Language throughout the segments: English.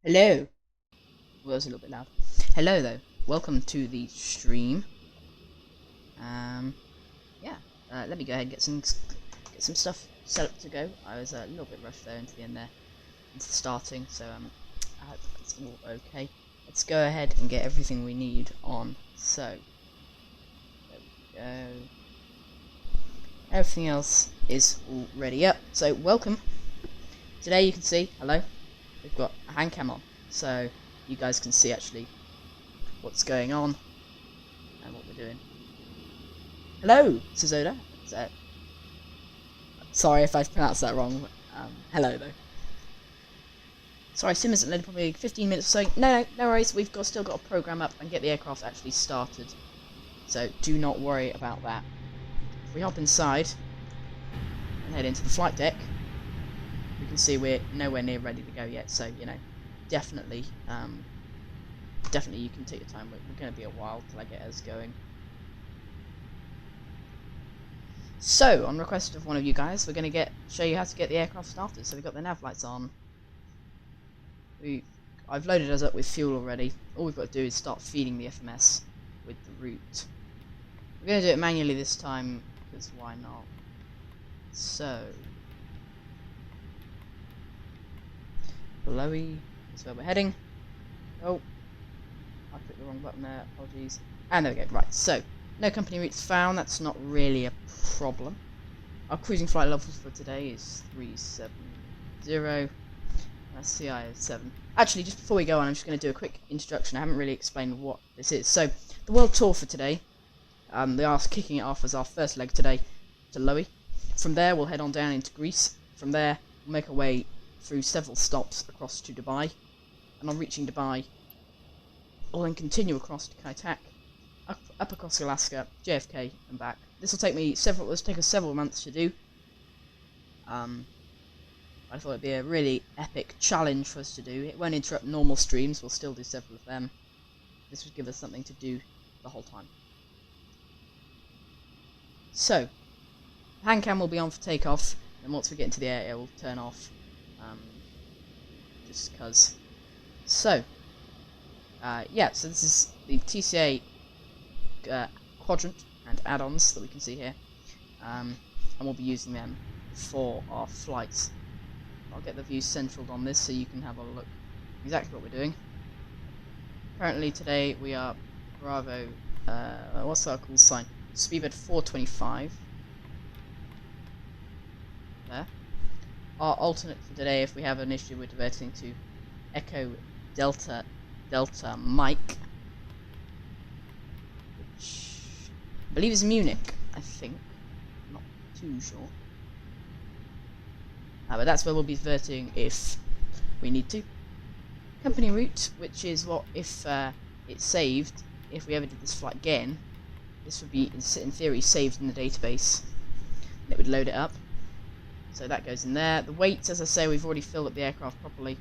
Hello. Well, that was a little bit loud. Hello, though. Welcome to the stream. Yeah. Let me go ahead and get some stuff set up to go. I was a little bit rushed there into the end there, into the starting. So I hope that's all okay. Let's go ahead and get everything we need on. So there we go. Everything else is all ready up. So welcome. Today you can see, hello, we've got a hand cam on, so you guys can see actually what's going on and what we're doing. Hello, Suzoda. Sorry if I've pronounced that wrong. Hello though. Sorry, Sim isn't loaded, probably 15 minutes or so. No worries. We've still got to program up and get the aircraft actually started. So do not worry about that. If we hop inside and head into the flight deck, we can see we're nowhere near ready to go yet. So you know, definitely you can take your time. We're going to be a while till I get us going. So, on request of one of you guys, we're going to show you how to get the aircraft started. So we've got the nav lights on. I've loaded us up with fuel already. All we've got to do is start feeding the FMS with the route. We're going to do it manually this time, because why not? So, Blowy is where we're heading. Oh, I clicked the wrong button there, apologies. And there we go, right, so, no company routes found, that's not really a problem. Our cruising flight levels for today is 370, CI is 7. Actually, just before we go on, I'm just going to do a quick introduction. I haven't really explained what this is. So, the world tour for today, they are kicking it off as our first leg today to Lowy. From there, we'll head on down into Greece. From there, we'll make our way through several stops across to Dubai. And on reaching Dubai, we'll then continue across to Kai-Tak, up across Alaska, JFK, and back. This will take us several months to do. I thought it'd be a really epic challenge for us to do. It won't interrupt normal streams, we'll still do several of them. This would give us something to do the whole time. So, hand cam will be on for takeoff, and once we get into the air, it will turn off. Just because. So, yeah, so this is the TCA quadrant and add-ons that we can see here, and we'll be using them for our flights. I'll get the view centraled on this so you can have a look exactly what we're doing. Currently today we are Bravo, what's our call sign? Speedbird 425. There. Our alternate for today, if we have an issue, we're diverting to Echo Delta Mike, which I believe is Munich, I think. I'm not too sure. But that's where we'll be diverting if we need to. Company route, which is what if it's saved, if we ever did this flight again, this would be in theory saved in the database, and it would load it up. So that goes in there. The weights, as I say, we've already filled up the aircraft properly.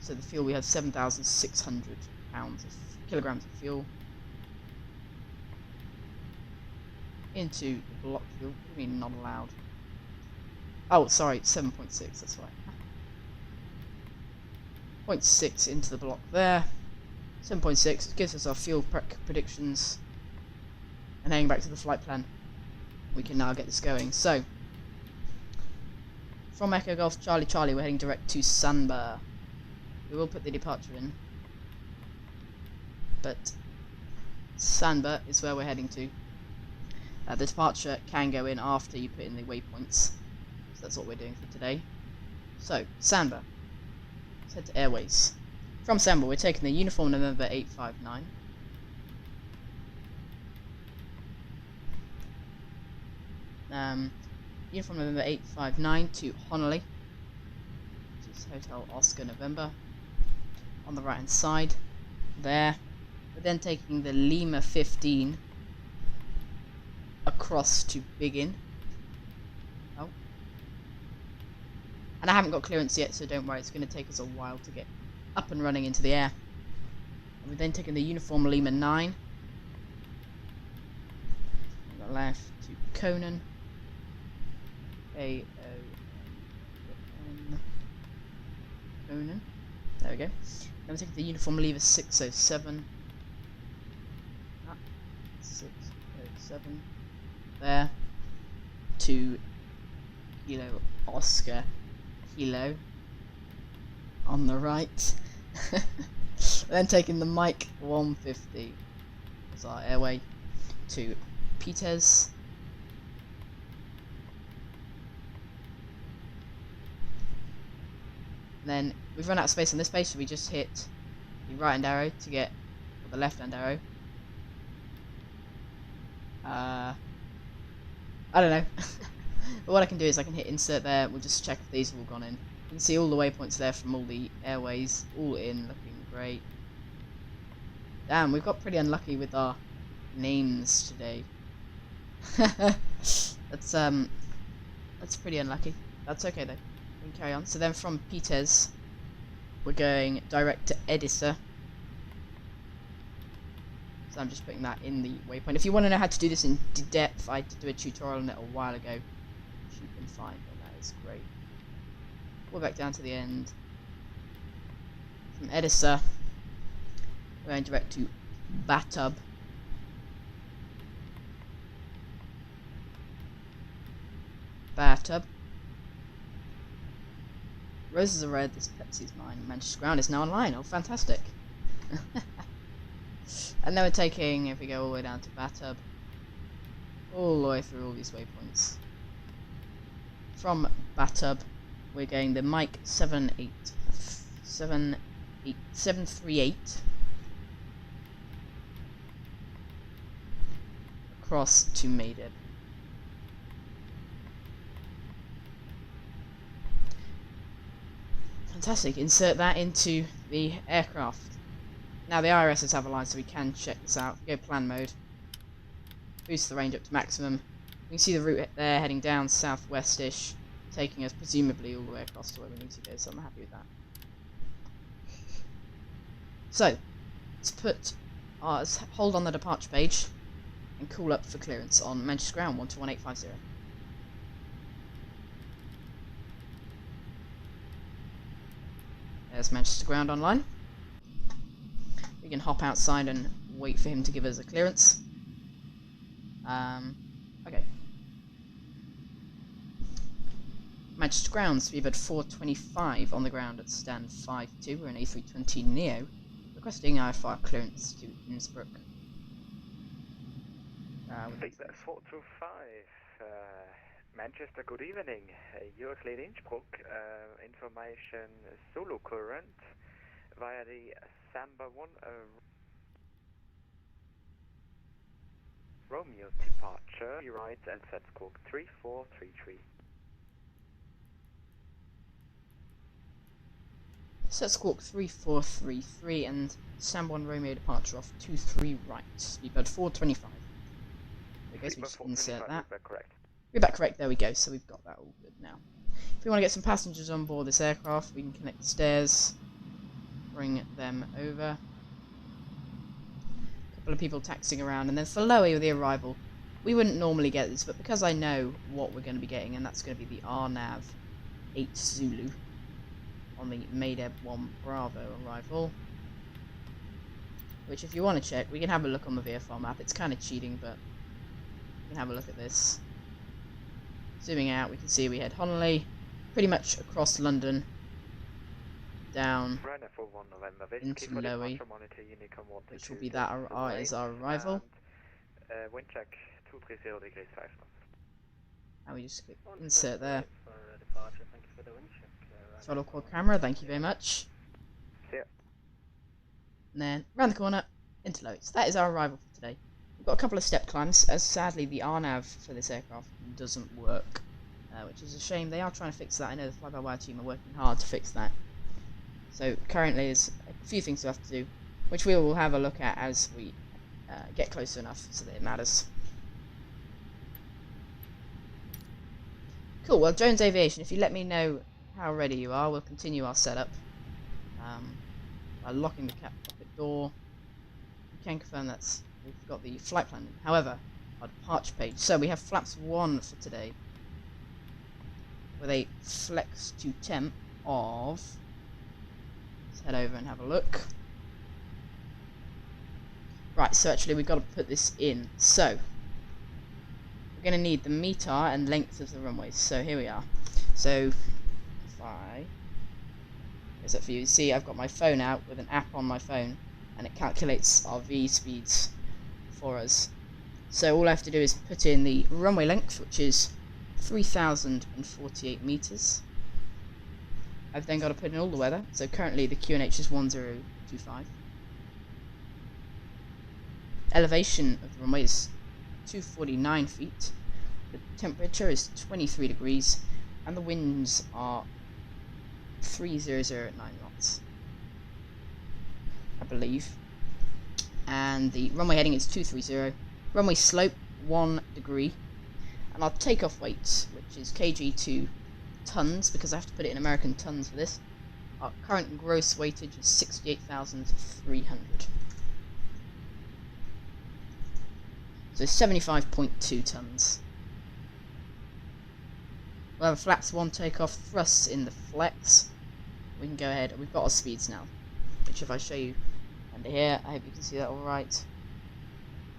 So the fuel, we have 7,600 kilograms of fuel into the block fuel. What do you mean not allowed? Oh, sorry, 7.6, that's right. 0.6 into the block there. 7.6, it gives us our fuel predictions. And heading back to the flight plan, we can now get this going. So, from Echo Golf Charlie Charlie, we're heading direct to Sandbar. We will put the departure in, but Sandbar is where we're heading to. The departure can go in after you put in the waypoints. So that's what we're doing for today. So, Sandbar. Let's head to Airways. From Sandbar, we're taking the Uniform November 859. Uniform November 859 to Honolulu, which is Hotel Oscar November. On the right hand side, there. We're then taking the Lima 15 across to Biggin. Oh. And I haven't got clearance yet, so don't worry, it's going to take us a while to get up and running into the air. And we're then taking the Uniform Lima 9 on the left to Conan. Conan. There we go. Then we take the uniform lever 607. 607. There. To Kilo Oscar Kilo on the right. Then taking the Mike 150 as our airway to Peters. Then we've run out of space on this page, so we just hit the right hand arrow to get, or the left hand arrow. I don't know. But what I can do is I can hit insert there. We'll just check if these have all gone in. You can see all the waypoints there from all the airways, all in, looking great. Damn, we've got pretty unlucky with our names today. That's pretty unlucky. That's okay though. We can carry on. So then from Peters, we're going direct to Edessa. So I'm just putting that in the waypoint. If you want to know how to do this in depth, I did do a tutorial on it a while ago, which you can find, and that is great. We're back down to the end. From Edessa, we're going direct to Batub. Batub. Roses are red, this Pepsi's mine. Manchester Ground is now online. Oh, fantastic. And then we're taking, if we go all the way down to Batub, all the way through all these waypoints. From Batub, we're going the Mike 738 across to Maydeb. Fantastic. Insert that into the aircraft. Now the IRSs have a line, so we can check this out. Go plan mode. Boost the range up to maximum. We can see the route there heading down southwest-ish, taking us presumably all the way across to where we need to go, so I'm happy with that. So, let's hold on the departure page and call up for clearance on Manchester Ground 121850. There's Manchester Ground online. We can hop outside and wait for him to give us a clearance. Okay. Manchester Ground, speedbird 425 on the ground at stand 52. We're an A32NX, requesting IFR clearance to Innsbruk. Speedbird 425, Manchester, good evening. You're cleared Innsbruck. Information solo current via the Samba 1 Romeo departure. You right and set squawk 3433. Set squawk 3433 and Samba 1 Romeo departure off 23 right. Speedbird 425. I guess we just insert that. Correct. We're back correct, there we go, so we've got that all good now. If we want to get some passengers on board this aircraft, we can connect the stairs, bring them over. A couple of people taxiing around, and then for Lowy with the arrival, we wouldn't normally get this, but because I know what we're going to be getting, and that's going to be the RNAV 8 Zulu on the Maydeb 1 Bravo arrival. Which, if you want to check, we can have a look on the VFR map. It's kind of cheating, but we can have a look at this. Zooming out, we can see we head Honolulu, pretty much across London, down into Lowy, which will be that is our arrival. Wind check 230 degrees 5 knots. And we just click insert there. Throttle quad camera, thank you very much. See ya. And then round the corner into Lowy. So that is our arrival for today. We've got a couple of step climbs, as sadly the RNAV for this aircraft doesn't work, which is a shame. They are trying to fix that. I know the fly-by-wire team are working hard to fix that. So currently there's a few things we have to do, which we will have a look at as we get closer enough so that it matters. Cool, well Jones Aviation, if you let me know how ready you are, we'll continue our setup by locking the cockpit door. You can confirm that's we've got the flight plan. However, our departure page. So we have flaps 1 for today, with a flex to temp of. Let's head over and have a look. Right, so actually we've got to put this in. So we're going to need the meter and length of the runways. So here we are. So if I is that for you? See, I've got my phone out with an app on my phone, and it calculates our V speeds for us. So all I have to do is put in the runway length, which is 3,048 meters. I've then got to put in all the weather. So currently the QNH is 1025. Elevation of the runway is 249 feet. The temperature is 23 degrees, and the winds are 3009 knots, I believe. And the runway heading is 230. Runway slope 1 degree, and our takeoff weight, which is kg to tons, because I have to put it in American tons for this. Our current gross weightage is 68,300. So 75.2 tons. We'll have flaps 1 takeoff, thrusts in the flex. We can go ahead. We've got our speeds now, which if I show you under here, I hope you can see that all right.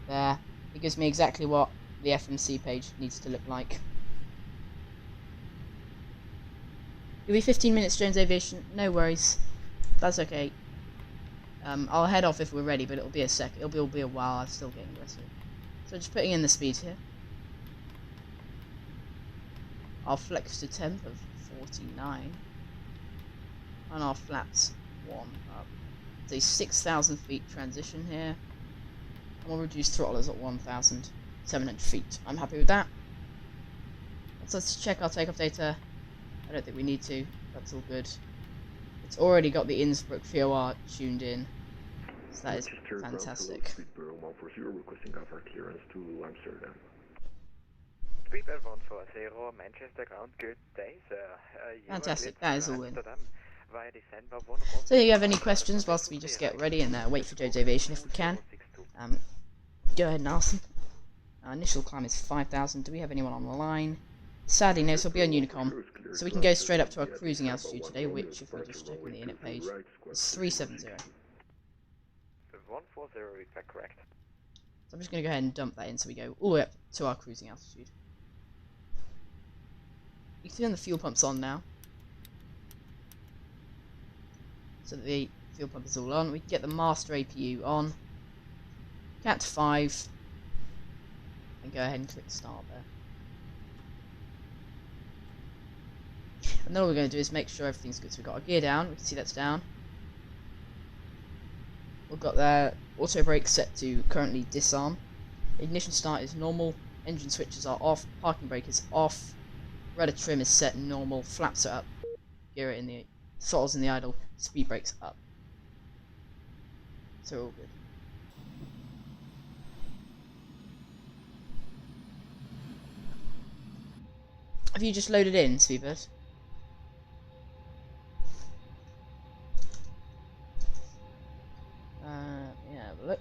There. It gives me exactly what the FMC page needs to look like. It'll be 15 minutes, Jones Aviation. No worries. That's okay. I'll head off if we're ready, but it'll be a sec. It'll be a while. I'm still getting used to it. So just putting in the speeds here. I'll flex to temp of 49. And our flaps 1 up. It's a 6,000 feet transition here. And we'll reduce throttlers at 1,700 feet. I'm happy with that. So let's check our takeoff data. I don't think we need to. That's all good. It's already got the Innsbruk VOR tuned in. So that is fantastic. Requesting cover clearance to Amsterdam. Speedbird 140, Manchester ground, good day, sir. Fantastic, that is all in. Via December 1. So if you have any questions whilst we just get ready and wait for Jones Aviation if we can, go ahead and ask them. Our initial climb is 5,000. Do we have anyone on the line? Sadly no, so we'll be on Unicom. So we can go straight up to our cruising altitude today, which if we just check in the init page, is 370. 140, is that correct? So I'm just going to go ahead and dump that in so we go all the way up to our cruising altitude. You can turn the fuel pumps on now. So that the fuel pump is all on. We can get the master APU on. Count to 5. And go ahead and click start there. And then all we're going to do is make sure everything's good. So we've got our gear down. We can see that's down. We've got the auto brake set to currently disarm. Ignition start is normal. Engine switches are off. Parking brake is off. Rudder trim is set normal. Flaps are up. Gear in the throttles in the idle. Speed brakes up. So all good. Have you just loaded in, Speedbird? Yeah, have a look.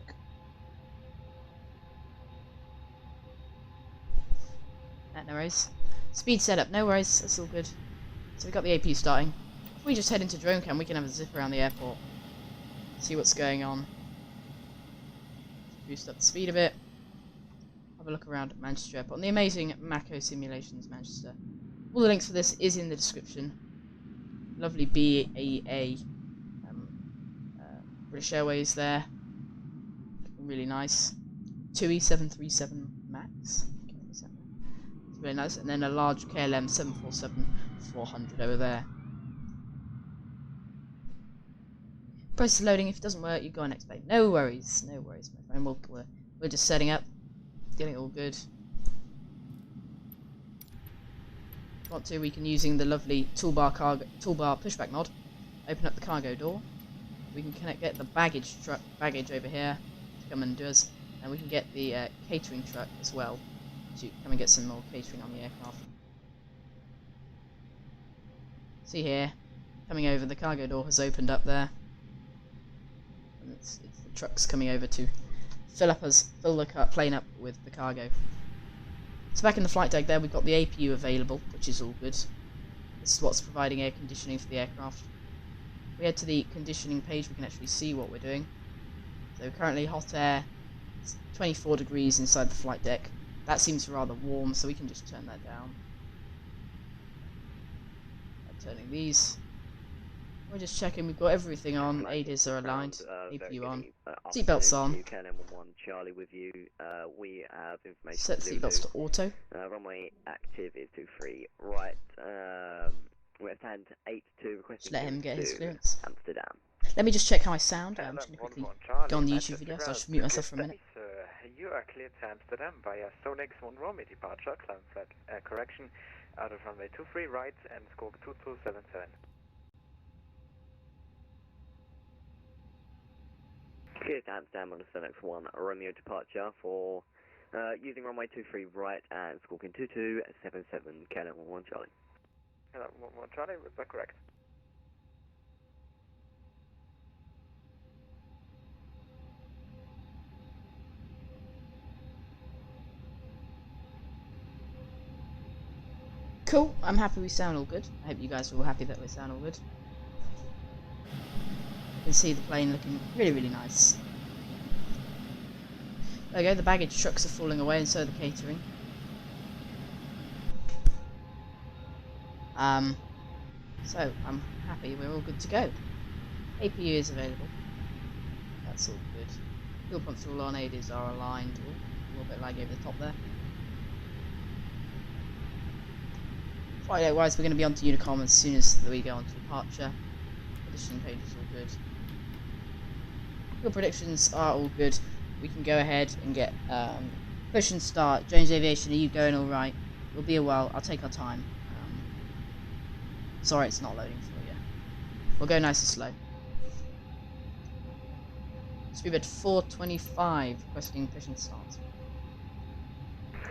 No worries. Speed setup, no worries, that's all good. So we've got the APU starting. If we just head into drone cam, we can have a zip around the airport. See what's going on. Boost up the speed a bit. Have a look around at Manchester Airport. And the amazing Mako Simulations Manchester. All the links for this is in the description. Lovely BAA British Airways there. Really nice. 2E737 Max. It's really nice. And then a large KLM 747-400 over there. Process loading. If it doesn't work, you go on next page. No worries, my friend. We're just setting up, getting it all good. If you want to, we can using the lovely toolbar pushback mod. Open up the cargo door. We can get the baggage over here to come and do us, and we can get the catering truck as well to come and get some more catering on the aircraft. See here, coming over, the cargo door has opened up there. It's the trucks coming over to fill the plane up with the cargo. So back in the flight deck there, we've got the APU available, which is all good. This is what's providing air conditioning for the aircraft. we head to the conditioning page, we can actually see what we're doing. So currently hot air, it's 24 degrees inside the flight deck. That seems rather warm, so we can just turn that down. Turning these. We're just checking we've got everything on, ADIS are aligned, APU on, seatbelts on. Charlie with you. We have information. Set the seatbelts to auto. Runway active is 23. Right. We're at 82 requesting. Just let him get his clearance. Amsterdam. Let me just check how I sound. I'm just going to quickly go on the YouTube video, so I'll just mute myself for a minute. You are cleared to Amsterdam via Sonex 1 departure, climb flight correction, out of runway 23 right and score 2277. Cleared to Amsterdam on the Sonex 1 Romeo departure for using runway 23 right and squawking 2277, Canada 11 Charlie. Canada 11 Charlie, is that correct? Cool, I'm happy we sound all good. I hope you guys are all happy that we sound all good. You can see the plane looking really, really nice. There we go, the baggage trucks are falling away and so are the catering. So, I'm happy we're all good to go. APU is available. That's all good. Fuel pumps are all on, ADIS are aligned. Ooh, a little bit laggy over the top there. Flight wise, we're going to be on to Unicom as soon as we go on to departure. Conditioning page is all good. Fuel predictions are all good. We can go ahead and get push and start. Jones Aviation, are you going alright? We'll be a while. I'll take our time. Sorry it's not loading for you. We'll go nice and slow. Speedbird 425, requesting push and start.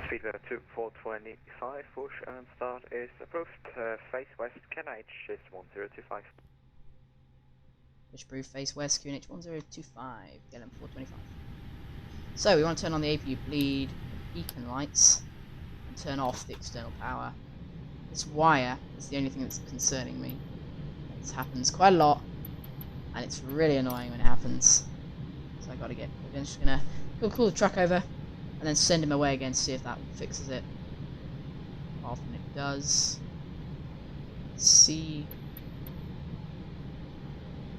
Speedbird 425, push and start is approved. Face west, KNH is 1025. Push approved, face west, QNH 1025, GLM 425. So we want to turn on the APU bleed, beacon lights, and turn off the external power. This wire is the only thing that's concerning me. This happens quite a lot, and it's really annoying when it happens. So I gotta get. We're just gonna call the truck over, and then send him away again to see if that fixes it. Often it does. See,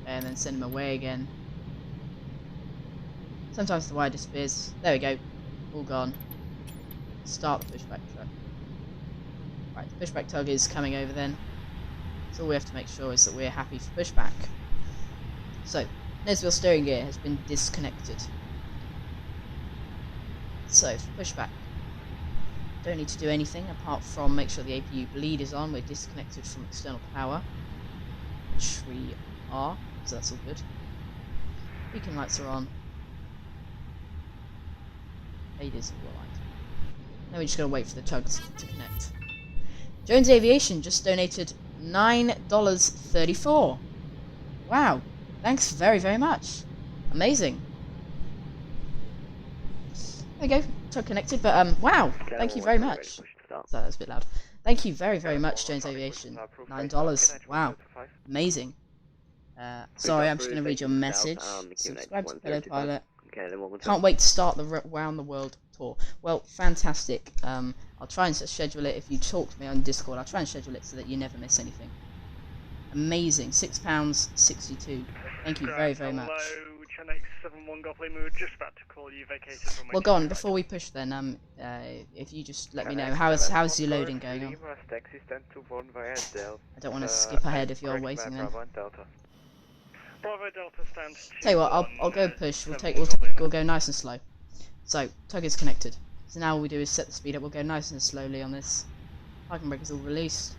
and then send him away again. Sometimes the wire disappears. There we go. All gone. Start the pushback truck. Right, the pushback tug is coming over then. So all we have to make sure is that we're happy for pushback. So, nose wheel steering gear has been disconnected. So, for pushback, don't need to do anything apart from make sure the APU bleed is on. We're disconnected from external power, which we are, so that's all good. Beacon lights are on. ADIS are all right. Now we just gotta wait for the tugs to connect. Jones Aviation just donated $9.34. Wow, thanks very, very much. Amazing. There we go, tug connected, but wow, thank you very much. Sorry, that was a bit loud. Thank you very, very much, Jones Aviation. $9. Wow, amazing. Sorry, I'm just going to read your message. Subscribe to Pillow Pilot. Can't wait to start the Round the World tour. Well, fantastic. I'll try and schedule it. If you talk to me on Discord, I'll try and schedule it so that you never miss anything. Amazing. £6.62. Thank you very, very much. Well, go on. Before we push, then, if you just let me know how's your loading going on. I don't want to skip ahead if you're waiting then. Tell you what, I'll go push. We'll go nice and slow. So tug is connected. So now all we do is set the speed up. We'll go nice and slowly on this. Parking brake is all released.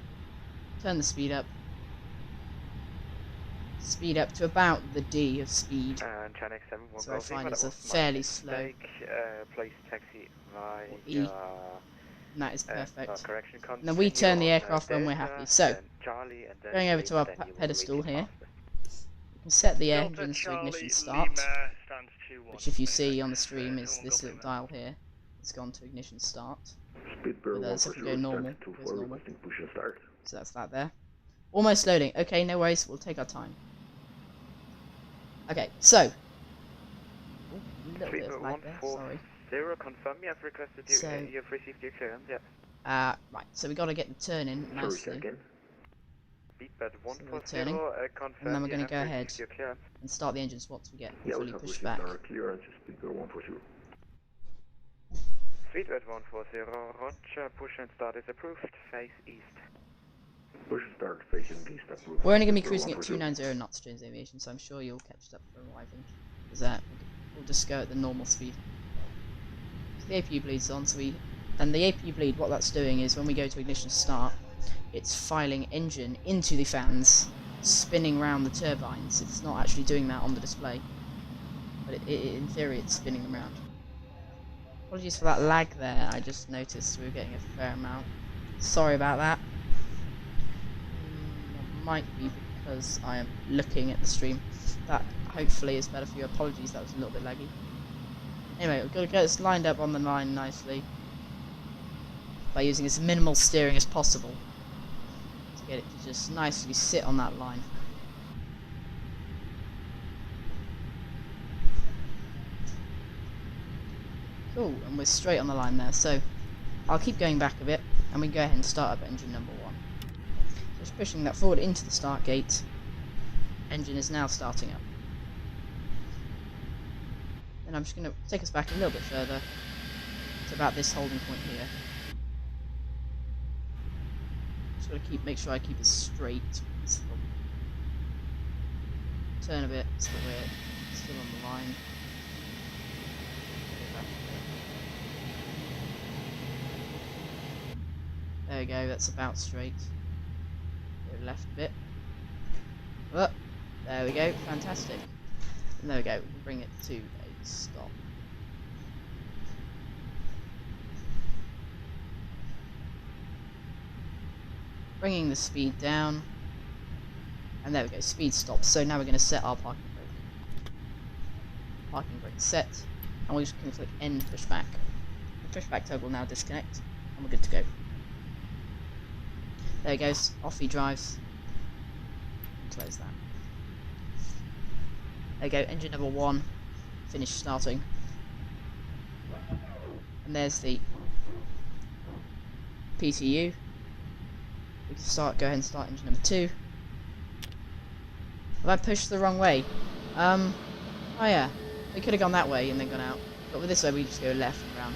Turn the speed up. Speed up to about the D of speed. So I find it's a fairly slow. Place taxi via E. And that is perfect. And then we turn the aircraft when we're happy. So going over to our pedestal here. Set the engines to ignition start, which if you see on the stream is this little dial here. It's gone to ignition start. With us, if we go normal, it goes normal. So that's that there. Almost loading. Okay, no worries, we'll take our time. Okay, so. Ooh, a little bit Speedbird of lag there, sorry. 140, confirm you have requested So, you have received your clearance, yeah. right, so we got to get the turn in nicely. Second. Speedbird So we're 140, turning, confirm and then we're you going have to go ahead received your clearance. and start the engines once we get Yeah, we fully have pushed received back. our clearance, Speedbird 140. Speedbird 140, roger, push and start is approved, face east. Push start facing east approved. We're only going to be Speedbird cruising at 140. 290 knots, Jones Aviation, so I'm sure you'll catch up for arriving. Because we'll just go at the normal speed. So the APU bleed's on, and the APU bleed, what that's doing is when we go to ignition start, it's filing engine into the fans, spinning round the turbines. It's not actually doing that on the display, but in theory it's spinning them round. Apologies for that lag there, I just noticed we were getting a fair amount. Sorry about that. That might be because I am looking at the stream. That hopefully is better for you. Apologies, that was a little bit laggy. Anyway, we're going to get us lined up on the line nicely by using as minimal steering as possible to get it to just nicely sit on that line. Cool, and we're straight on the line there, so I'll keep going back a bit and we can go ahead and start up engine number 1. Just pushing that forward into the start gate. Engine is now starting up. Then I'm just going to take us back a little bit further to about this holding point here. Just got to make sure I keep it straight. Turn a bit so that we're still on the line. There we go, that's about straight. Go left a bit. Oh, there we go, fantastic. And there we go, we can bring it to a stop. Bringing the speed down. And there we go, speed stops. So now we're going to set our parking brake. Parking brake set. And we're just going to click N pushback. The pushback toggle will now disconnect. And we're good to go. There he goes, off he drives. Close that. There we go, engine number 1 finished starting. And there's the PTU. We can go ahead and start engine number 2. Have I pushed the wrong way? Oh yeah, we could have gone that way and then gone out. But with this way we just go left and round.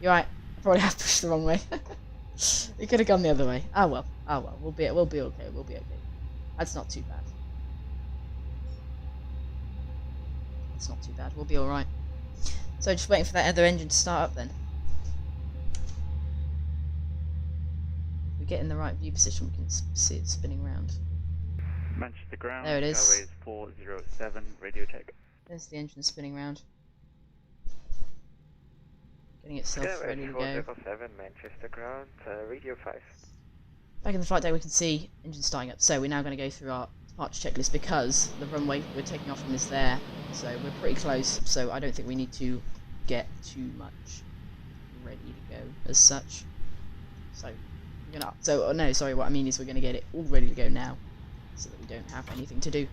You're right, I probably have pushed the wrong way. We could have gone the other way. Oh well, we'll be okay. That's not too bad. It's not too bad, we'll be alright. So just waiting for that other engine to start up then. If we get in the right view position we can see it spinning around. Manchester ground, there it is. Airways 407, radio check. There's the engine spinning around. Getting itself ready to go. 407, Manchester ground, radio 5. Back in the flight deck we can see engine starting up. So we're now going to go through our departure checklist because the runway we're taking off from is there. So we're pretty close, so I don't think we need to get too much ready to go as such. So we're gonna what I mean is we're gonna get it all ready to go now so that we don't have anything to do.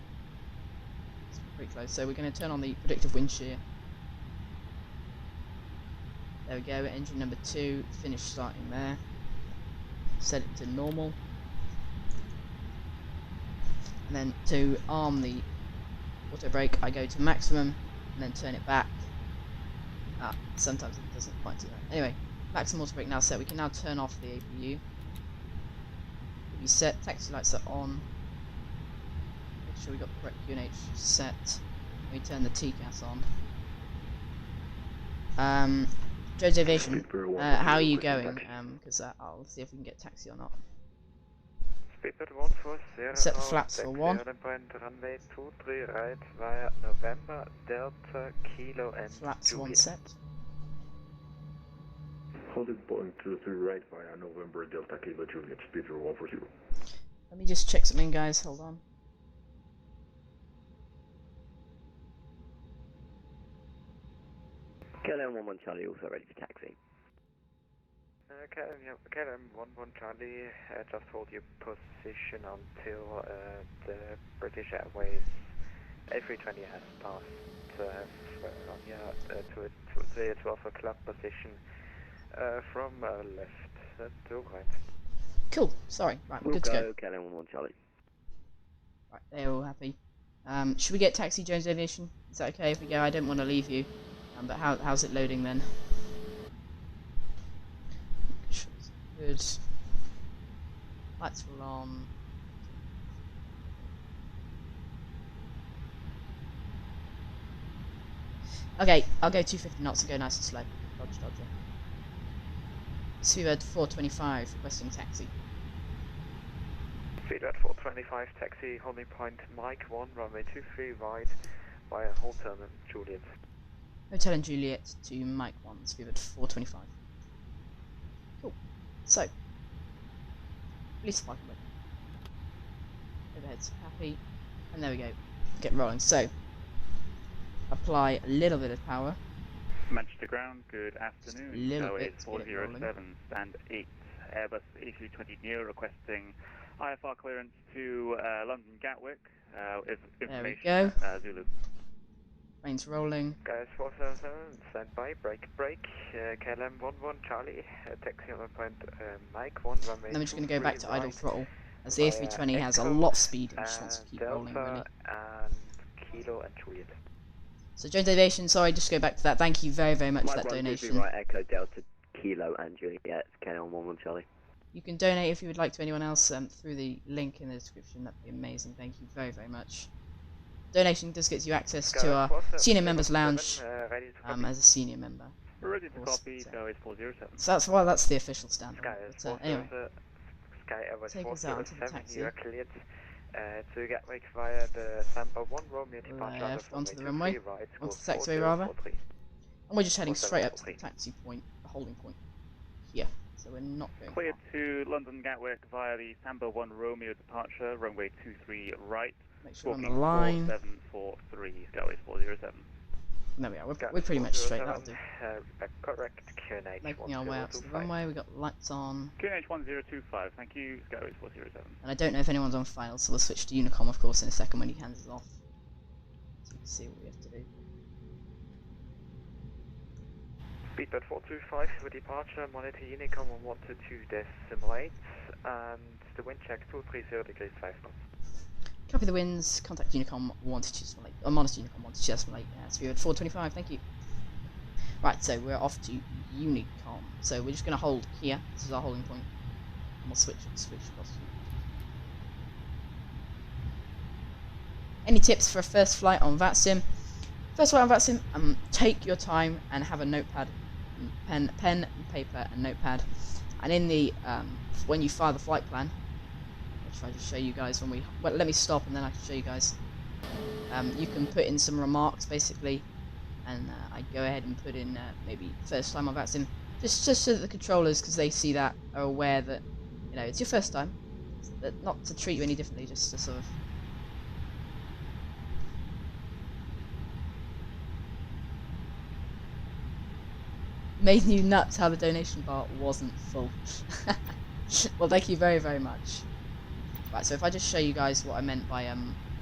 So we're pretty close. So we're gonna turn on the predictive wind shear. There we go, engine number 2 finished starting there. Set it to normal. And then to arm the auto brake, I go to maximum and then turn it back. Sometimes it doesn't quite do that. Anyway, maximum auto brake now set. We can now turn off the APU. We set, taxi lights are on. Make sure we got the correct QNH set. We turn the TCAS on. Joe's Aviation, how are you going? Because I'll see if we can get taxi or not. Speedbird 140, Set the flaps for 1. Runway 23 right via November, Delta, Kilo and Flaps Juliet. 1 set. Hold it Boeing 23 right via November, Delta, Kilo, Juliet, Speedbird 140. Let me just check something, guys. Hold on. KLM 11 Charlie also ready for taxi. KLM 11 Charlie, just hold your position until the British Airways A320 has passed on your to the 12 o'clock position from left to right. Cool. Sorry. Right, we're We'll good to go. go KLM 11 Charlie. Right, they're all happy. Should we get taxi Jones Aviation? Is that okay if we go? I don't want to leave you. But how's it loading then? Good. Lights are on. Okay, I'll go 250 knots and go nice and slow. Dodge, dodger. Speedbird 425 requesting taxi. Speedbird 425 taxi, holding point Mike 1, runway 23 right via Hotel and Juliet. Hotel and Juliet to Mike 1, Speedbird 425. Cool. So, release the flight away. Overhead's happy. And there we go. Get rolling. So, apply a little bit of power. Manchester ground, good afternoon. Just a little Airways bit to get it 407, stand 8, Airbus A320neo requesting IFR clearance to London Gatwick, with information go. Zulu. Plane's rolling. Guys 477, stand by, break, KLM 11 Charlie, taxi on point Mike 1, runway And then we're just going to go 23 back to idle right throttle, as the via A320 has a Echo lot of speed and just wants to keep Delta rolling, really. and Kilo and Juliet. So, Jones Aviation, sorry, just go back to that. Thank you very, very much for that Mike 1, 2, 3 donation. right, Echo Delta Kilo and Juliet, KLM 11 Charlie. You can donate if you would like to anyone else through the link in the description. That'd be amazing. Thank you very, very much. Donation does get you access to our senior members lounge as a senior member. We're ready to Of course, copy, so- Airways 407. So that's the official standard. Sky But, anyway, Sky Airways take us out onto the 407, taxi. you are cleared to Gatwick via the Samba 1 Romeo departure Left onto the runway runway, 23 right, onto score the taxiway rather. 4043. And we're just heading straight up to the 4743. taxi point, the holding point here. So we're not going Cleared far. to London Gatwick via the Samba 1 Romeo departure, runway 23 right, Make sure we're on the stalking line. 4743, Airways 407. There we are. We're Gatwick pretty much straight. 407, That'll do. correct, QNH Making our way out to the 1025. runway. We got lights on. QNH 1025, thank you, Airways 407. And I don't know if anyone's on final, so we'll switch to Unicom, of course, in a second when he hands us off. So we can see what we have to do. Speedbird 425 for departure, monitor Unicom on 122.8 and the wind check 230 degrees 5 knots. Copy the winds. Contact Unicom 122.8. Or monitor Unicom 122.8. Speedbird 425. Thank you. Right, so we're off to Unicom. So we're just going to hold here. This is our holding point. And we'll switch across. Any tips for a first flight on Vatsim? First flight on Vatsim, take your time and have a notepad, pen and paper and notepad. And in the when you file the flight plan, I'll try to show you guys when we. Well, let me stop and then I can show you guys. You can put in some remarks basically, and I go ahead and put in maybe first time on Vatsim, just so that the controllers, because they see that, are aware that it's your first time, not to treat you any differently, just to sort of. Made you nuts how the donation bar wasn't full. Well, thank you very, very much. Right, so if I just show you guys what I meant by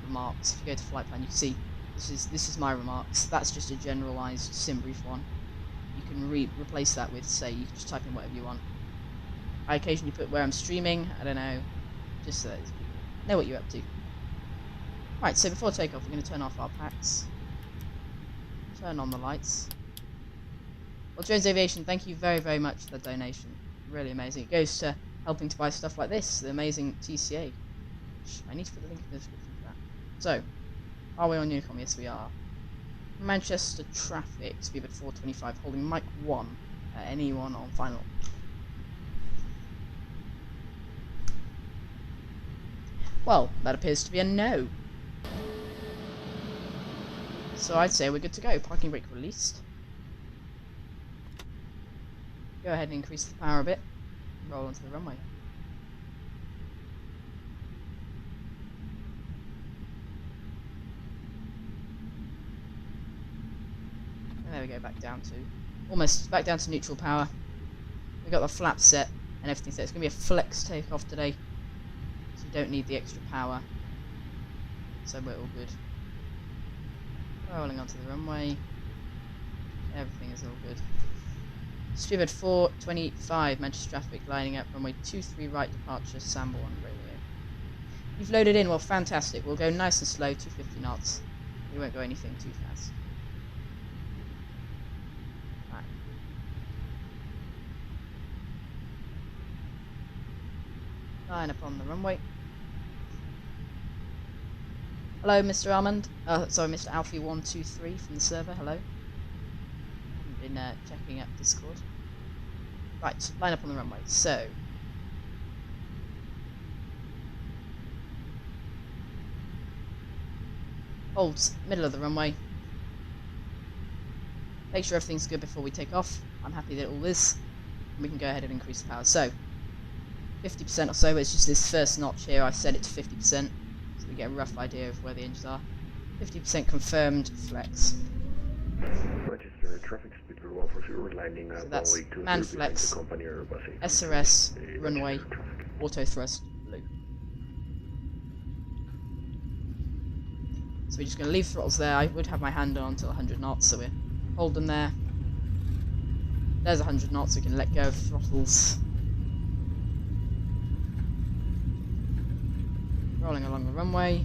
remarks, if you go to flight plan, you can see this is my remarks. That's just a generalized sim brief one. You can replace that with, say, you can just type in whatever you want. I occasionally put where I'm streaming. I don't know, just so that people know what you're up to. Right, so before takeoff, we're going to turn off our packs. Turn on the lights. Well, Jones Aviation, thank you very, very much for the donation. Really amazing. It goes to helping to buy stuff like this, the amazing TCA. I need to put the link in the description for that. So, are we on Unicom? Yes, we are. Manchester traffic, Speedbird 425, holding Mike 1. Anyone on final? Well, that appears to be a no. So I'd say we're good to go. Parking brake released. Go ahead and increase the power a bit. Roll onto the runway. And there we go, back down to neutral power. We got the flaps set and everything set. It's going to be a flex takeoff today, so you don't need the extra power. So we're all good. Rolling onto the runway. Everything is all good. Steward 425, Manchester traffic, lining up runway 23 right, departure, Samba 1 radio. You've loaded in, well fantastic. We'll go nice and slow, 250 knots. We won't go anything too fast. Right. Line up on the runway. Hello, Mr. Almond. Sorry, Mr. Alfie123 from the server. Hello. Haven't been checking up Discord. Right, line up on the runway. So, hold middle of the runway. Make sure everything's good before we take off. I'm happy that it all is. And we can go ahead and increase the power. So, 50% or so. It's just this first notch here. I set it to 50%. We get a rough idea of where the engines are. 50% confirmed flex. Manchester traffic speed 140 landing So that's runway 20 man flex, company Airbus SRS, runway, auto thrust, blue. So we're just going to leave throttles there. I would have my hand on until 100 knots, so we hold them there. There's 100 knots, so we can let go of throttles. Rolling along the runway.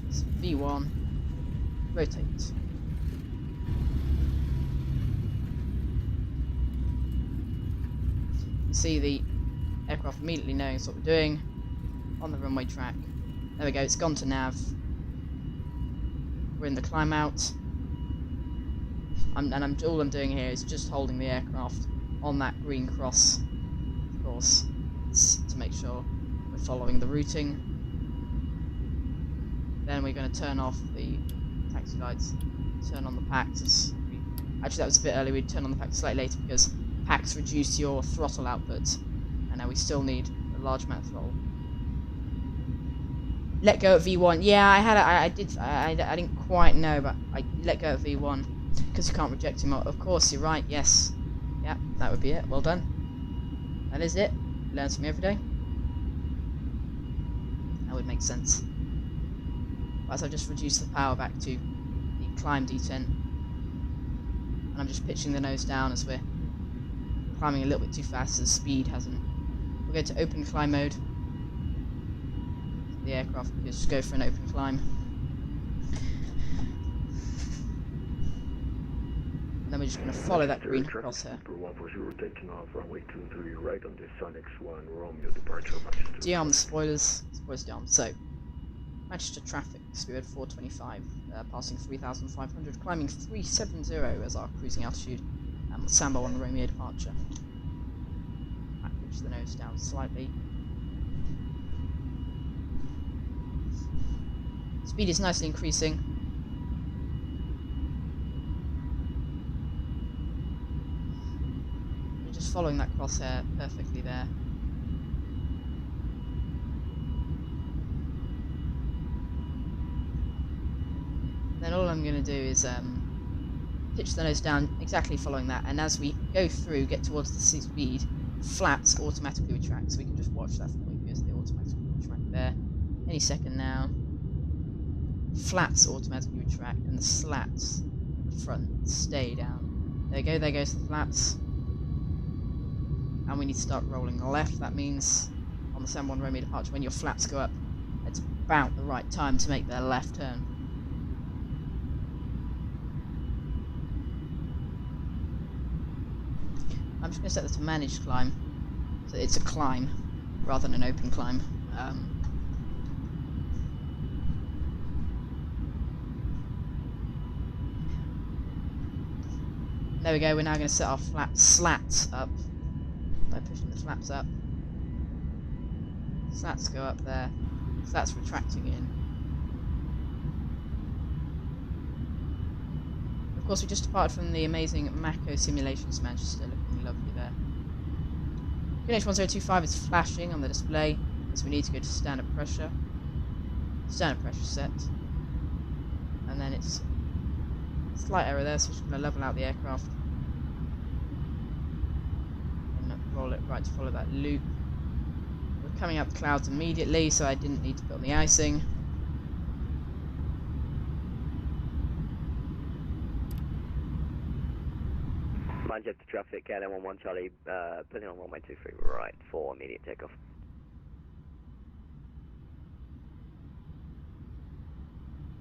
So V1. Rotate. You see the aircraft immediately knowing what we're doing on the runway track. There we go, it's gone to nav. We're in the climb out. All I'm doing here is just holding the aircraft on that green cross, of course, to make sure we're following the routing. Then we're going to turn off the taxi lights, turn on the packs. Actually, that was a bit early. We'd turn on the packs slightly later because packs reduce your throttle output, and now we still need a large amount of throttle. Let go at V1. Yeah, I didn't quite know, but I let go at V1 because you can't reject him. Of course, you're right. Yes, yeah, that would be it. Well done. That is it. Learns from me every day. That would make sense. Right, so I've just reduced the power back to the climb detent, and I'm just pitching the nose down as we're climbing a little bit too fast, so the speed hasn't. We'll go to open climb mode. The aircraft will just go for an open climb. And then we're just going to follow that green crosshair. Taking off runway 23 right on the Sonics 1 Romeo departure Manchester. De-arm the spoilers. Spoilers de-arm. So, Manchester traffic, speed 425, passing 3,500, climbing 370 as our cruising altitude, and Samba 1 Romeo departure. Back pitch the nose down slightly. Speed is nicely increasing. You're just following that crosshair perfectly there. Then all I'm going to do is pitch the nose down, exactly following that, and as we go through, get towards the speed, flaps automatically retract, so we can just watch that for the way they automatically retract there. Any second now. Flaps automatically retract, and the slats at the front stay down. There you go, there goes the flaps. And we need to start rolling left. That means on the Samba 1 Romeo departure, when your flaps go up, it's about the right time to make their left turn. I'm just going to set this to managed climb, so it's a climb rather than an open climb. There we go, we're now going to set our slats up by pushing the flaps up. Slats go up there, slats retracting in. Of course, we just departed from the amazing Mako Simulations Manchester, looking lovely there. QNH1025 is flashing on the display, so we need to go to standard pressure. Standard pressure set. And then it's slight error there, so we're just going to level out the aircraft and roll it right to follow that loop. We're coming up the clouds immediately, so I didn't need to put on the icing. Manchester traffic, KLM 11 Charlie, pulling on runway 23 right for immediate takeoff.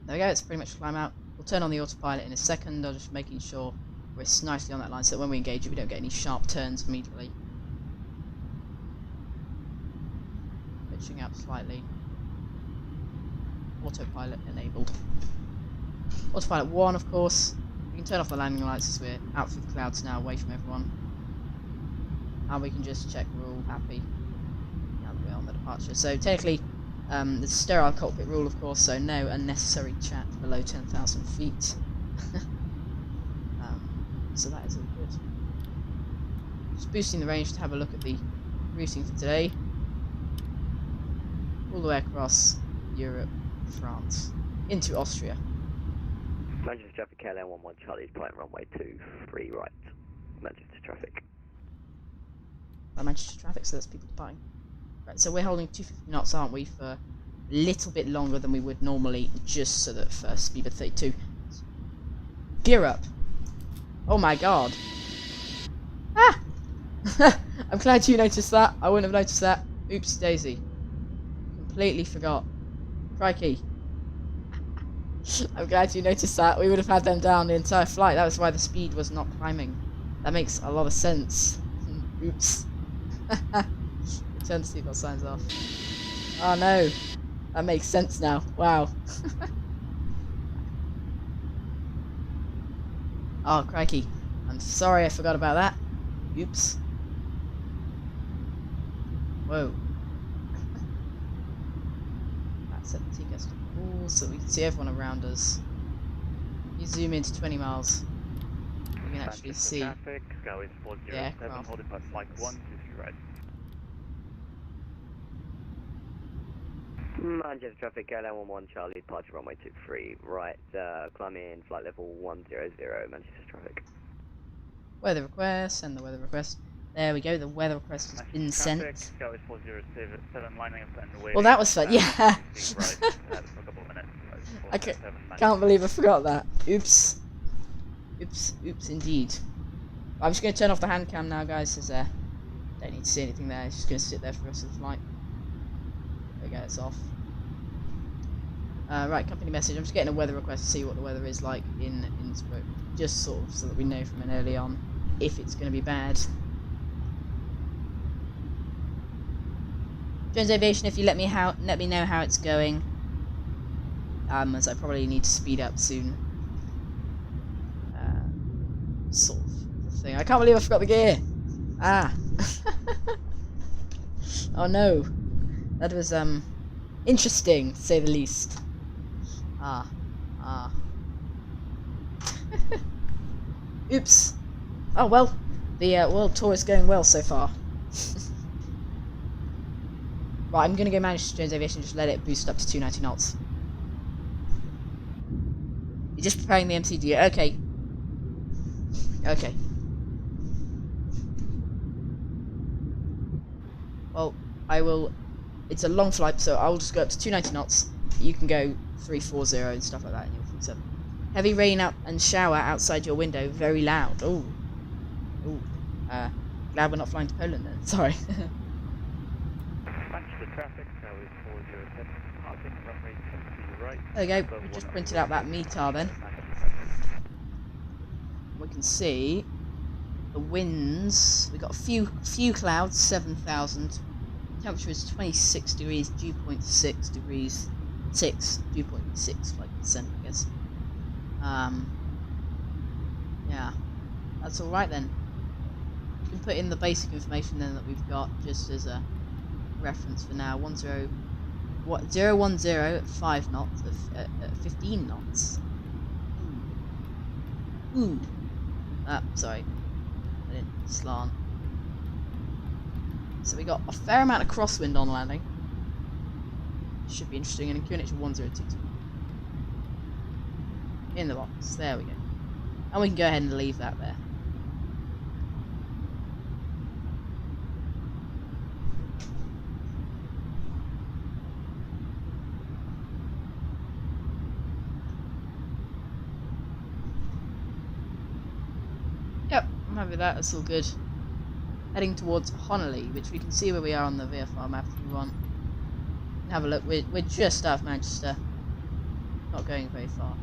There we go, it's pretty much climb out. We'll turn on the autopilot in a second. I'm just making sure we're nicely on that line so that when we engage it we don't get any sharp turns immediately. Pitching out slightly. Autopilot enabled. Autopilot 1, of course. We can turn off the landing lights as we're out through the clouds now, away from everyone. And we can just check we're all happy now that we're on the departure. So technically, there's a sterile cockpit rule, of course, so no unnecessary chat below 10,000 feet. So that is all good. Just boosting the range to have a look at the routing for today. All the way across Europe, France, into Austria. Manchester traffic, KLM 11 Charlie, departing runway 23 right. Manchester traffic. Manchester traffic, so that's people departing. Right, so we're holding 250 knots, aren't we, for a little bit longer than we would normally, just so that speed of 32. Gear up. Oh my god. Ah! I'm glad you noticed that. I wouldn't have noticed that. Oopsie daisy. Completely forgot. Crikey. I'm glad you noticed that. We would have had them down the entire flight. That was why the speed was not climbing. That makes a lot of sense. Oops. Turn the seatbelt signs off. Oh no. That makes sense now. Wow. Oh, crikey. I'm sorry I forgot about that. Oops. Whoa. That set the TCAS to full so we can see everyone around us. You zoom into 20 miles. You can actually see traffic, Skyways 407, aircraft. holding by flight 123 right. Manchester traffic, KLM 11 Charlie, departure runway 23 right, climb in, flight level 100, Manchester traffic. Weather request, send the weather request. There we go, the weather request has been sent. Skyways 407, lining up and waiting. Well, that was fun, yeah. Right, for a couple of minutes. I can't believe I forgot that. Oops. Oops, oops indeed. I'm just going to turn off the hand cam now, guys, because don't need to see anything there. It's just going to sit there for the rest of the flight. There we go, it's off. Right, company message. I'm just getting a weather request to see what the weather is like in Innsbruk. Just sort of so that we know from an early on if it's going to be bad. Jones Aviation, if you let me know how it's going. As I probably need to speed up soon. Sort of the thing. I can't believe I forgot the gear! Ah! Oh no. That was, interesting, to say the least. Oops. Oh well, the world tour is going well so far. Right, I'm gonna go manage Jones Aviation and just let it boost up to 290 knots. You're just preparing the MCD. Okay. Okay. Well, I will. It's a long flight, so I'll just go up to 290 knots. You can go 340 and stuff like that in your 47. Heavy rain up and shower outside your window, very loud. Ooh. Ooh. Glad we're not flying to Poland then. Sorry. Manchester traffic, Skyways 407, departing runway 23 right. There we go. We just printed out that METAR then. We can see the winds. We've got a few clouds, 7,000. Temperature is 26 degrees, dew point 6 degrees. Dew point 6, like percent, I guess. Yeah, that's all right then. You can put in the basic information then that we've got just as a reference for now. 010 at 5 knots, at 15 knots. Ooh. Sorry, I didn't slant. So we got a fair amount of crosswind on landing. Should be interesting. And in QNH 1022. In the box. There we go. And we can go ahead and leave that there. Yep, I'm happy with that. That's all good. Heading towards Honolulu, which we can see where we are on the VFR map if you want. Have a look. We're just out of Manchester. Not going very far.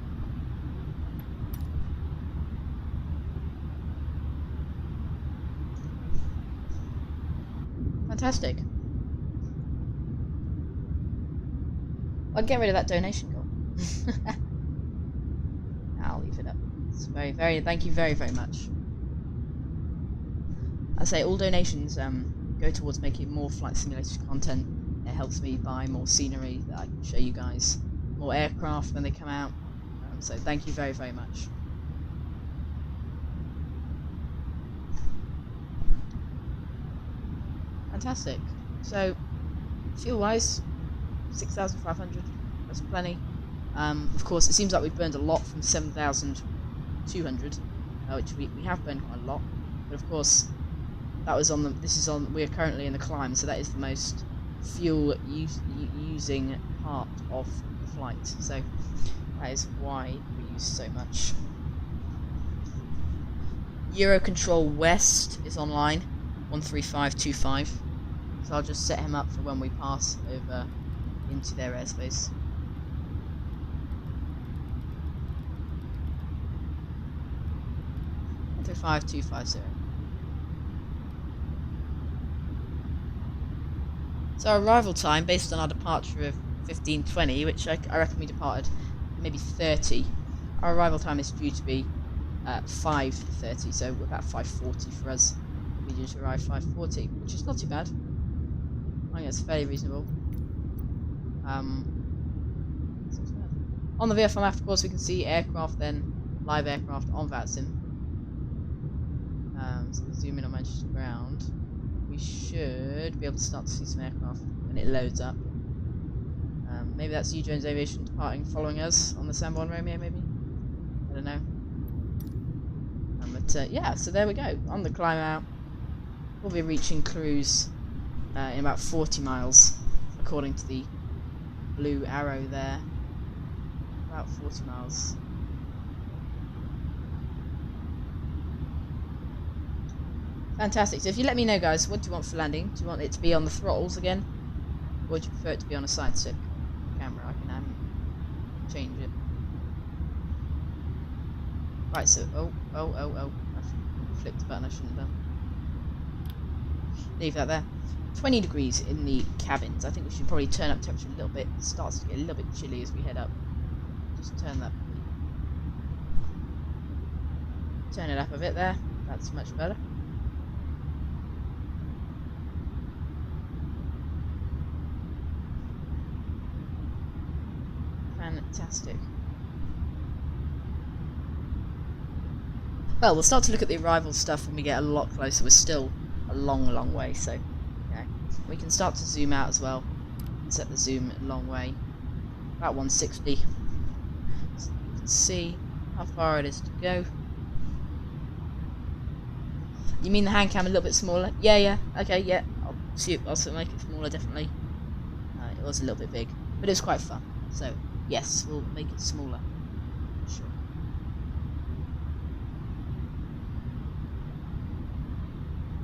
Fantastic. I'll get rid of that donation goal. I'll leave it up. It's very, thank you very much. I say all donations go towards making more flight simulator content. It helps me buy more scenery that I can show you guys, more aircraft when they come out. So thank you very much. Fantastic. So fuel-wise, 6,500. That's plenty. Of course, it seems like we've burned a lot from 7,200, which we have burned quite a lot. But of course, that was on the. This is on. We're currently in the climb, so that is the most fuel using part of the flight. So that is why we use so much. Eurocontrol West is online, 13525. So I'll just set him up for when we pass over into their airspace. Enter 5250. So our arrival time, based on our departure of 15:20, which I reckon we departed maybe 30. Our arrival time is due to be 5:30, so about 5:40 for us. We due to arrive 5:40, which is not too bad. I think it's fairly reasonable. On the VFR map, of course, we can see aircraft, then live aircraft on Vatsim. So we zoom in on Manchester ground. We should be able to start to see some aircraft when it loads up. Maybe that's U Jones Aviation departing, following us on the Sanborn Romeo, maybe? I don't know. But yeah, so there we go. On the climb out, we'll be reaching cruise in about 40 miles, according to the blue arrow there. About 40 miles. Fantastic. So if you let me know, guys, what do you want for landing? Do you want it to be on the throttles again? Or would you prefer it to be on a side stick camera? I can change it. Right, so, oh. I flipped the button I shouldn't have done. Leave that there. 20 degrees in the cabins. I think we should probably turn up temperature a little bit. It starts to get a little bit chilly as we head up. Just turn that. Turn it up a bit there. That's much better. Fantastic. Well, we'll start to look at the arrival stuff when we get a lot closer. We're still a long way, so yeah. We can start to zoom out as well. Set the zoom a long way. About 160. So you can see how far it is to go. You mean the hand cam a little bit smaller? Yeah. Okay, yeah. I'll make it smaller, definitely. It was a little bit big, but it was quite fun. So yes, we'll make it smaller. Sure.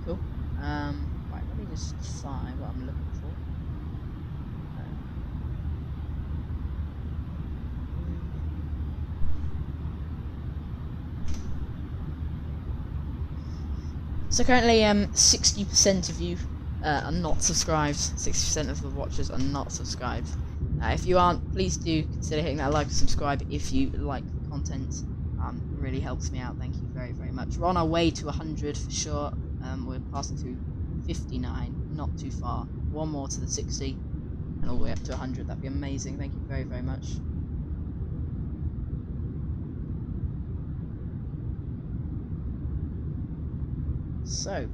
Cool. Right, let me just find what I'm looking for. So currently, 60% of you are not subscribed. 60% of the watchers are not subscribed. If you aren't, please do consider hitting that like and subscribe if you like the content. It really helps me out. Thank you very much. We're on our way to 100 for sure. We're passing through 59, not too far. One more to the 60, and all the way up to 100. That'd be amazing. Thank you very much. So,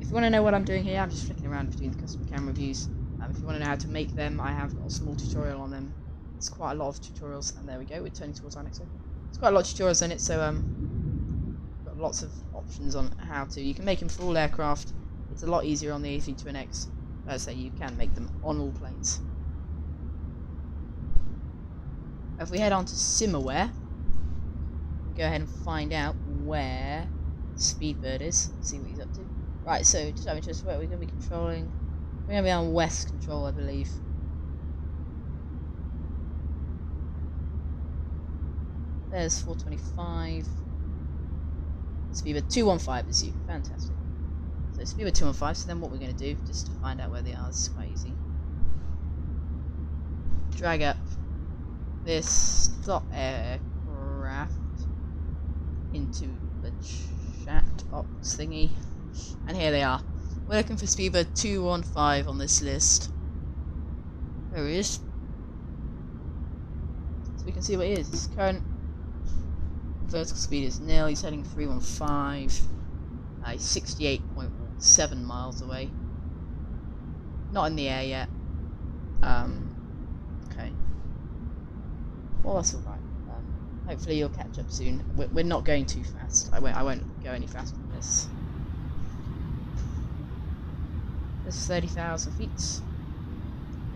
if you want to know what I'm doing here, I'm just flicking around doing the custom camera views. If you want to know how to make them, I have got a small tutorial on them. It's quite a lot of tutorials, and there we go, we're turning towards our next one. It's quite a lot of tutorials in it, so got lots of options on how to. You can make them for all aircraft. It's a lot easier on the A32NX. As I say, you can make them on all planes. If we head on to SimAware, go ahead and find out where Speedbird is. See what he's up to. Right, so just out of interest, where are we going to be controlling? We're going to be on west control, I believe. There's 425. Speedbird 215 is you. Fantastic. So Speedbird 215, so then what we're going to do, just to find out where they are, this is quite easy. Drag up this stop aircraft into the chat box thingy. And here they are. We're looking for Speedbird 215 on this list. There he is. So we can see what he is. His current vertical speed is nil. He's heading 315. He's 68.7 miles away. Not in the air yet. Okay. Well, that's alright. Hopefully you'll catch up soon. We're not going too fast. I won't go any faster than this. This is 30,000 feet.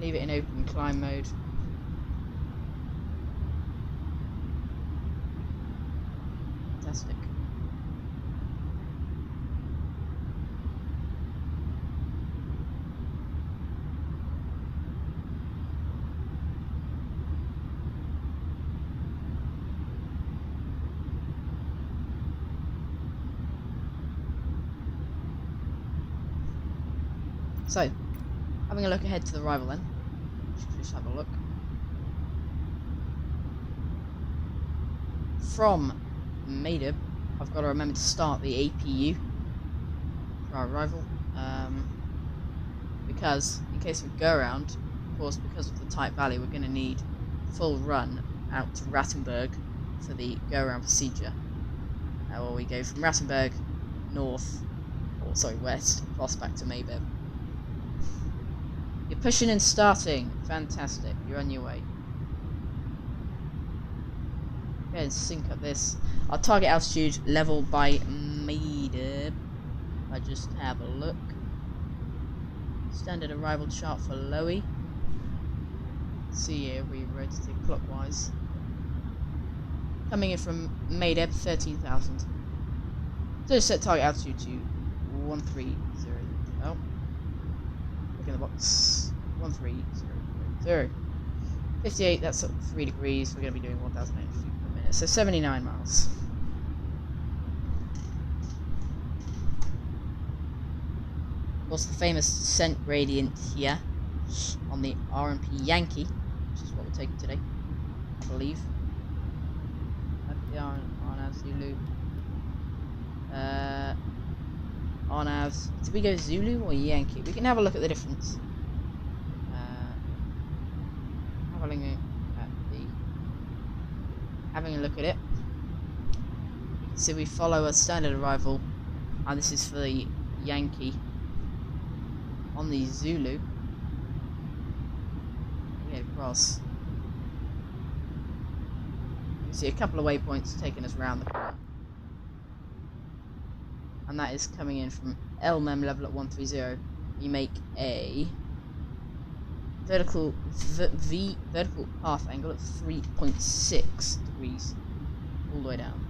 Leave it in open climb mode. Fantastic. So, having a look ahead to the arrival then. Just have a look. From Maydeb, I've got to remember to start the APU for our arrival. Because, in case we go around, of course, because of the tight valley, we're going to need full run out to Rattenberg for the go-around procedure. Where we go from Rattenberg north, or sorry, west, across back to Maydeb. You're pushing and starting. Fantastic. You're on your way. Go ahead and sync up this. Our target altitude leveled by Maydeb. I just have a look. Standard arrival chart for Lowy. See here, we rotate clockwise. Coming in from Maydeb, 13,000. So set target altitude to 130. Oh. In the box 13000. 58, that's at 3 degrees. We're going to be doing 1,800 feet per minute, so 79 miles. Of course, the famous descent gradient here on the RMP Yankee, which is what we're taking today, I believe. On Zulu. On as did we go Zulu or Yankee? We can have a look at the difference. Having a look at it. So we follow a standard arrival, and this is for the Yankee. On the Zulu, we head across. You can see a couple of waypoints taking us around the corner. And that is coming in from LMEM level at 130. You make a vertical vertical path angle at 3.6 degrees all the way down.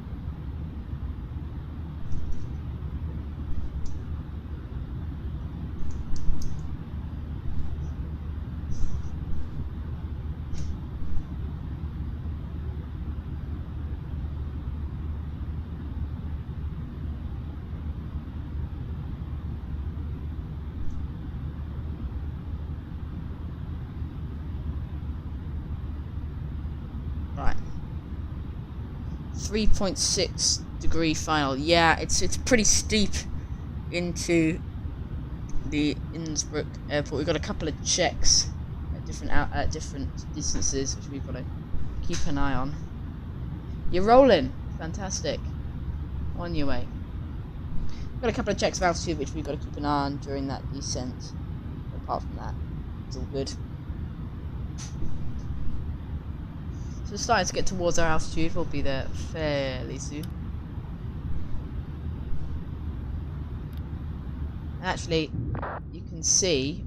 Right. 3.6 degree final. Yeah, it's pretty steep into the Innsbruk airport. We've got a couple of checks at different distances, which we've got to keep an eye on. You're rolling. Fantastic. On your way. We've got a couple of checks of altitude, which we've got to keep an eye on during that descent. Apart from that, it's all good. So we're starting to get towards our altitude. We'll be there fairly soon. And actually, you can see,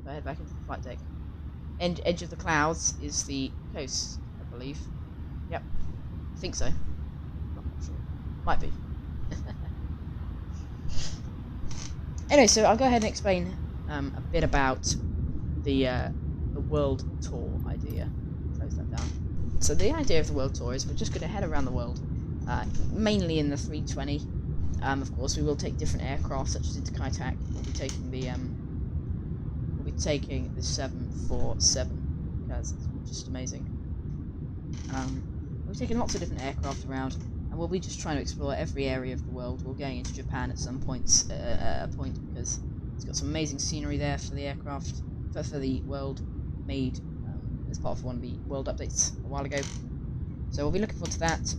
if I head back into the flight deck, edge of the clouds is the coast, I believe. Yep, I think so. Might be. Anyway, so I'll go ahead and explain a bit about the world tour idea. Close that down. So the idea of the world tour is we're just going to head around the world, mainly in the 320. Of course, we will take different aircraft, such as into Kaitak. We'll be taking the 747 because it's just amazing. We'll be taking lots of different aircraft around, and we'll be just trying to explore every area of the world. We're going into Japan at some points, a point, because it's got some amazing scenery there for the aircraft, for the world, made as part of one of the world updates a while ago. So we'll be looking forward to that.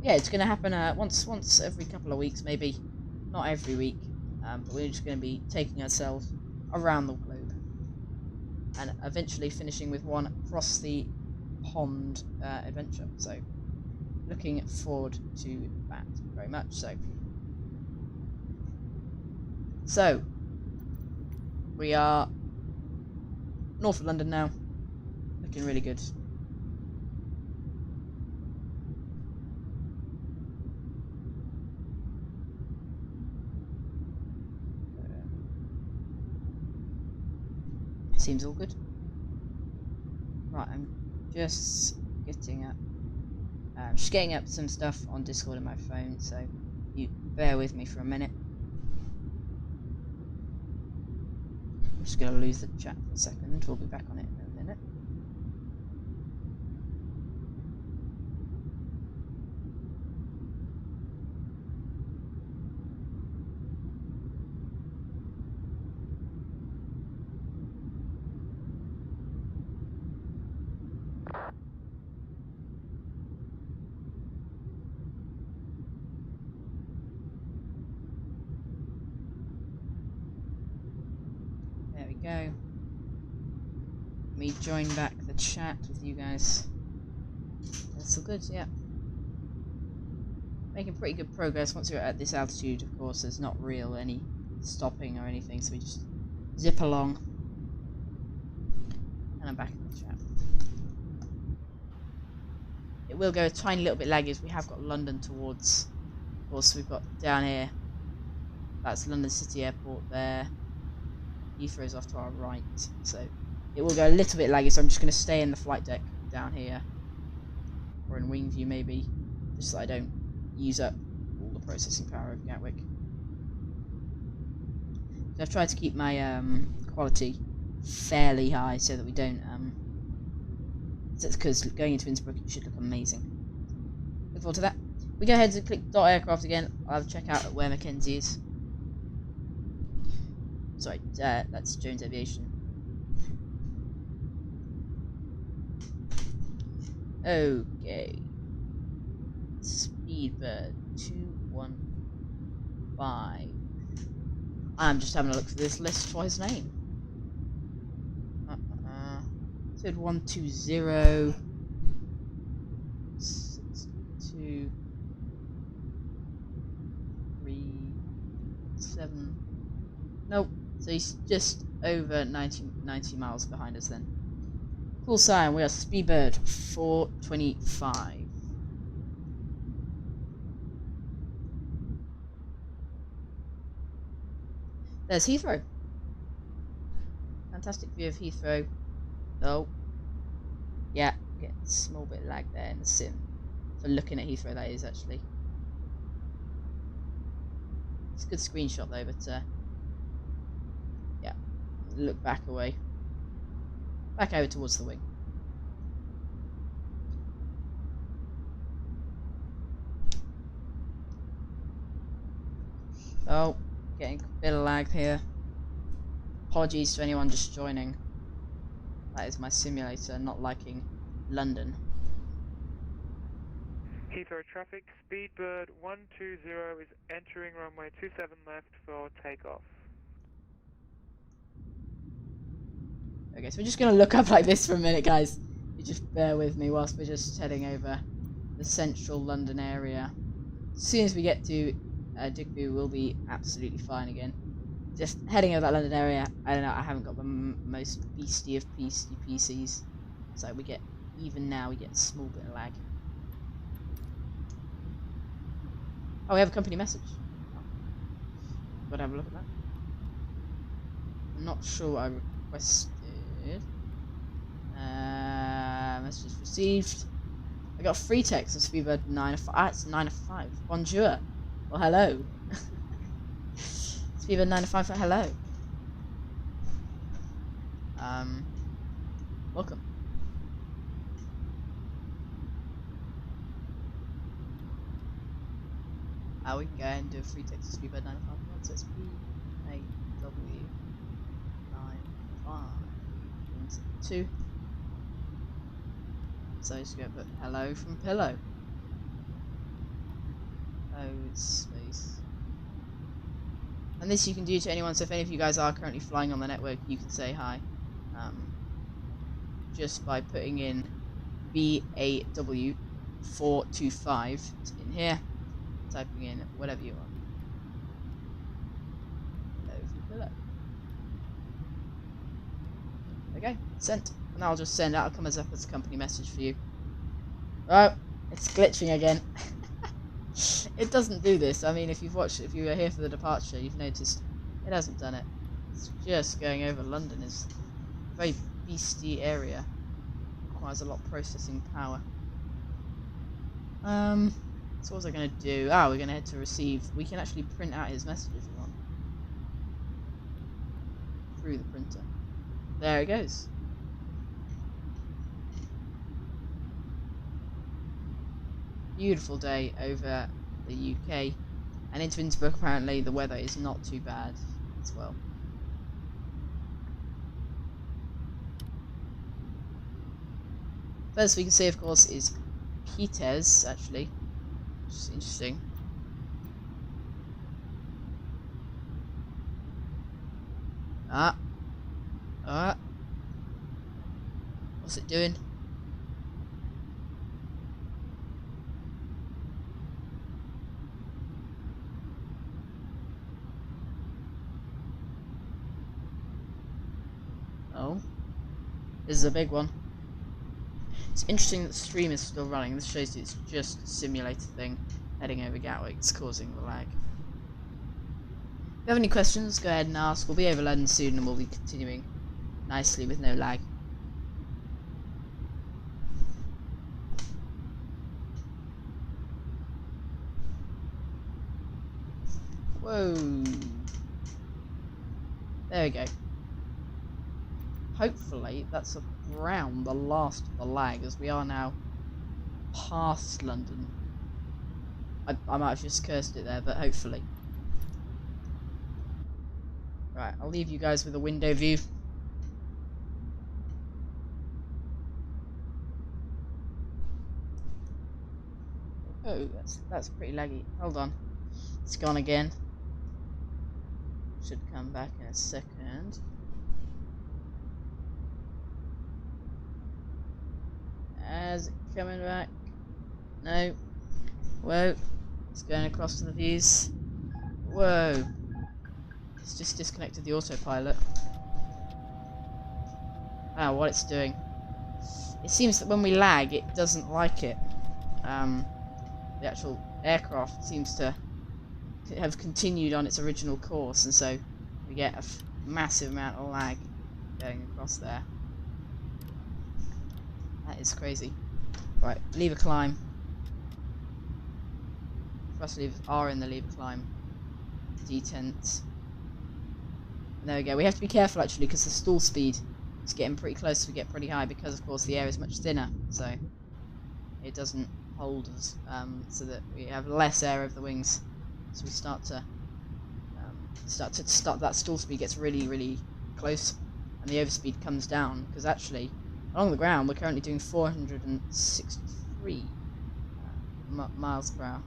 Yeah, it's going to happen once every couple of weeks, maybe, not every week, but we're just going to be taking ourselves around the globe, and eventually finishing with one across the pond adventure. So looking forward to that very much. So we are north of London now, looking really good. Seems all good. Right, I'm just getting up. Just getting up some stuff on Discord on my phone, so you bear with me for a minute. I'm just going to lose the chat for a second. We'll be back on it in a minute. There we go. Let me join back the chat with you guys. That's all good, yeah. Making pretty good progress. Once you're at this altitude, of course, there's not any stopping or anything, so we just zip along. And I'm back in the chat. It will go a tiny little bit laggy as we have got London towards. Of course, we've got down here. That's London City Airport there. Heathrow's off to our right, so it will go a little bit laggy. So I'm just going to stay in the flight deck down here, or in wing view maybe, just so I don't use up all the processing power of Gatwick. So I've tried to keep my quality fairly high so that we don't. Because going into Innsbruk it should look amazing. Look forward to that. We go ahead and click dot aircraft again. I'll have a check out where Mackenzie is. Sorry, that's Jones Aviation. Okay. Speedbird 215. I'm just having a look for this list for his name. Said 120 62 37. Nope. So he's just over 90 miles behind us then. Cool sign. We are Speedbird 425. There's Heathrow. Fantastic view of Heathrow. Oh. Yeah, getting a small bit of lag there in the sim. For looking at Heathrow, that is actually. It's a good screenshot though, but yeah. Look back away. Back over towards the wing. Oh, getting a bit of lag here. Apologies to anyone just joining. That is my simulator not liking London. Heathrow traffic, Speedbird 120 is entering runway 27 left for takeoff. Okay, so we're just going to look up like this for a minute, guys. You just bear with me whilst we're just heading over the central London area. As soon as we get to Digby, we'll be absolutely fine again. Just heading over that London area, I don't know, I haven't got the most beastie of beastie PCs. So we get, even now, we get a small bit of lag. Oh, we have a company message. Oh. Gotta have a look at that. I'm not sure what I requested. Message received. I got a free text of Speedbird 9 of 5. Ah, it's 9 of 5. Bonjour. Well, hello. Speedbird 9 of 5 for hello. Welcome. We can go ahead and do a free text to Speedbird 9 of 5. So it's P8W952. So just go put hello from pillow. Oh, space. And this you can do to anyone, so if any of you guys are currently flying on the network, you can say hi. Just by putting in BAW425 in here, typing in whatever you want. Hello from pillow. Okay, sent. And I'll just send out, it'll come as up as a company message for you. Oh, it's glitching again. It doesn't do this. I mean, if you were here for the departure, you've noticed it hasn't done it. It's just going over London. Is a very beastie area. Requires a lot of processing power. So what was I going to do? Ah, we're going to head to receive. We can actually print out his message if we want. Through the printer. There it goes. Beautiful day over the UK, and into Innsbruk apparently the weather is not too bad as well. First we can see, of course, is Peters, actually, which is interesting. What's it doing? Oh, this is a big one. It's interesting that the stream is still running. This shows you it's just a simulator thing heading over Gatwick. It's causing the lag. If you have any questions, go ahead and ask. We'll be over London soon and we'll be continuing nicely with no lag. Whoa. There we go. Hopefully that's around the last of the lag, as we are now past London. I might have just cursed it there, but hopefully. Right, I'll leave you guys with a window view. Oh, that's pretty laggy. Hold on. It's gone again. Should come back in a second. Is it coming back? No. Whoa. It's going across to the views. Whoa. It's just disconnected the autopilot. Ah, what it's doing. It seems that when we lag, it doesn't like it. The actual aircraft seems to have continued on its original course, and so we get a massive amount of lag going across there. That is crazy. Right, lever climb. Thrust levers are in the lever climb. Detent. And there we go. We have to be careful actually, because the stall speed is getting pretty close. We get pretty high because, of course, the air is much thinner, so it doesn't hold us, so that we have less air over the wings. So we start that stall speed gets really, really close, and the overspeed comes down, because actually along the ground we're currently doing 463 miles per hour.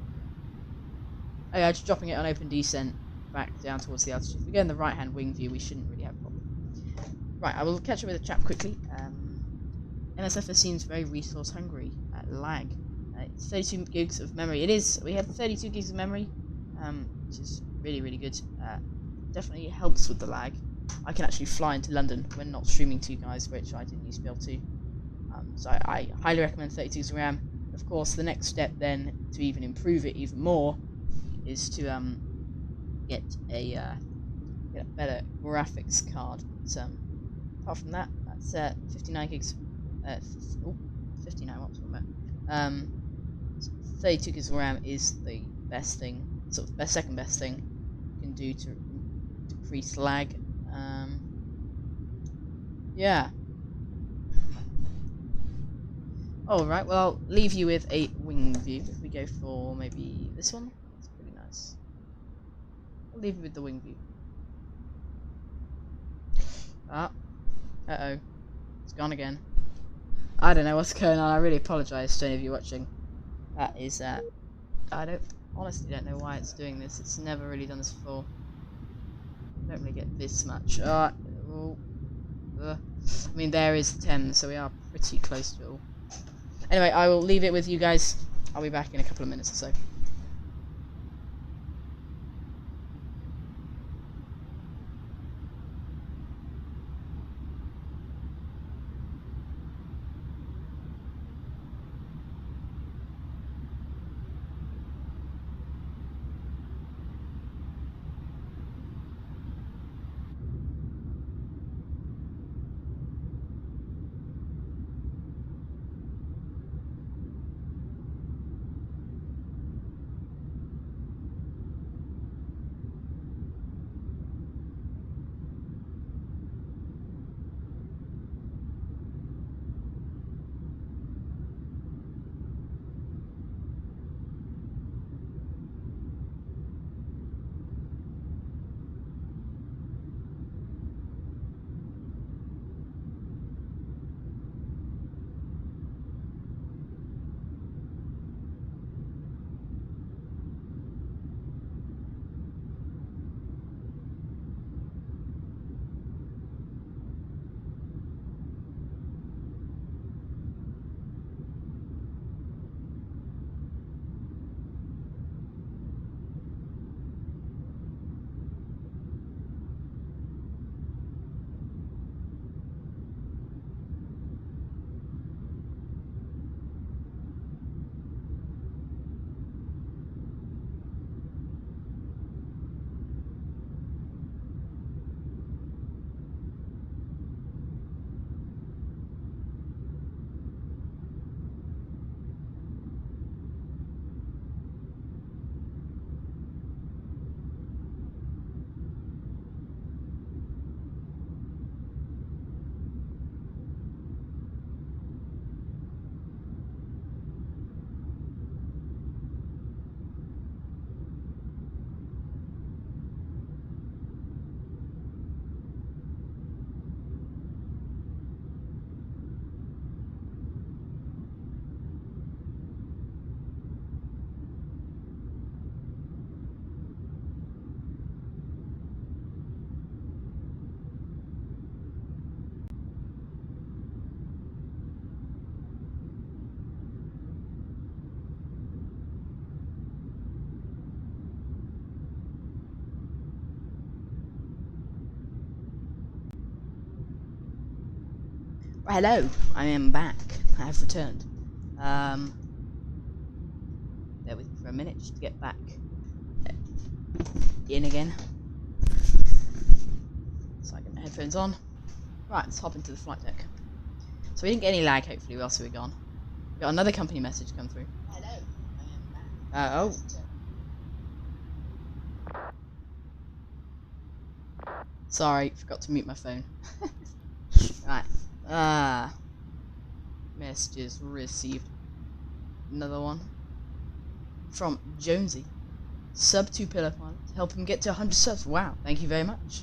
Oh yeah, just dropping it on open descent back down towards the altitude. If we go in the right hand wing view, we shouldn't really have a problem. Right, I will catch up with the chap quickly. MSFS seems very resource hungry. Lag. It's 32 gigs of memory. It is. We have 32 gigs of memory, which is really, really good. Definitely helps with the lag. I can actually fly into London when not streaming to you guys, which I didn't used to be able to. So I highly recommend 32 gigs of RAM. Of course, the next step then to even improve it even more is to get a better graphics card. But, apart from that, that's 59 gigs. 59. What's wrong there? 32 gigs of RAM is the best thing, sort of second best thing you can do to decrease lag. Yeah. Alright, well, I'll leave you with a wing view. If we go for maybe this one, that's pretty nice. I'll leave you with the wing view. Uh-oh. It's gone again. I don't know what's going on. I really apologise to any of you watching. That is, I honestly don't know why it's doing this. It's never really done this before. I don't really get this much. I mean, there is the Thames, so we are pretty close to it all. Anyway, I will leave it with you guys. I'll be back in a couple of minutes or so. Hello, I am back. I have returned. Bear with me for a minute just to get back in again. So I get my headphones on. Right, let's hop into the flight deck. So we didn't get any lag, hopefully, whilst we were gone. We got another company message come through. Hello, I am back. Sorry, forgot to mute my phone. Right. Messages received. Another one from Jonesy. Sub 2 pillar pilot. Help him get to 100 subs. Wow, thank you very much.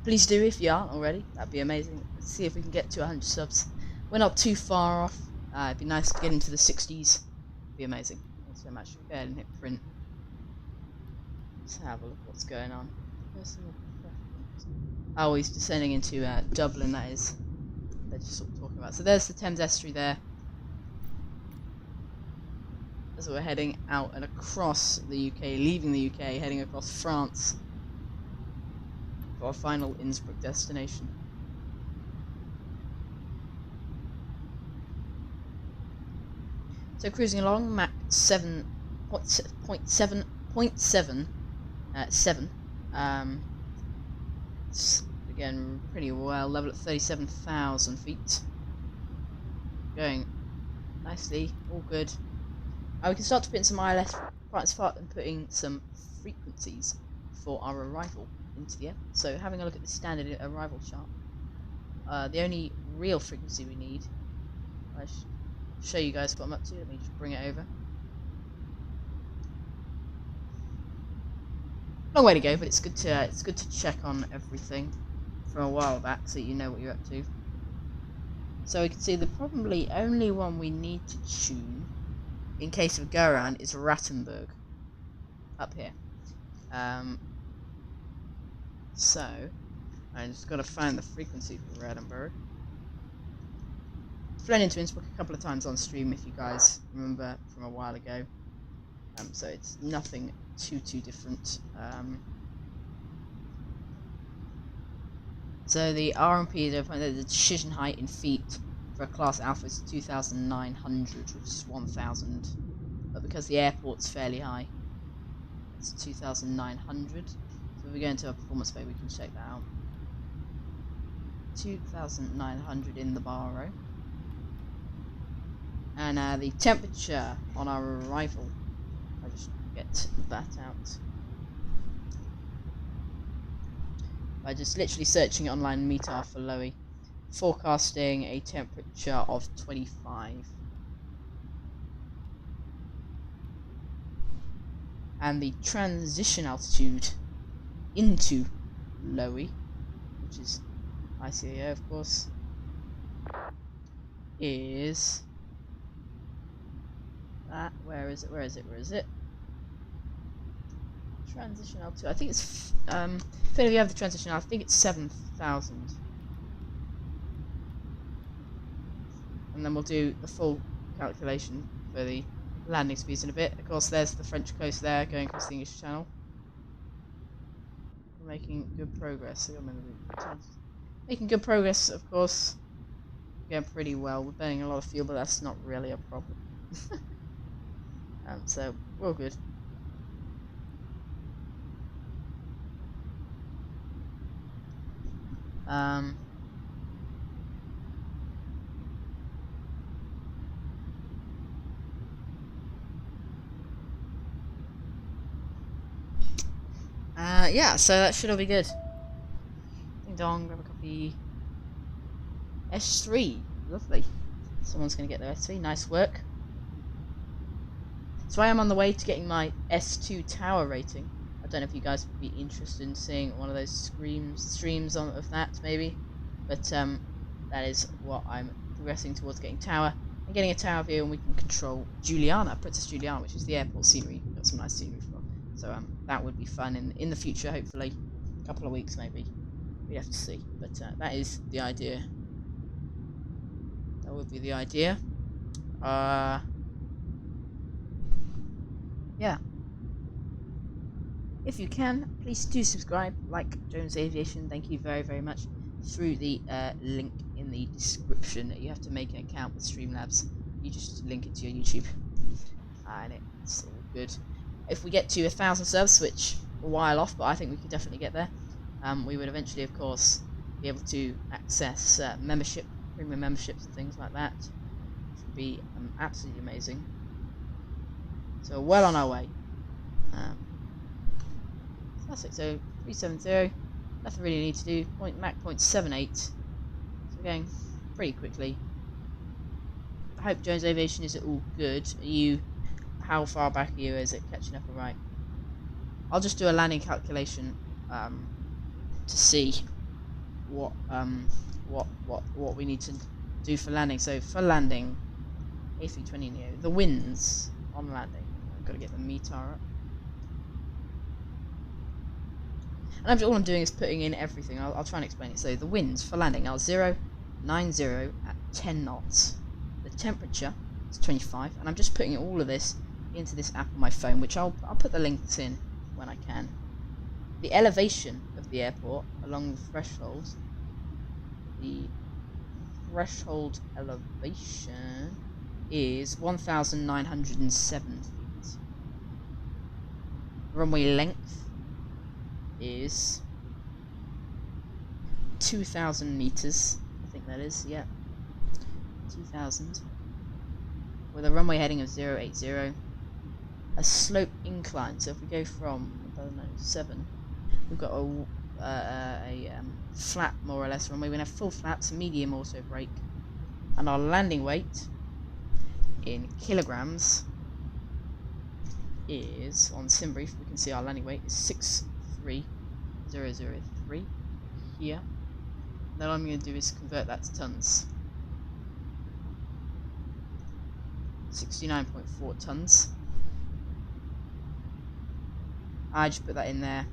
Please do if you aren't already. That'd be amazing. Let's see if we can get to 100 subs. We're not too far off. It'd be nice to get into the 60s. It'd be amazing. Thanks so much. Go ahead and hit print. Let's have a look what's going on. Oh, he's descending into Dublin, that is. They're just sort of talking about. So there's the Thames estuary there. As we're heading out and across the UK, leaving the UK, heading across France for our final Innsbruk destination. So cruising along, Mach 7.7.7 0.7 7. It's, again, pretty well level at 37,000 feet. Going nicely, all good. We can start to put in some ILS right spot and putting some frequencies for our arrival into the air. So having a look at the standard arrival chart, the only real frequency we need, I show you guys what I'm up to. Let me just bring it over. Long way to go, but it's good to check on everything from a while back so you know what you're up to. So we can see the probably only one we need to tune in case of go around is Rattenberg up here. So I just got to find the frequency for Rattenberg. Flown into Innsbruck a couple of times on stream, if you guys remember from a while ago. So it's nothing too different. So the RMP, the decision height in feet for a class alpha is 2,900, which is 1,000. But because the airport's fairly high, it's 2,900. So if we go into a performance bay, we can check that out. 2,900 in the bar row. And the temperature on our arrival, I'll just get that out. By just literally searching online METAR for Lowy, forecasting a temperature of 25. And the transition altitude into Lowy, which is ICAO of course, is that, where is it? Transition altitude, I think it's, if you have the transition, I think it's 7,000. And then we'll do the full calculation for the landing speeds in a bit. Of course, there's the French coast there, going across the English Channel. We're making good progress. Making good progress, of course. Going pretty well. We're burning a lot of fuel, but that's not really a problem. So, we're all good. Yeah, so that should all be good. Ding dong, grab a copy. S3, lovely. Someone's going to get their S3, nice work. So I am on the way to getting my S2 tower rating. I don't know if you guys would be interested in seeing one of those streams of that, maybe. But that is what I'm progressing towards, getting tower. And getting a tower view, and we can control Juliana, Princess Juliana, which is the airport scenery. We've got some nice scenery for. So that would be fun in the future, hopefully. A couple of weeks, maybe. We have to see. But that is the idea. That would be the idea. Yeah. If you can, please do subscribe, like Jones Aviation. Thank you very, very much. Through the link in the description. You have to make an account with Streamlabs. You just link it to your YouTube. And it's all good. If we get to 1,000 subs, which we're a while off, but I think we could definitely get there, we would eventually, of course, be able to access premium memberships and things like that, which would be absolutely amazing. So well on our way. Fantastic. So 370, nothing really need to do. Mach 0.78. So we're going pretty quickly. I hope Jones Aviation is all good. How far back are you? Is it catching up alright? I'll just do a landing calculation to see what we need to do for landing. So for landing, A32NX, the winds on landing. I've got to get the METAR up. And all I'm doing is putting in everything. I'll try and explain it. So the winds for landing are 090 at 10 knots. The temperature is 25, and I'm just putting all of this into this app on my phone, which I'll put the links in when I can. The elevation of the airport along the threshold, the threshold elevation is 1,907 feet. runway length is 2,000 meters. I think that is, yeah. 2,000. With a runway heading of 080. A slope incline, so if we go from, I don't know, 7, we've got a flat, more or less, runway. We're going to have full flaps, medium auto brake, and our landing weight in kilograms is, on SimBrief, we can see our landing weight is 63003 here. Then all I'm going to do is convert that to tons. 69.4 tons. I just put that in there.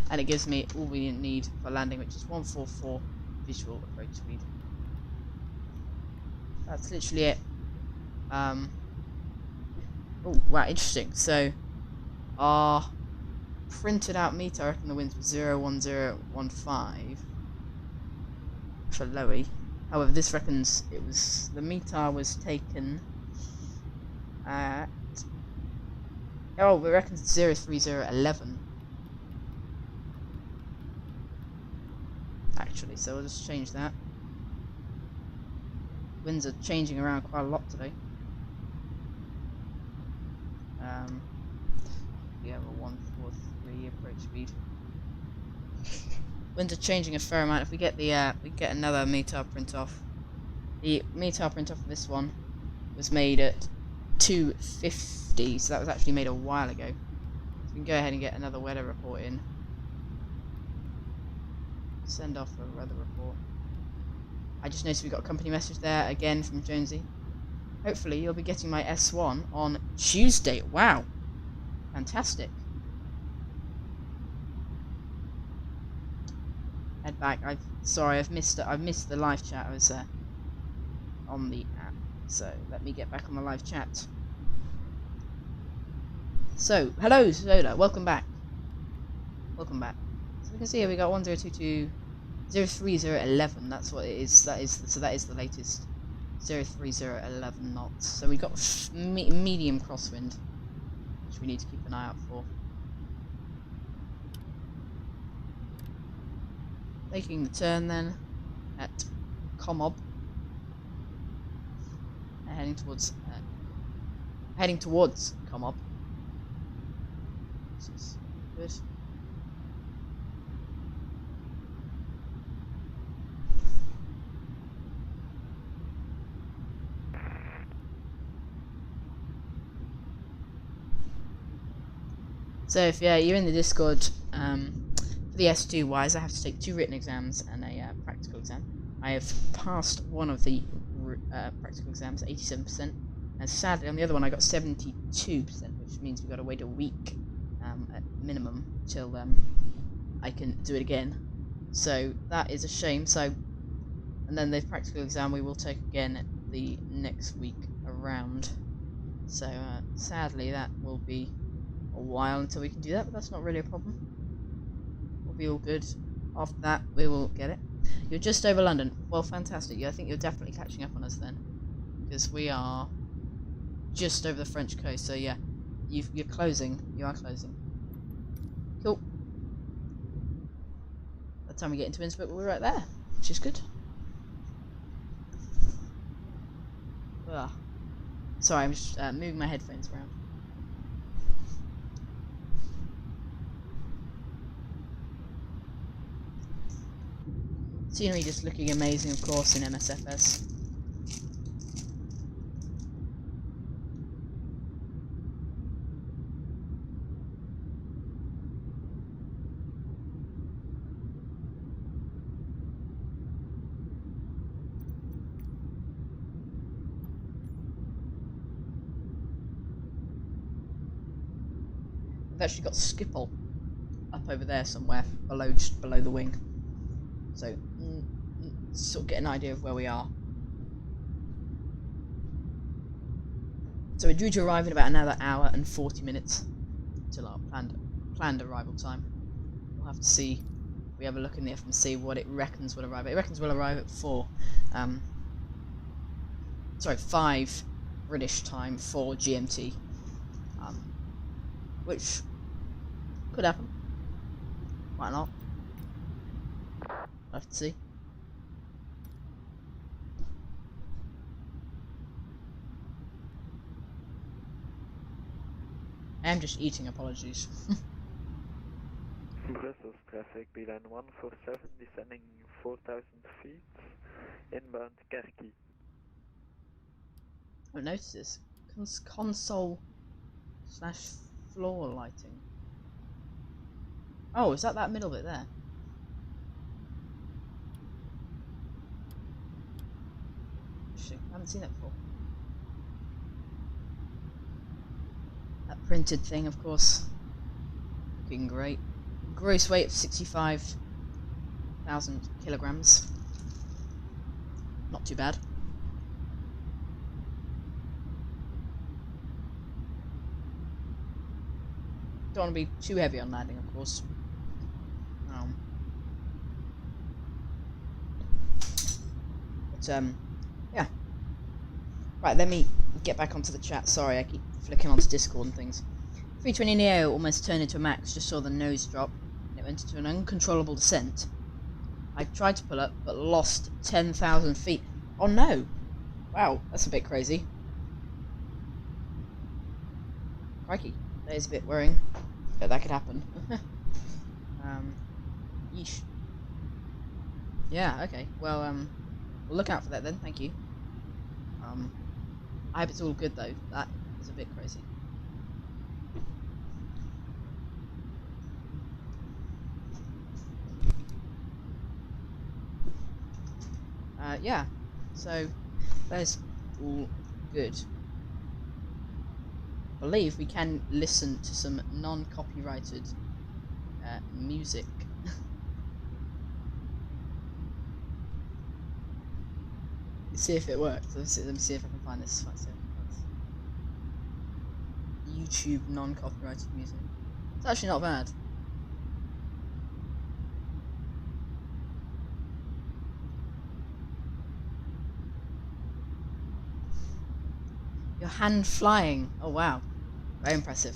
And it gives me all we need for landing, which is 144 visual approach speed. That's literally it. Oh, wow, interesting. So, our printed out meter, I reckon the winds were 01015 for Lowy. However, this reckons it was, the meter was taken at, oh, we reckon it's 03011 actually, so we'll just change that. Winds are changing around quite a lot today. We have a 143 approach speed. Winds are changing a fair amount. If we get the we get another METAR print off. The METAR print off of this one was made at 250, so that was actually made a while ago. So we can go ahead and get another weather report in. Send off a weather report. I just noticed we got a company message there again from Jonesy. Hopefully you'll be getting my S1 on Tuesday. Wow, fantastic. Head back. Sorry, I've missed the live chat. I was on the app, so let me get back on the live chat. So, hello Zoda, welcome back. Welcome back. So we can see here we got 1022 03011. That's what it is. So that is the latest 03011 knots. So we got medium crosswind, which we need to keep an eye out for. Making the turn then at Comob, heading towards Comob. This is good. So if you're in the Discord, for the S2 wise, I have to take 2 written exams and a practical exam. I have passed one of the practical exams, 87%, and sadly on the other one I got 72%, which means we've got to wait a week at minimum till I can do it again. So that is a shame. So, and then the practical exam we will take again the next week around. So sadly that will be a while until we can do that, but that's not really a problem. We'll be all good. After that, we will get it. You're just over London. Well, fantastic. I think you're definitely catching up on us then, because we are just over the French coast. So yeah, you're closing. You are closing. Cool. By the time we get into Innsbruck, we're right there, which is good. Ugh. Sorry, I'm just moving my headphones around. Scenery just looking amazing, of course, in MSFS. We've actually got Schiphol up over there somewhere, just below the wing. So, sort of get an idea of where we are. So we're due to arrive in about another hour and 40 minutes till our planned arrival time. We'll have to see. We have a look in the FMC what it reckons will arrive. It reckons we'll arrive at 5 British time for GMT, which could happen. Might not. We'll have to see. I am just eating, apologies. Brussels traffic, Beeline 147, descending 4,000 feet, inbound Kerky. I noticed this. Console / floor lighting. Oh, is that middle bit there? Interesting. I haven't seen that before. That printed thing, of course. Looking great. Gross weight of 65,000 kilograms. Not too bad. Don't want to be too heavy on landing, of course. But yeah. Right, let me get back onto the chat. Sorry, I keep flicking onto Discord and things. 320 Neo almost turned into a max. Just saw the nose drop. And it went into an uncontrollable descent. I tried to pull up, but lost 10,000 feet. Oh no! Wow, that's a bit crazy. Crikey, that is a bit worrying. But that could happen. Yeesh. Yeah, okay. Well, we'll look out for that then, thank you. I hope it's all good though. That is a bit crazy. Yeah, so that is all good. I believe we can listen to some non-copyrighted music. See if it works. Let me see if I can find this. YouTube non-copyrighted music. It's actually not bad. Your hand flying. Oh wow, very impressive.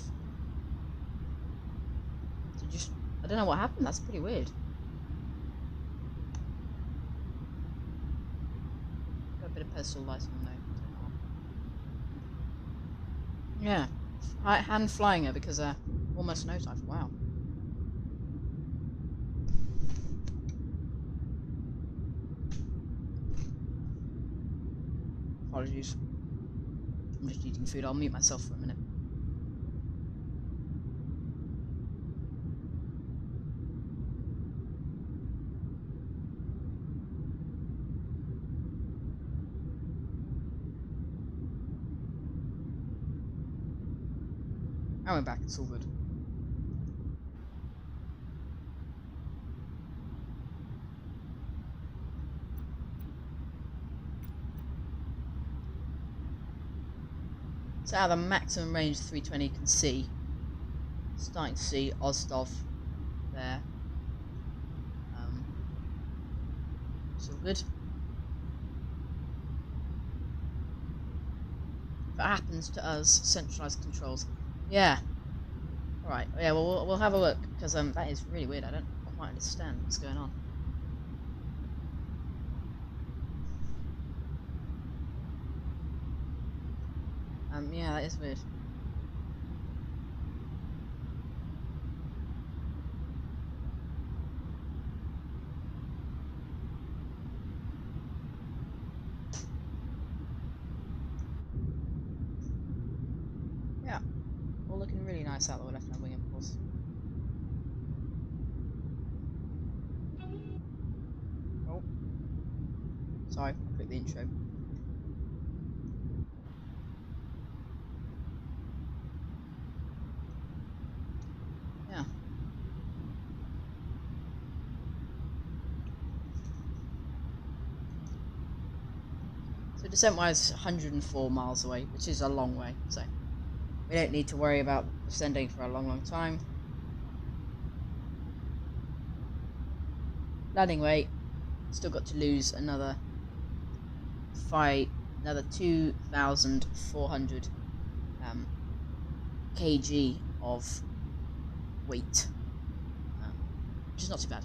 I don't know what happened. That's pretty weird. Got a bit of pedestal lighting on there. Yeah, hand flying her because almost no time. Wow. Apologies. I'm just eating food. I'll mute myself for a minute. I went back. It's all good. So out of the maximum range 320 can see. Starting to see Ozdov there. It's all good. If it happens to us, centralized controls. Yeah. Alright, yeah, well, we'll have a look, because that is really weird. I don't quite understand what's going on. Yeah, that is weird. Yeah, all looking really nice out the left-hand wing, of course. Oh. Sorry, I clicked the intro. Yeah. So descent-wise, 104 miles away, which is a long way, so we don't need to worry about descending for a long time. Landing weight, still got to lose another another 2,400 kg of weight, which is not too bad.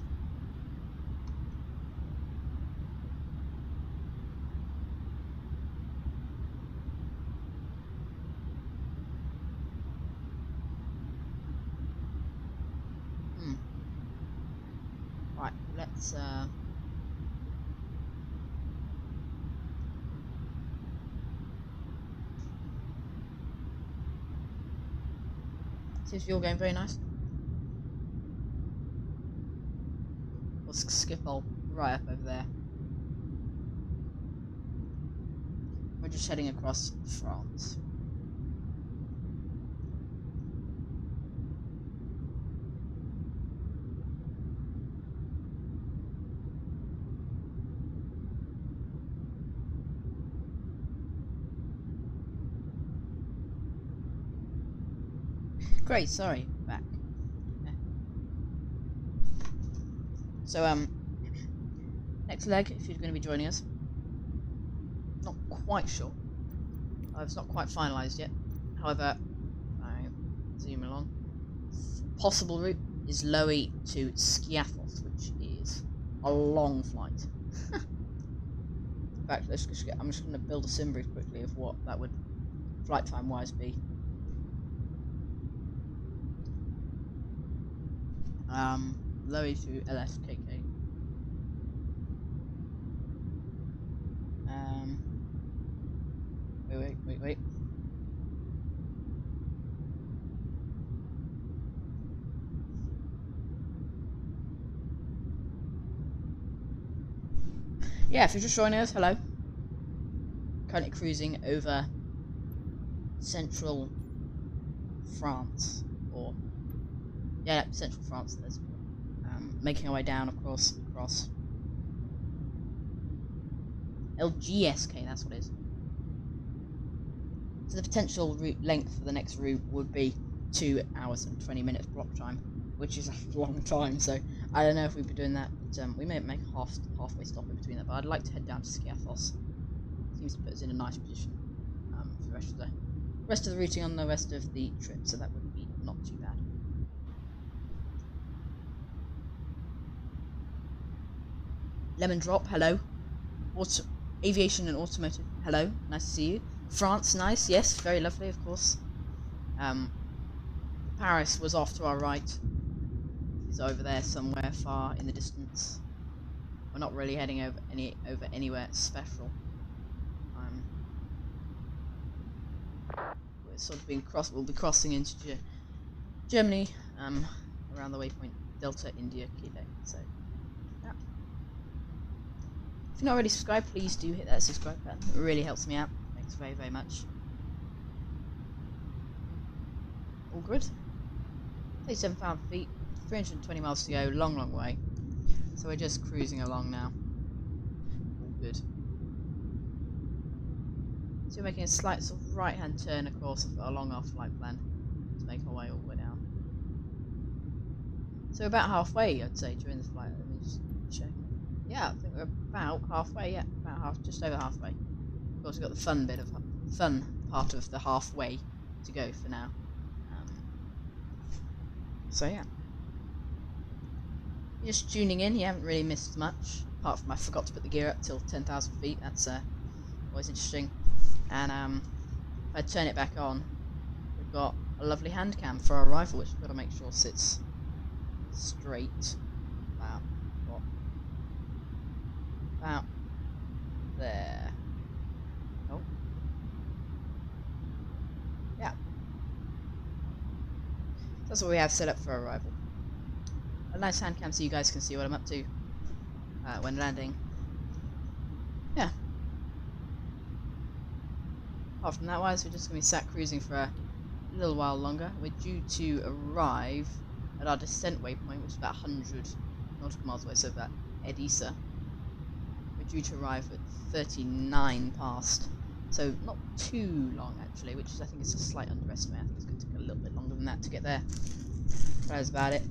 Right, let's seems to be all going very nice. We'll skip all right up over there. We're just heading across France. Great, sorry, back. Yeah. So, next leg, if you're going to be joining us. Not quite sure. It's not quite finalised yet. However, I zoom along. Possible route is Lowy to Skiathos, which is a long flight. In fact, I'm just going to build a sim brief quickly of what that would flight time wise be. Lowy to LSKK. Wait. Yeah, if you're just joining us, hello. Currently cruising over central France, or yeah, central France. There's making our way down, of course, across LGSK. That's what it is. So the potential route length for the next route would be 2 hours and 20 minutes block time, which is a long time. So I don't know if we'd be doing that, but we may make a halfway stop in between that. But I'd like to head down to Skiathos. Seems to put us in a nice position for the rest of the routing on the rest of the trip. So that would be not too bad. Lemon Drop, hello. Aviation and Automotive, hello. Nice to see you. France, nice, yes, very lovely, of course. Paris was off to our right. It's over there somewhere far in the distance. We're not really heading over anywhere special. We're sort of we'll be crossing into Germany, around the waypoint Delta India Quebec. So yeah. If you're not already subscribed, please do hit that subscribe button. It really helps me out. Thanks very, very much. All good. 37,000 feet, 320 miles to go, long way. So we're just cruising along now. All good. So we're making a slight sort of right-hand turn, of course, along our flight plan to make our way all the way down. So we're about halfway, I'd say, during this flight. Let me just check. Yeah, I think we're about halfway. Yeah, just over halfway. Of course, we've got the fun part of the halfway to go for now. So yeah, you're just tuning in. You haven't really missed much, apart from I forgot to put the gear up till 10,000 feet. That's always interesting. And if I turn it back on, we've got a lovely hand cam for our rifle, which we've got to make sure sits straight. About there. Oh. Yeah. That's what we have set up for our rifle. A nice hand cam so you guys can see what I'm up to when landing. Yeah. Apart from that wise, we're just going to be sat cruising for a little while longer. We're due to arrive at our descent waypoint, which is about 100 nautical miles away, so about Edessa. We're due to arrive at 39 past, so not too long actually, which is, I think, is a slight underestimate. I think it's going to take a little bit longer than that to get there. That's about it.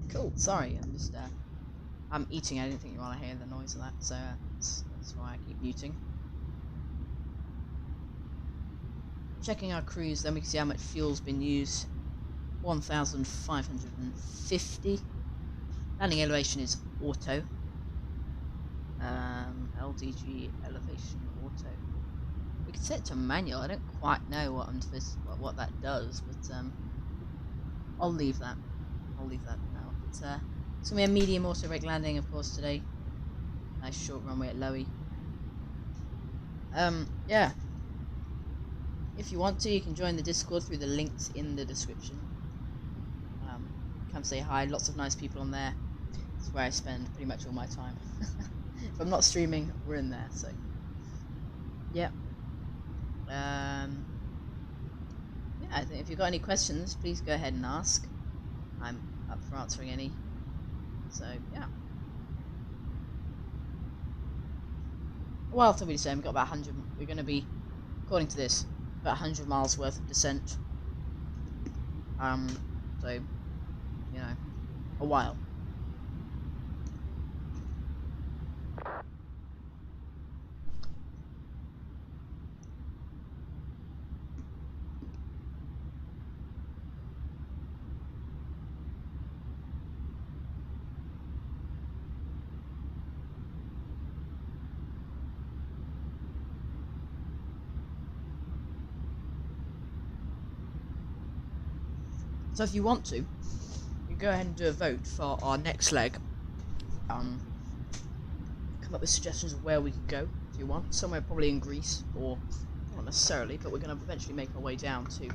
Cool. Sorry, I'm eating. I didn't think you want to hear the noise of that, so that's why I keep muting. Checking our cruise, then we can see how much fuel's been used. 1,550. Landing elevation is auto. LDG elevation auto. We can set it to manual. I don't quite know what that does, but I'll leave that. I'll leave that now. But it's gonna be a medium auto rake landing, of course, today. Nice short runway at Lowy. Yeah. If you want to, you can join the Discord through the links in the description. Come say hi. Lots of nice people on there. It's where I spend pretty much all my time. If I'm not streaming, we're in there. So, yeah. Yeah. I think if you've got any questions, please go ahead and ask. I'm up for answering any. So, yeah. Well, to be saying, we've got about 100. We're going to be, according to this, about 100 miles worth of descent. So, you know, a while. So if you want to, you can go ahead and do a vote for our next leg. Come up with suggestions of where we could go, if you want. Somewhere probably in Greece, or not necessarily, but we're going to eventually make our way down to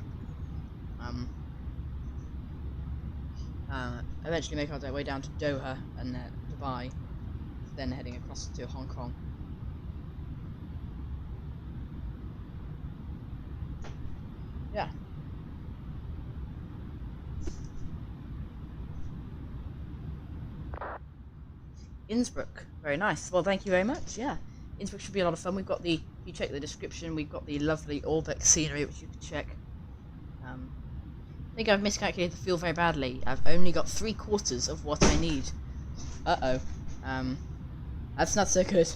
eventually make our way down to Doha and Dubai, then heading across to Hong Kong. Yeah. Innsbruk, very nice. Well, thank you very much. Yeah, Innsbruk should be a lot of fun. We've got the, if you check the description, we've got the lovely Orbeck scenery, which you can check. I think I've miscalculated the fuel very badly. I've only got 3/4 of what I need. Uh-oh. That's not so good.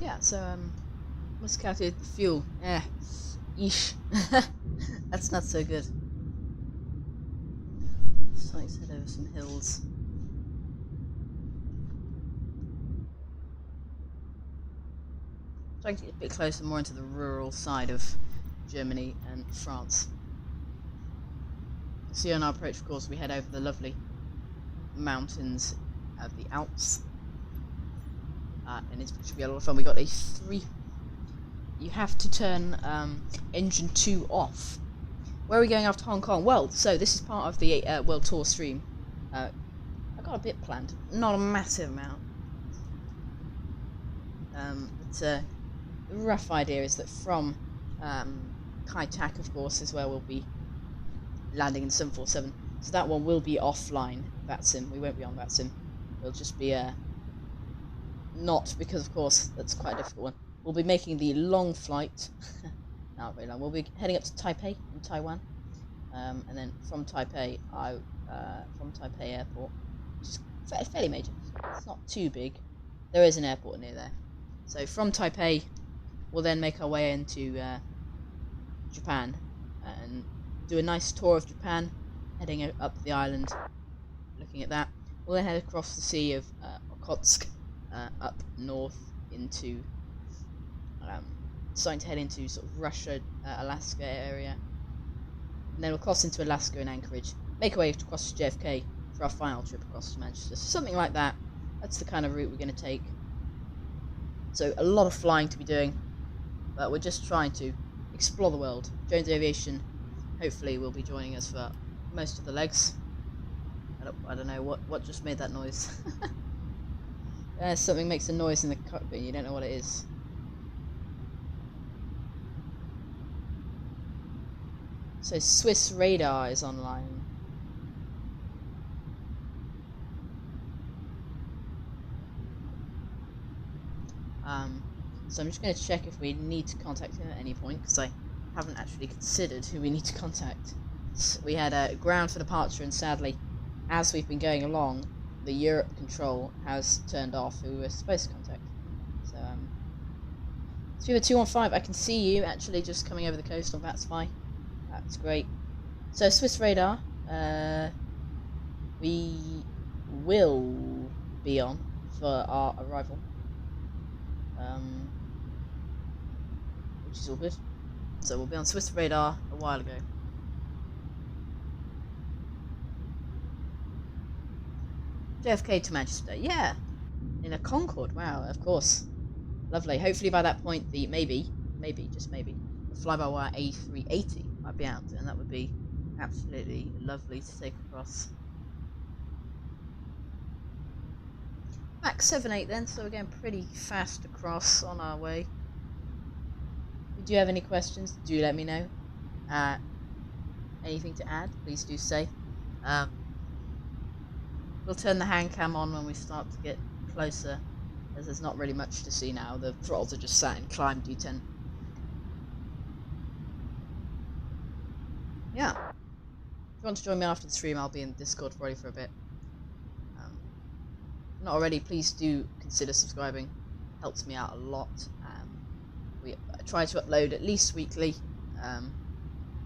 Yeah, so, miscalculated the fuel. Yeesh. That's not so good. So let's head over some hills. Trying to get a bit closer, more into the rural side of Germany and France. See, on our approach, of course, we head over the lovely mountains of the Alps. And it should be a lot of fun. We got a 3. You have to turn engine 2 off. Where are we going after Hong Kong? Well, so this is part of the World Tour stream. I got a bit planned, not a massive amount. But the rough idea is that from Kai Tak, of course, is where we'll be landing in 747. So that one will be offline, Vatsim. We won't be on Vatsim. It'll just be not, because of course that's quite a difficult one. We'll be making the long flight. Not very long. We'll be heading up to Taipei in Taiwan, and then from Taipei, from Taipei Airport, which is fairly major. It's not too big. There is an airport near there. So from Taipei, we'll then make our way into Japan and do a nice tour of Japan, heading up the island, looking at that. We'll then head across the Sea of Okhotsk, up north into, starting to head into sort of Russia, Alaska area. And then we'll cross into Alaska and Anchorage, make our way across to JFK for our final trip across to Manchester. So something like that. That's the kind of route we're going to take. So a lot of flying to be doing, but we're just trying to explore the world. Jones Aviation, hopefully, will be joining us for most of the legs. I don't know what just made that noise. Something makes a noise in the cockpit. You don't know what it is. So Swiss radar is online. So I'm just going to check if we need to contact him at any point, because I haven't actually considered who we need to contact. So we had a ground for departure, and sadly, as we've been going along, the Europe control has turned off who we were supposed to contact. So, Speedbird 215, I can see you actually just coming over the coast on Vatsim. That's great. So, Swiss radar, we will be on for our arrival. Which is all good. So we'll be on Swiss radar a while ago. JFK to Manchester, yeah, in a Concorde. Wow, of course, lovely. Hopefully by that point, the just maybe, the fly-by-wire A380 might be out, and that would be absolutely lovely to take across. Max 78 then, so we're going pretty fast across on our way. If you do have any questions, do let me know. Anything to add, please do say. We'll turn the hand cam on when we start to get closer, as there's not really much to see now. The throttles are just sat in climb D10. Yeah. If you want to join me after the stream, I'll be in Discord for a bit. If not already, please do consider subscribing. Helps me out a lot. We try to upload at least weekly,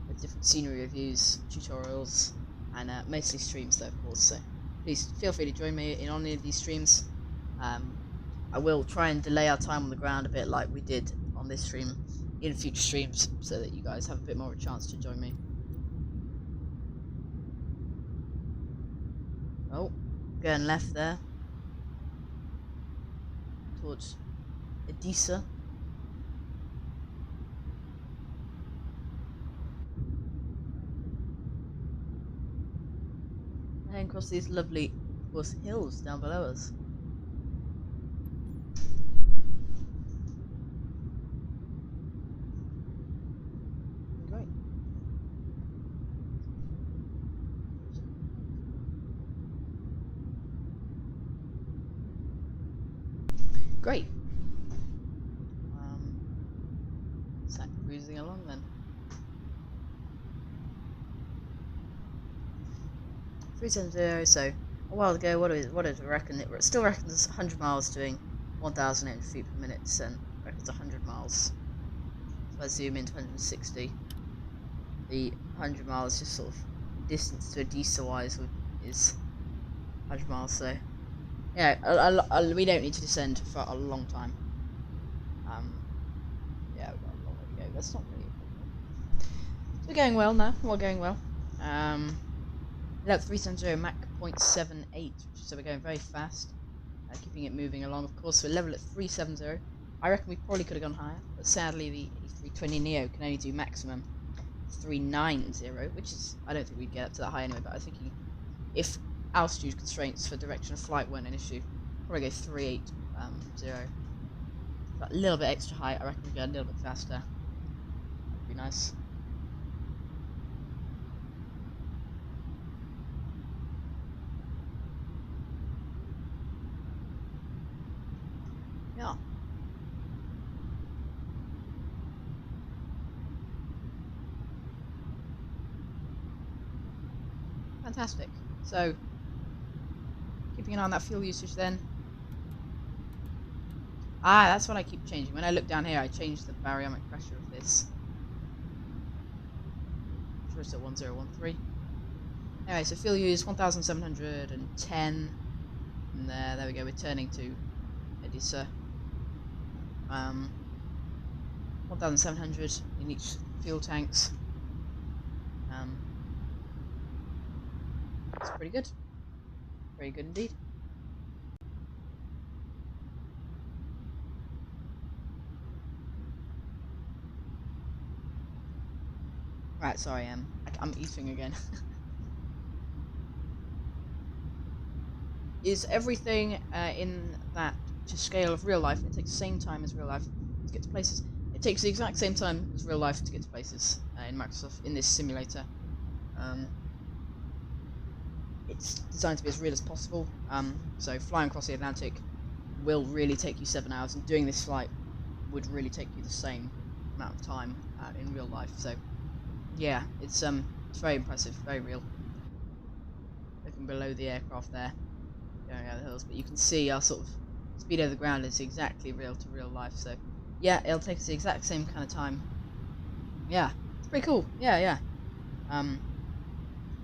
with different scenery reviews, tutorials, and mostly streams though, of course. So please feel free to join me in any of these streams. I will try and delay our time on the ground a bit like we did on this stream in future streams, so that you guys have a bit more of a chance to join me. Oh, going left there towards Edessa. And across these lovely, of course, hills down below us. Great. Great. Start cruising along then. 370. So a while ago, what did we reckon? It still reckons 100 miles doing 1,800 feet per minute. And reckons 100 miles. So if I zoom in to 160, the 100 miles just sort of distance to Edessa wise is 100 miles. So yeah, we don't need to descend for a long time. Yeah, we've got a long way to go. That's not really a problem. So we're going well now. We're going well. Level 370 Mach 0.78, so we're going very fast, keeping it moving along. Of course, we're level at 370. I reckon we probably could have gone higher, but sadly the A320neo can only do maximum 390, which is, I don't think we'd get up to that high anyway, but I was thinking if altitude constraints for direction of flight weren't an issue, probably go 380. But a little bit extra high, I reckon we'd go a little bit faster. That'd be nice. Yeah. Fantastic. So, keeping an eye on that fuel usage then. Ah, that's what I keep changing. When I look down here, I change the barometric pressure of this. I'm sure it's at 1013. Anyway, so fuel use 1,710. And there we go, we're turning to Edessa. 1,700 in each fuel tanks. It's pretty good. Very good indeed. Right, sorry, I'm eating again. Is everything in that to scale of real life? It takes the same time as real life to get to places. It takes the exact same time as real life to get to places in Microsoft in this simulator. It's designed to be as real as possible. So flying across the Atlantic will really take you 7 hours, and doing this flight would really take you the same amount of time in real life. So yeah, it's very impressive, very real. Looking below the aircraft there, going over the hills, but you can see our sort of speed over the ground is exactly real to real life. So yeah, it'll take us the exact same kind of time. Yeah, it's pretty cool. Yeah.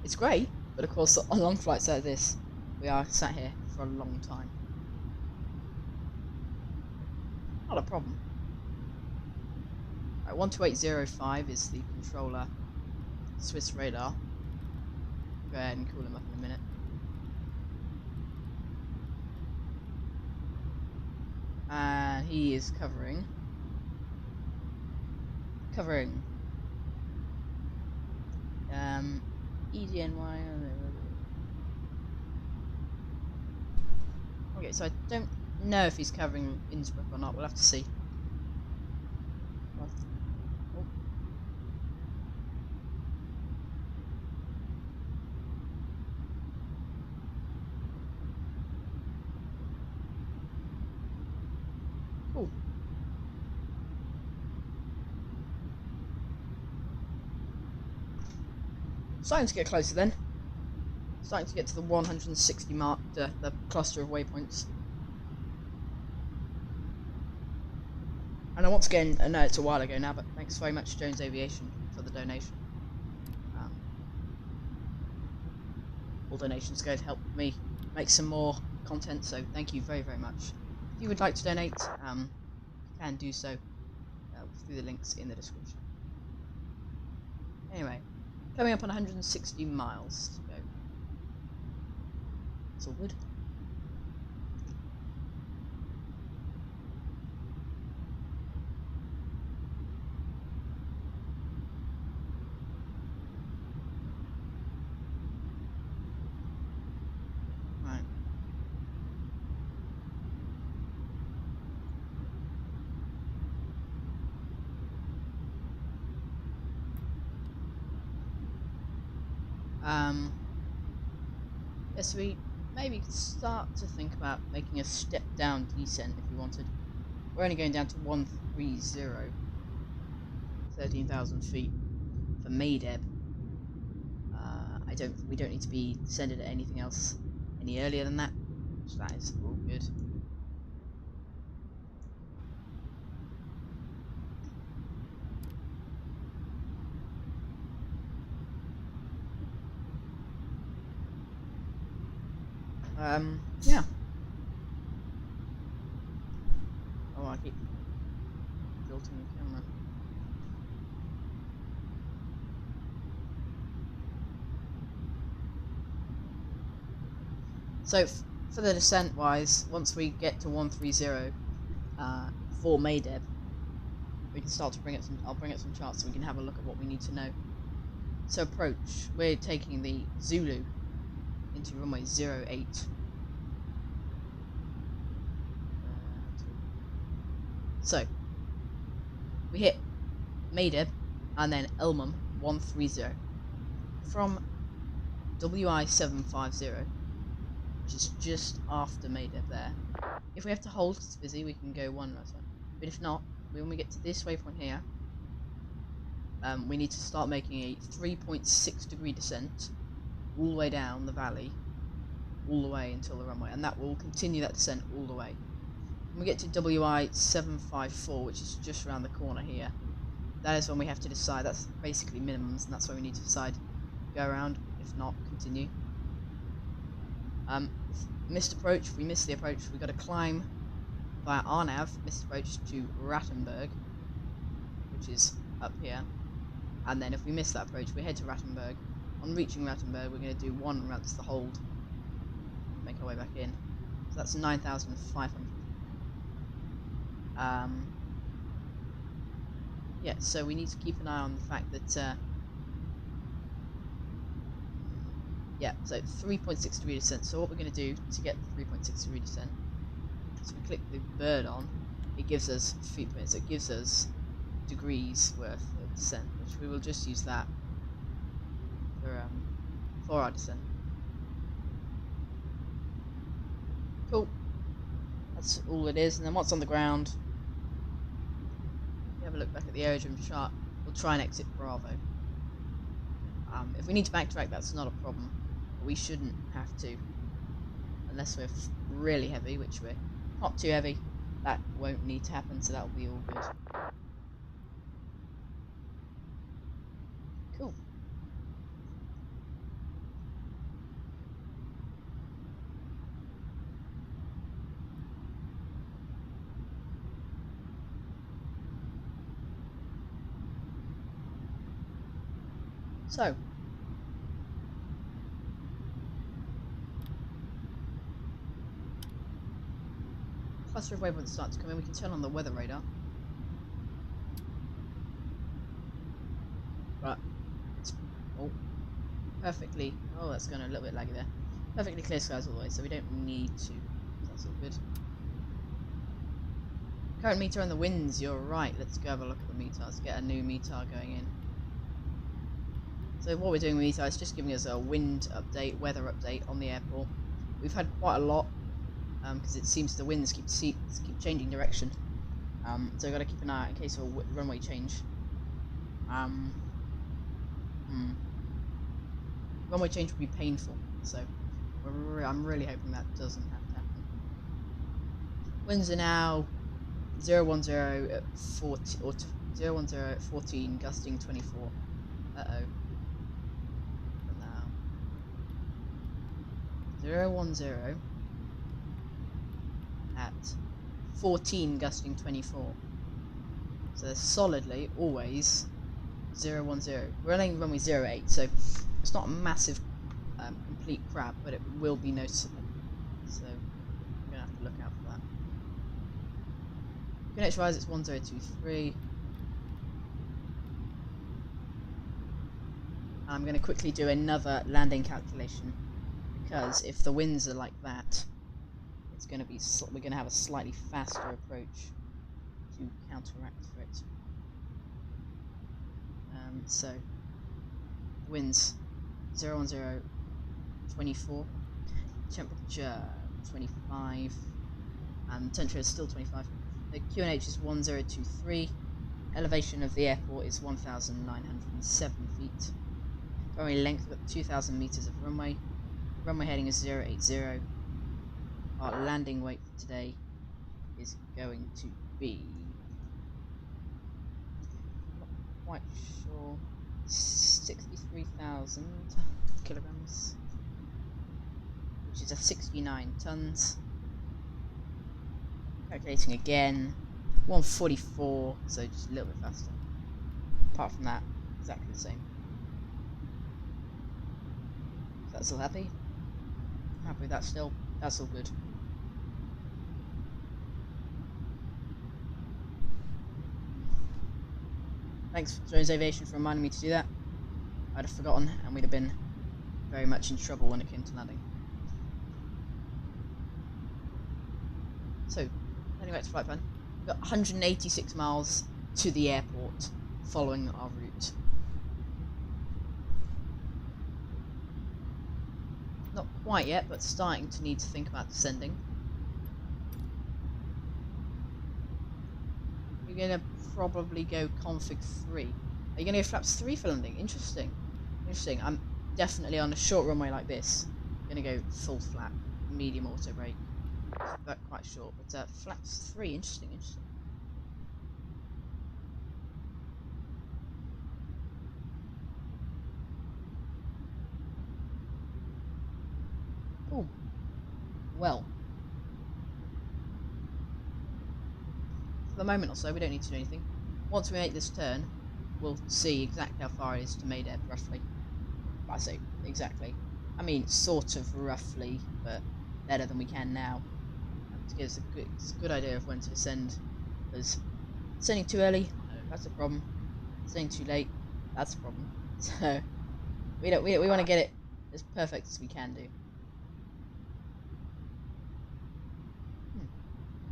It's great, but of course on long flights like this, we are sat here for a long time. Not a problem. Right, 12805 is the controller Swiss radar. Go ahead and call him up in a minute. And he is covering EDNY. Okay, so I don't know if he's covering Innsbruk or not. We'll have to see. Oh. Cool. Starting to get closer then. Starting to get to the 160 mark, the cluster of waypoints. And once again, I know it's a while ago now, but thanks very much Jones Aviation for the donation. All donations go to help me make some more content, so thank you very, very much. If you would like to donate, you can do so through the links in the description. Anyway, coming up on 160 miles to go. It's all good. Right. Yes, we maybe could start to think about making a step down descent if we wanted. We're only going down to 130, 13,000 feet for Maydeb. We don't need to be descended at anything else any earlier than that, so that is all good. Yeah. Oh, I keep tilting the camera. So, for the descent wise, once we get to 130 for Maydeb, we can start to bring up some. I'll bring up some charts so we can have a look at what we need to know. So, approach. We're taking the Zulu into runway 08. So, we hit Maydeb and then Elmham 130 from WI 750, which is just after Maydeb there. If we have to hold 'cause it's busy, we can go one right, but if not, when we get to this waypoint here, we need to start making a 3.6 degree descent all the way down the valley, all the way until the runway, and that will continue that descent all the way. When we get to WI 754, which is just around the corner here, that is when we have to decide. That's basically minimums, and that's why we need to decide: go around, if not, continue. Missed approach. If we miss the approach, we've got to climb via Arnav, missed approach to Rattenberg, which is up here. And then if we miss that approach, we head to Rattenberg. On reaching Rattenberg, we're going to do one round the hold, make our way back in. So that's 9,500. Yeah, so we need to keep an eye on the fact that yeah, so 3.6 degree descent. So what we're going to do to get the 3.6 degree descent is we click the bird on, it gives us feet per minute, so it gives us degrees worth of descent, which we will just use that for our descent. Cool. That's all it is, and then once on the ground, a look back at the aerodrome chart, we'll try and exit Bravo. If we need to backtrack, that's not a problem. But we shouldn't have to. Unless we're really heavy, which we're not too heavy. That won't need to happen, so that'll be all good. Cool. So, cluster of waypoints starting to come in. We can turn on the weather radar. But it's perfectly. Oh, that's going a little bit laggy there. Perfectly clear skies all the way, so we don't need to. That's all good. Current meter on the winds. You're right. Let's go have a look at the meter. Let's get a new meter going in. So what we're doing with meter is just giving us a wind update, weather update on the airport. We've had quite a lot because it seems the winds keep changing direction. So we've got to keep an eye out in case of a runway change. Runway change would be painful, so I'm really hoping that doesn't have to happen. Winds are now 010 at 40 or 010 at 14, gusting 24. Uh-oh. 010 at 14, gusting 24. So they're solidly always 010. We're only runway 08, so it's not a massive complete crab, but it will be noticeable. So I'm gonna have to look out for that. QNH rise, it's 1023. I'm going to quickly do another landing calculation. Because if the winds are like that, it's going to be we're going to have a slightly faster approach to counteract for it. So winds 010 24, temperature 25, and temperature is still 25. The QNH is 1023. Elevation of the airport is 1,907 feet. Runway length, we've got 2,000 meters of runway. Runway heading is 080. Our landing weight for today is going to be, not quite sure, 63,000 kilograms, which is a 69 tons. Calculating again, 144, so just a little bit faster. Apart from that, exactly the same. Is that still happy? Happy with that still. That's all good. Thanks, Jones Aviation, for reminding me to do that. I'd have forgotten, and we'd have been very much in trouble when it came to landing. So, heading back to flight plan. We've got 186 miles to the airport following our route. Not quite yet, but starting to need to think about descending. You're going to probably go config 3. Are you going to go flaps 3 for landing? Interesting. Interesting. I'm definitely on a short runway like this. I'm going to go full flap, medium auto brake. But quite short, but flaps 3, interesting, interesting. Ooh. Well. For the moment or so, we don't need to do anything. Once we make this turn, we'll see exactly how far it is to Mayday, roughly. I say exactly. I mean, sort of roughly, but better than we can now. To give us a good idea of when to descend. Because descending too early, that's a problem. Descending too late, that's a problem. So we want to get it as perfect as we can do.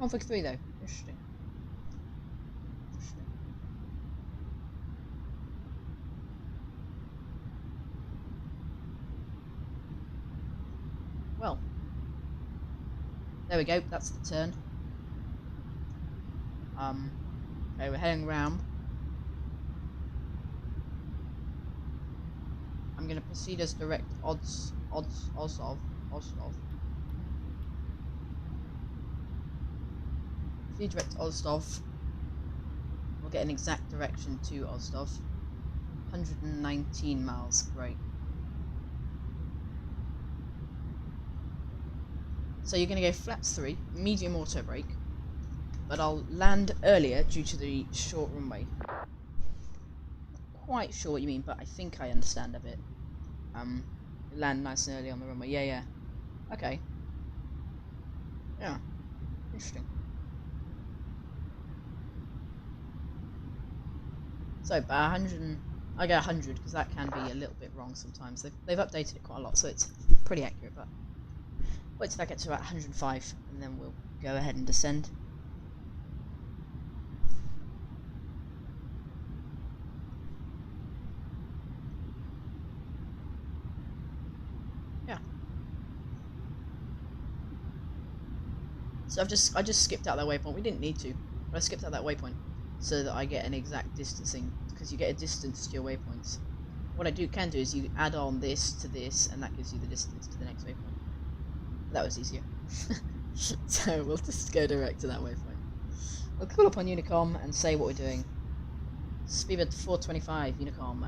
Config 3 though, interesting. Well, there we go, that's the turn. Okay, we're heading round. I'm going to proceed as direct Ozdov. Proceed direct Ozdov. We'll get an exact direction to Ozdov. 119 miles, great. So you're going to go flaps 3, medium auto brake, but I'll land earlier due to the short runway. Not quite sure what you mean, but I think I understand a bit. Land nice and early on the runway. Yeah. Okay. Yeah. Interesting. So, about 100, I go 100 because that can be a little bit wrong sometimes. They've updated it quite a lot, so it's pretty accurate. But wait till I get to about 105, and then we'll go ahead and descend. Yeah. So I just skipped out that waypoint. We didn't need to, but I skipped out that waypoint so that I get an exact distancing, because you get a distance to your waypoints. What I can do is you add on this to this, and that gives you the distance to the next waypoint. That was easier. So we'll just go direct to that waypoint. We'll call up on Unicom and say what we're doing. Speedbird 425, Unicom,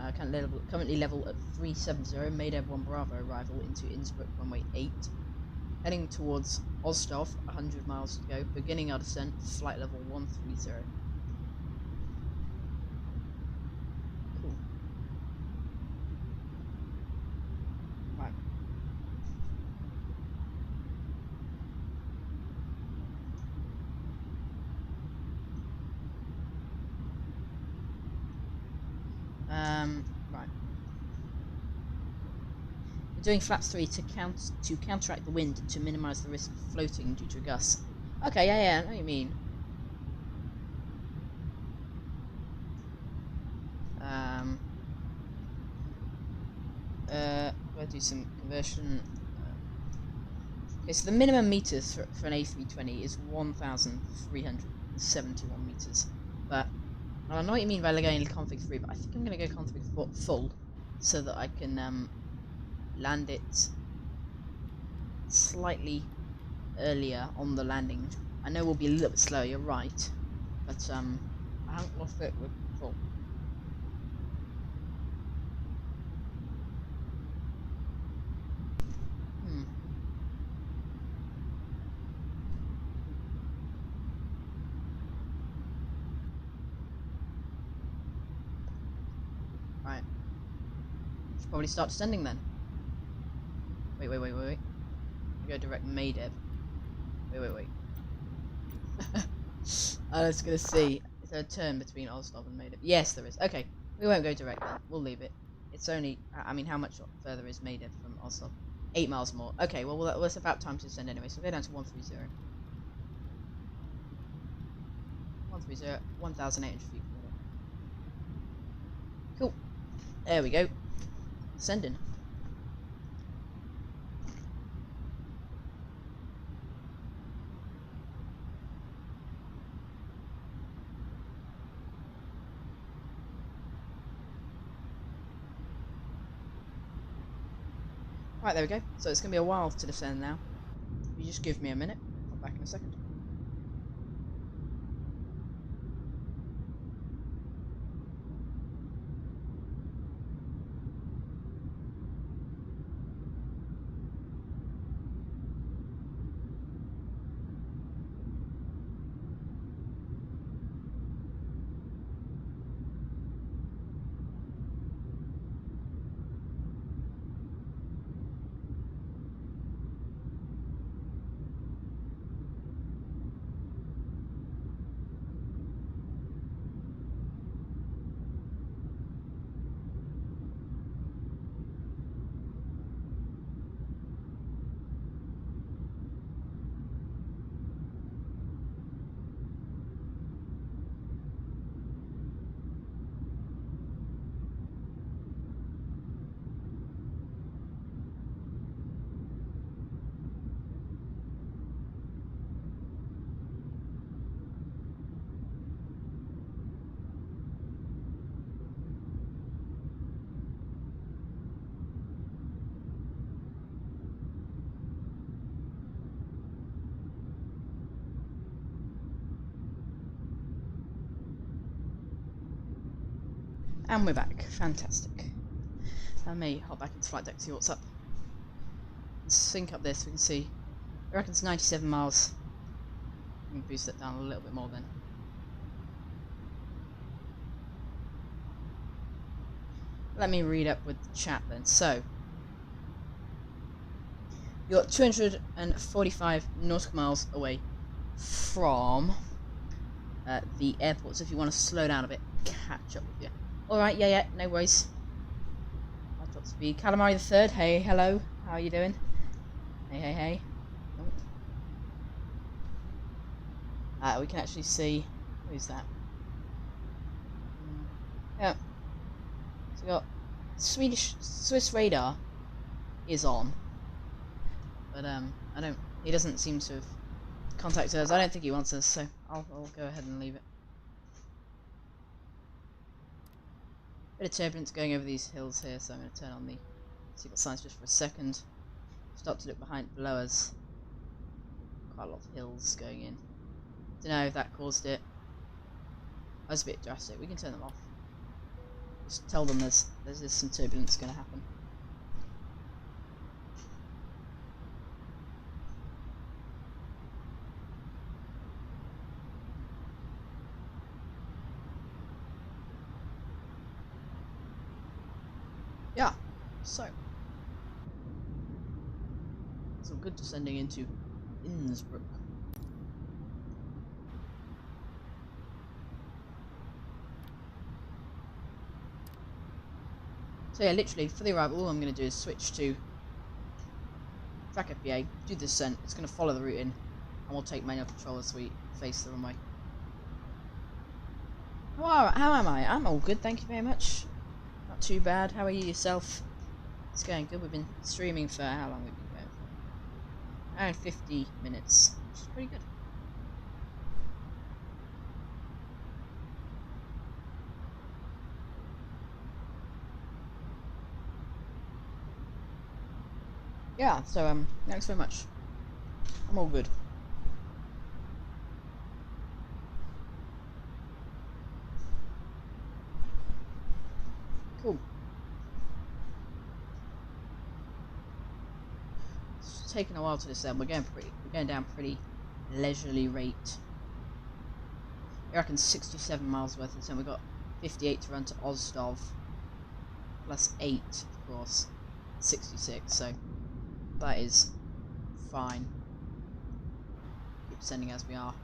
currently level at 370, Mayday 1 Bravo, arrival into Innsbruk, runway 8. Heading towards Ozdov, 100 miles to go, beginning our descent, flight level 130. Cool. Right. Right. We're doing flaps 3 to counteract the wind and to minimise the risk of floating due to a gust. Okay, yeah, I know what you mean. Gotta do some conversion. Okay, so the minimum meters for an A320 is 1,371 meters. But I know what you mean by going config 3, but I think I'm going to go config full so that I can land it slightly earlier on the landing. I know we'll be a little bit slower, you're right, but I haven't lost it with full. Right. Should probably start descending then. Wait. Go direct Maydev. Wait. I was gonna see. Is there a turn between Ozdov and Maydev? Yes, there is. Okay, we won't go direct then. We'll leave it. It's only. I mean, how much further is Maydev from Ozdov? 8 miles more. Okay, well, it's about time to descend anyway. So we'll go down to 130. 130, 1,800 feet per minute. Cool. There we go. Descending. Right, there we go. So it's going to be a while to descend now. You just give me a minute. I'll be back in a second. And we're back. Fantastic. Let me hop back into flight deck, see what's up. Let's sync up this, we can see. I reckon it's 97 miles. We can boost that down a little bit more then. Let me read up with the chat then. So, you're 245 nautical miles away from the airport, so if you want to slow down a bit, catch up with you. Alright, yeah, no worries. I'll drop speed. Calamari the Third, hey, hello, how are you doing? Hey. Oh. We can actually see, who's that? Yeah. So we got Swiss radar is on, but he doesn't seem to have contacted us. I don't think he wants us, so I'll go ahead and leave it. Bit of turbulence going over these hills here, so I'm going to turn on the seatbelt signs just for a second. Start to look below us. Quite a lot of hills going in. Don't know if that caused it. That was a bit drastic. We can turn them off. Just tell them there's some turbulence going to happen. Yeah, so it's all good descending into Innsbruk. So yeah, literally for the arrival, all I'm going to do is switch to track FBA, do the descent. It's going to follow the route in, and we'll take manual control as we face the runway. How am I? I'm all good, thank you very much. Not too bad. How are you yourself? It's going good. We've been streaming for how long? We've been going for? Around 50 minutes, which is pretty good. Yeah, so thanks very much. I'm all good. Cool. It's taking a while to descend. We're going down pretty leisurely rate. I reckon 67 miles worth of descent. We've got 58 to run to Ostov, plus 8, of course, 66. So that is fine. Keep descending as we are.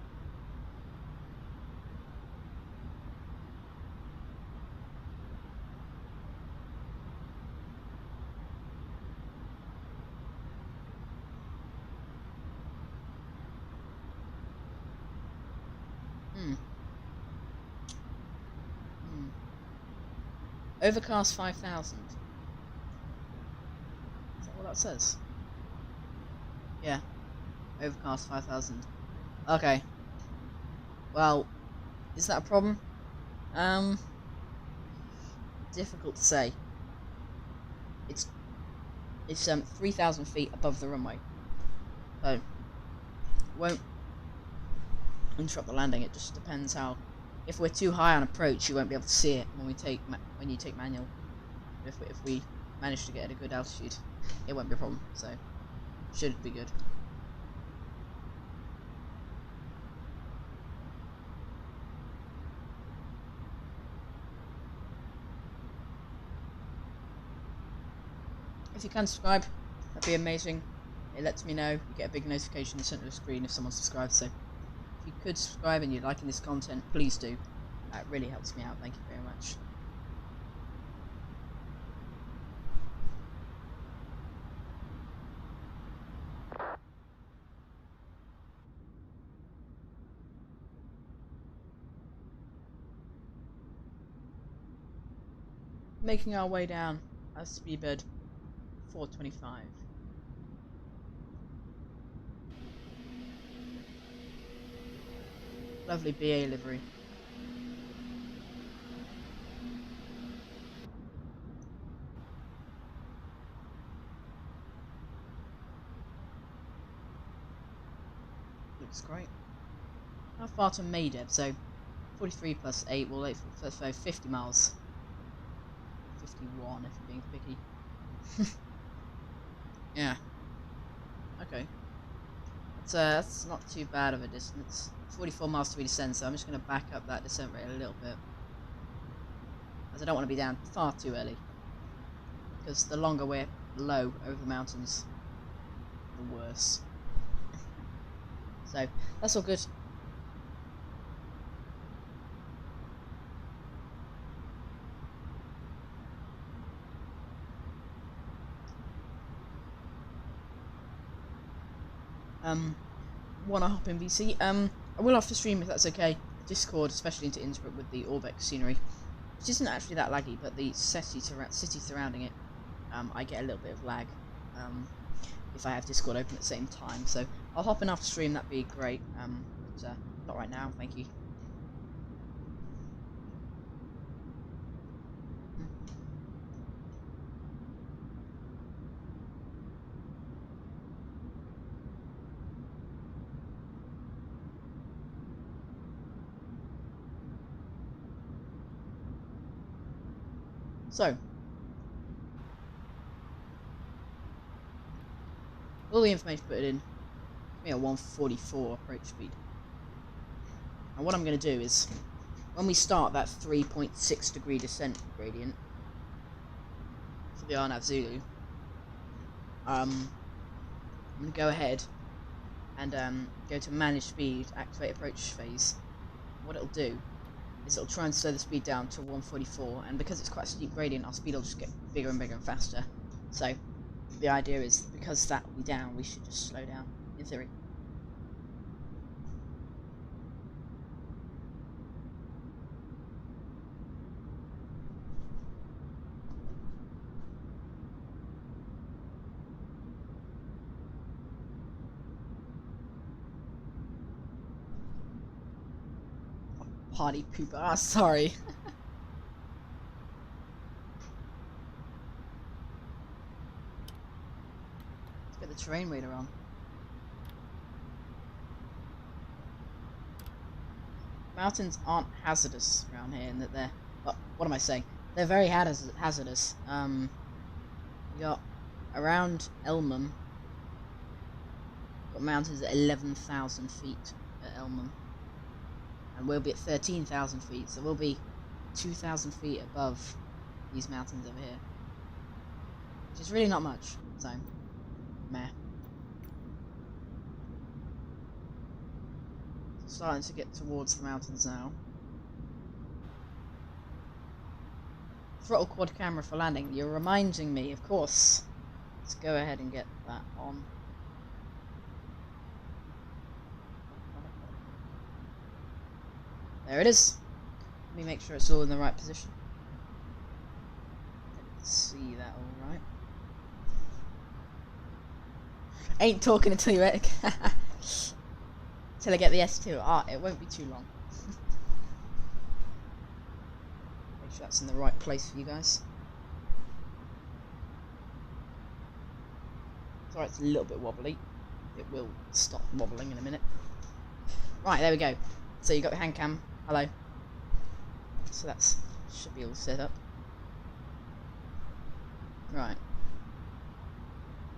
Overcast 5,000. Is that what that says? Yeah. Overcast 5,000. Okay. Well, is that a problem? Difficult to say. It's 3,000 feet above the runway, so won't interrupt the landing. It just depends how. If we're too high on approach, you won't be able to see it when you take manual. If we manage to get at a good altitude, it won't be a problem. So should be good. If you can subscribe, that'd be amazing. It lets me know. You get a big notification in the center of the screen if someone subscribes. So if you could subscribe and you're liking this content, please do. That really helps me out. Thank you very much. Making our way down as speedbird 425. Lovely BA livery. Looks great. How far to Maydev? So 43 plus 8 will 50 miles. 51 if you're being picky. Yeah. Okay. That's not too bad of a distance. 44 miles to redescend, so I'm just going to back up that descent rate a little bit, as I don't want to be down far too early, because the longer we're low over the mountains, the worse. So that's all good. Wanna hop in VC? I will have to stream if that's okay. Discord, especially into Innsbruk with the Orbeck scenery, which isn't actually that laggy, but the city surrounding it, I get a little bit of lag if I have Discord open at the same time. So I'll hop in after stream. That'd be great. But, not right now. Thank you. So, all the information put it in, me at 144 approach speed. And what I'm going to do is, when we start that 3.6 degree descent gradient for the RNAV Zulu, I'm going to go ahead and go to manage speed, activate approach phase. What it'll do is it'll try and slow the speed down to 144, and because it's quite a steep gradient, our speed will just get bigger and bigger and faster. So the idea is, because that will be down, we should just slow down, in theory. Party pooper. Ah, sorry. Let's get the terrain radar on. Mountains aren't hazardous around here, in that they're... Well, what am I saying? They're very hazardous. We got around Elmham. Got mountains at 11,000 feet at Elmham. And we'll be at 13,000 feet, so we'll be 2,000 feet above these mountains over here. Which is really not much, so, meh. Starting to get towards the mountains now. Throttle quad camera for landing. You're reminding me, of course. Let's go ahead and get that on. There it is. Let me make sure it's all in the right position. Let's see that all right. Ain't talking until you till I get the S2. Ah, it won't be too long. Make sure that's in the right place for you guys. Sorry, it's a little bit wobbly. It will stop wobbling in a minute. Right, there we go. So you got the hand cam. Hello. So that's should be all set up. Right.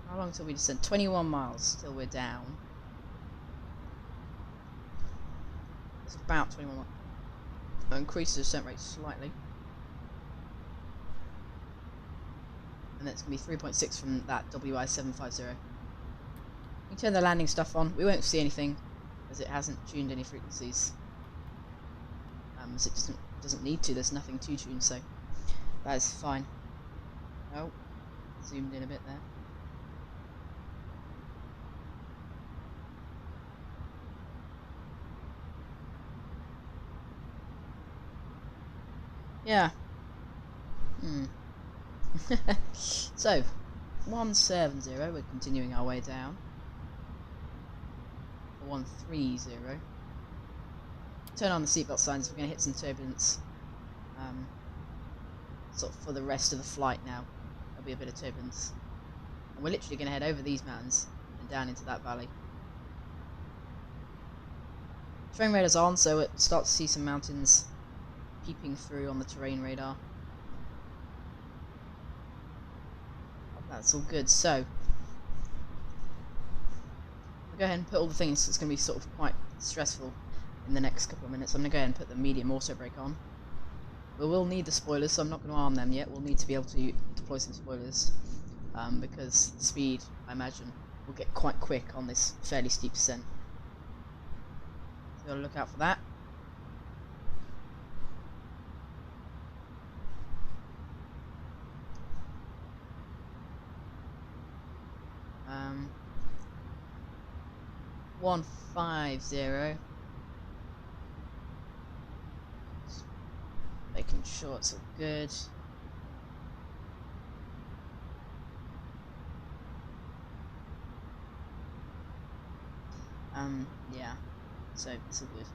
How long till we descend? 21 miles till we're down. It's about 21 miles. I'll increase the descent rate slightly. And then it's going to be 3.6 from that WI750. You can turn the landing stuff on. We won't see anything, as it hasn't tuned any frequencies. As it doesn't need to. There's nothing to tune, so that is fine. Oh, zoomed in a bit there. Yeah. So 170. We're continuing our way down. 130. Turn on the seatbelt signs. We're going to hit some turbulence. Sort of for the rest of the flight now. There'll be a bit of turbulence. And we're literally going to head over these mountains and down into that valley. Terrain radar's on, so it starts to see some mountains peeping through on the terrain radar. that's all good. So I'll go ahead and put all the things. It's going to be sort of quite stressful in the next couple of minutes. I'm going to go ahead and put the medium auto brake on. We will need the spoilers, so I'm not going to arm them yet. We'll need to be able to deploy some spoilers, because the speed, I imagine, will get quite quick on this fairly steep descent. So gotta look out for that. Um, 150. Making sure it's all good. Yeah. So it's all good.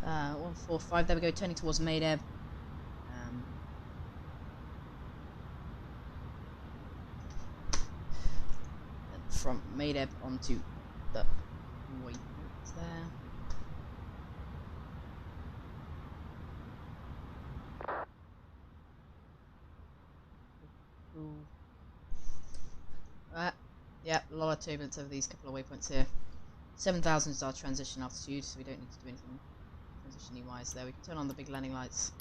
Uh, 145. There we go. Turning towards Maydeb. From Maydeb onto the waypoint there. Yeah, a lot of turbulence over these couple of waypoints here. 7,000 is our transition altitude, so we don't need to do anything transition-y wise there. We can turn on the big landing lights.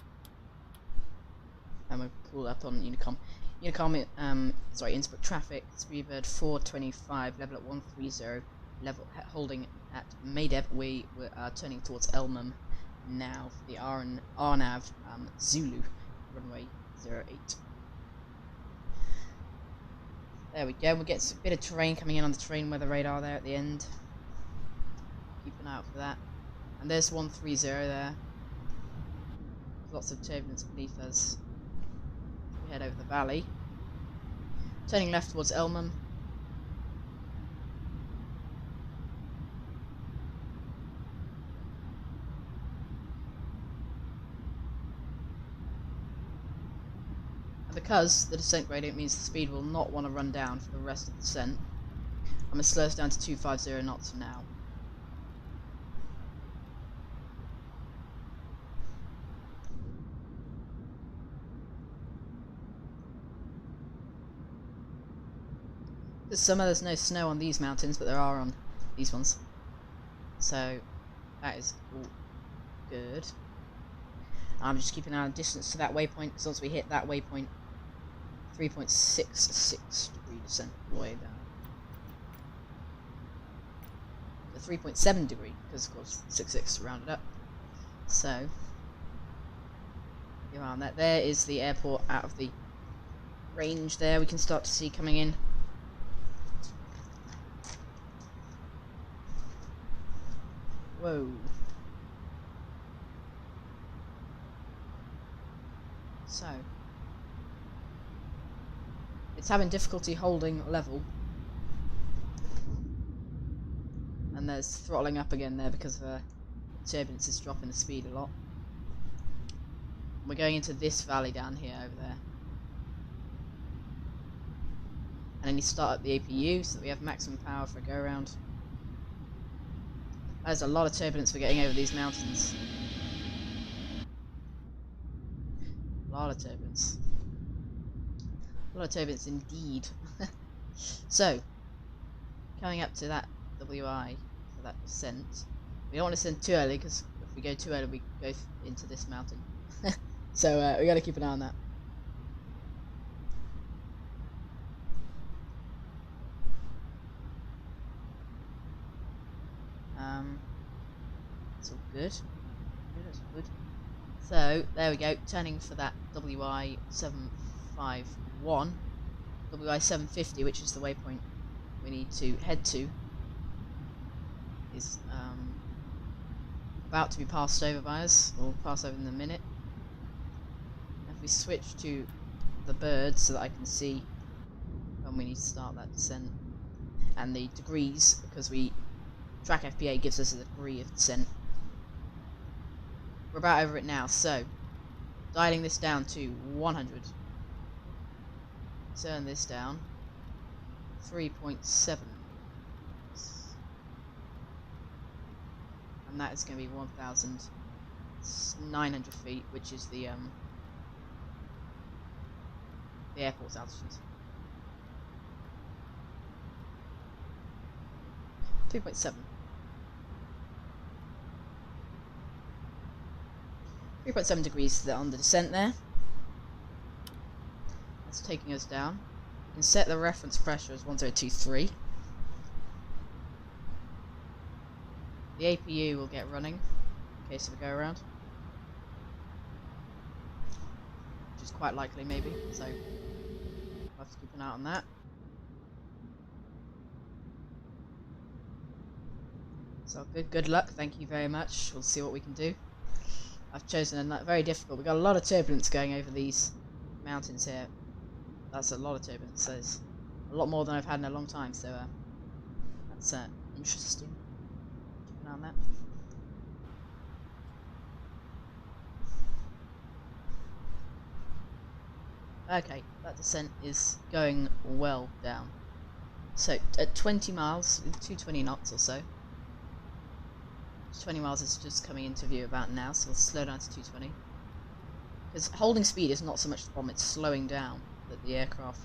And we'll pull up on Unicom. Unicom, sorry, Innsbruk traffic, Speedbird 425, level at 130, level holding at Maydeb. We are turning towards Elmham now for the RNAV Zulu, runway 08. There we go, we'll get a bit of terrain coming in on the terrain weather radar there at the end. Keep an eye out for that. And there's 130 there. Lots of turbulence beneath us. We head over the valley. Turning left towards Elmham. And because the descent gradient means the speed will not want to run down for the rest of the descent, I'm going to slow us down to 250 knots now. Because there's no snow on these mountains, but there are on these ones. So that is all good. I'm just keeping our distance to that waypoint, because once we hit that waypoint, 3.66 degree descent all the way down. The 3.7 degree, because of course 66 rounded up. So you're on that. There is the airport out of the range there. We can start to see coming in. Whoa. So it's having difficulty holding level. And there's throttling up again there because turbulence is dropping the speed a lot. We're going into this valley down here over there. And then you start up the APU so that we have maximum power for a go around. There's a lot of turbulence we're getting over these mountains. A lot of turbulence. A lot of turbulence indeed. So, coming up to that WI for that descent. We don't want to descend too early, because if we go too early we go into this mountain. So we got to keep an eye on that. It's all good. It's all good. So there we go, turning for that WI 751, WI 750, which is the waypoint we need to head to, is about to be passed over by us. We'll pass over in a minute. If we switch to the bird so that I can see when we need to start that descent, and the degrees, because track FPA gives us a degree of descent. We're about over it now, so dialing this down to 100. Turn this down. 3.7. And that is going to be 1,000 It's 900 feet, which is the airport's altitude. 3.7. 3.7 degrees on the descent there. That's taking us down. We can set the reference pressure as 1023. The APU will get running in case of a go around, which is quite likely maybe, so we'll have to keep an eye on that. So good luck, thank you very much. We'll see what we can do. I've chosen a very difficult. We've got a lot of turbulence going over these mountains here. That's a lot of turbulence. So it's a lot more than I've had in a long time. So that's interesting. Keep an eye on that. Okay, that descent is going well down. So at 20 miles, 220 knots or so. 20 miles is just coming into view about now, so we'll slow down to 220. Because holding speed is not so much the problem, it's slowing down that the aircraft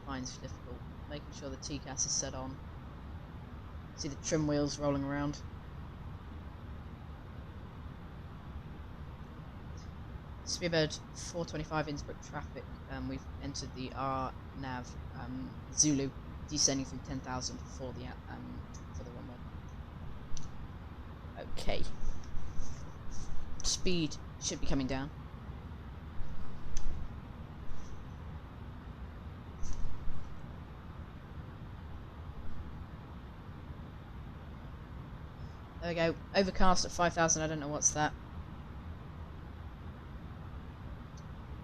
finds difficult. Making sure the TCAS is set on. See the trim wheels rolling around. Speedbird 425 Innsbruk traffic. We've entered the RNAV Zulu, descending through 10,000 for the runway. Okay. Speed should be coming down. There we go. Overcast at 5,000. I don't know what's that.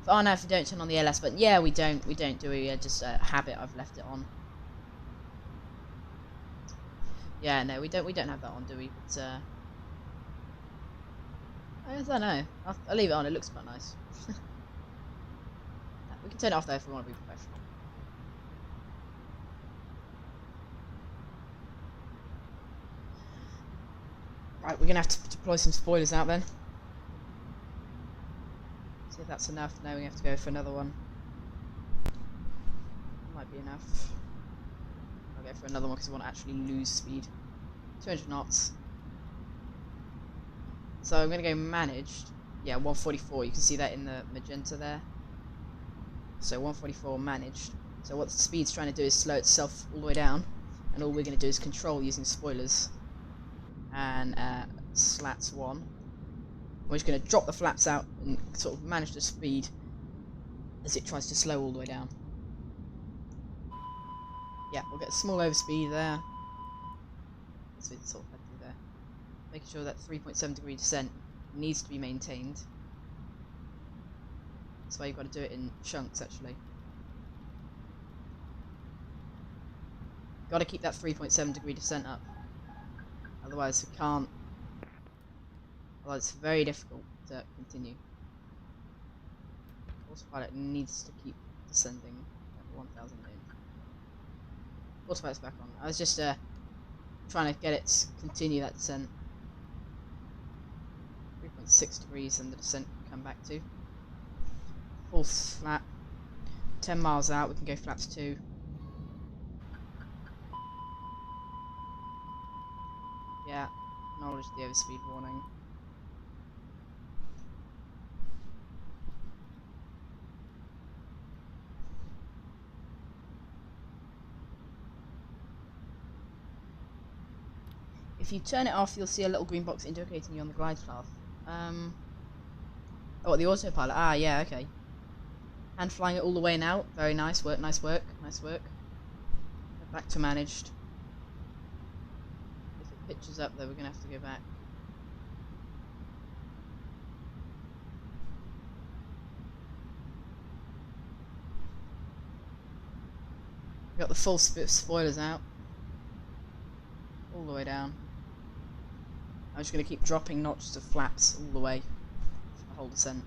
For RNAV, we don't turn on the LS button. Yeah, we don't do it. Just a habit. I've left it on. Yeah, no, we don't have that on, do we? But I don't know. I'll leave it on. It looks quite nice. We can turn it off though if we want to be professional. Right, we're gonna have to deploy some spoilers out then. See if that's enough. No, we have to go for another one. Might be enough. I'll go for another one because we want to actually lose speed. 200 knots. So I'm going to go managed. Yeah, 144. You can see that in the magenta there. So 144 managed. So what the speed's trying to do is slow itself all the way down. And all we're going to do is control using spoilers. And slats 1. We're just going to drop the flaps out and sort of manage the speed as it tries to slow all the way down. Yeah, we'll get a small overspeed there. That's what it's sort of had to do there. Making sure that 3.7 degree descent needs to be maintained. That's why you've got to do it in chunks, actually. Got to keep that 3.7 degree descent up. Otherwise, we can't. Otherwise, it's very difficult to continue. Autopilot needs to keep descending at 1,000 in. Autopilot's back on. I was just trying to get it to continue that descent. 3.6 degrees and the descent can come back to. Full flap. 10 miles out, we can go flaps 2. Yeah, acknowledge the overspeed warning. If you turn it off, you'll see a little green box indicating you're on the glide path. Oh, the autopilot. Ah, yeah, okay. And flying it all the way now. Very nice work, nice work, nice work. Back to managed. If it pitches up, though, we're going to have to go back. We've got the full spoilers out. All the way down. I'm just going to keep dropping notches of flaps all the way for the whole descent.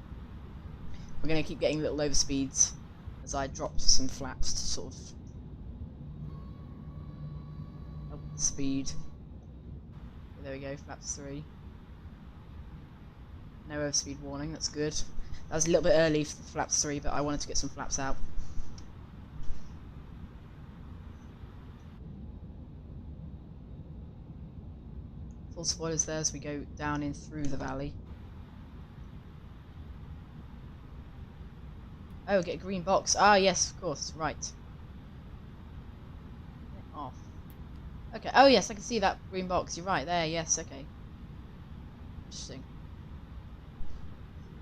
We're going to keep getting little overspeeds as I drop some flaps to sort of up the speed. There we go, flaps 3. No overspeed warning, that's good. That was a little bit early for flaps 3, but I wanted to get some flaps out. Full spoilers there as we go down in through the valley. Oh, get a green box. Ah, yes, of course, right. Get off. Okay, oh yes, I can see that green box. You're right there, yes, okay. Interesting.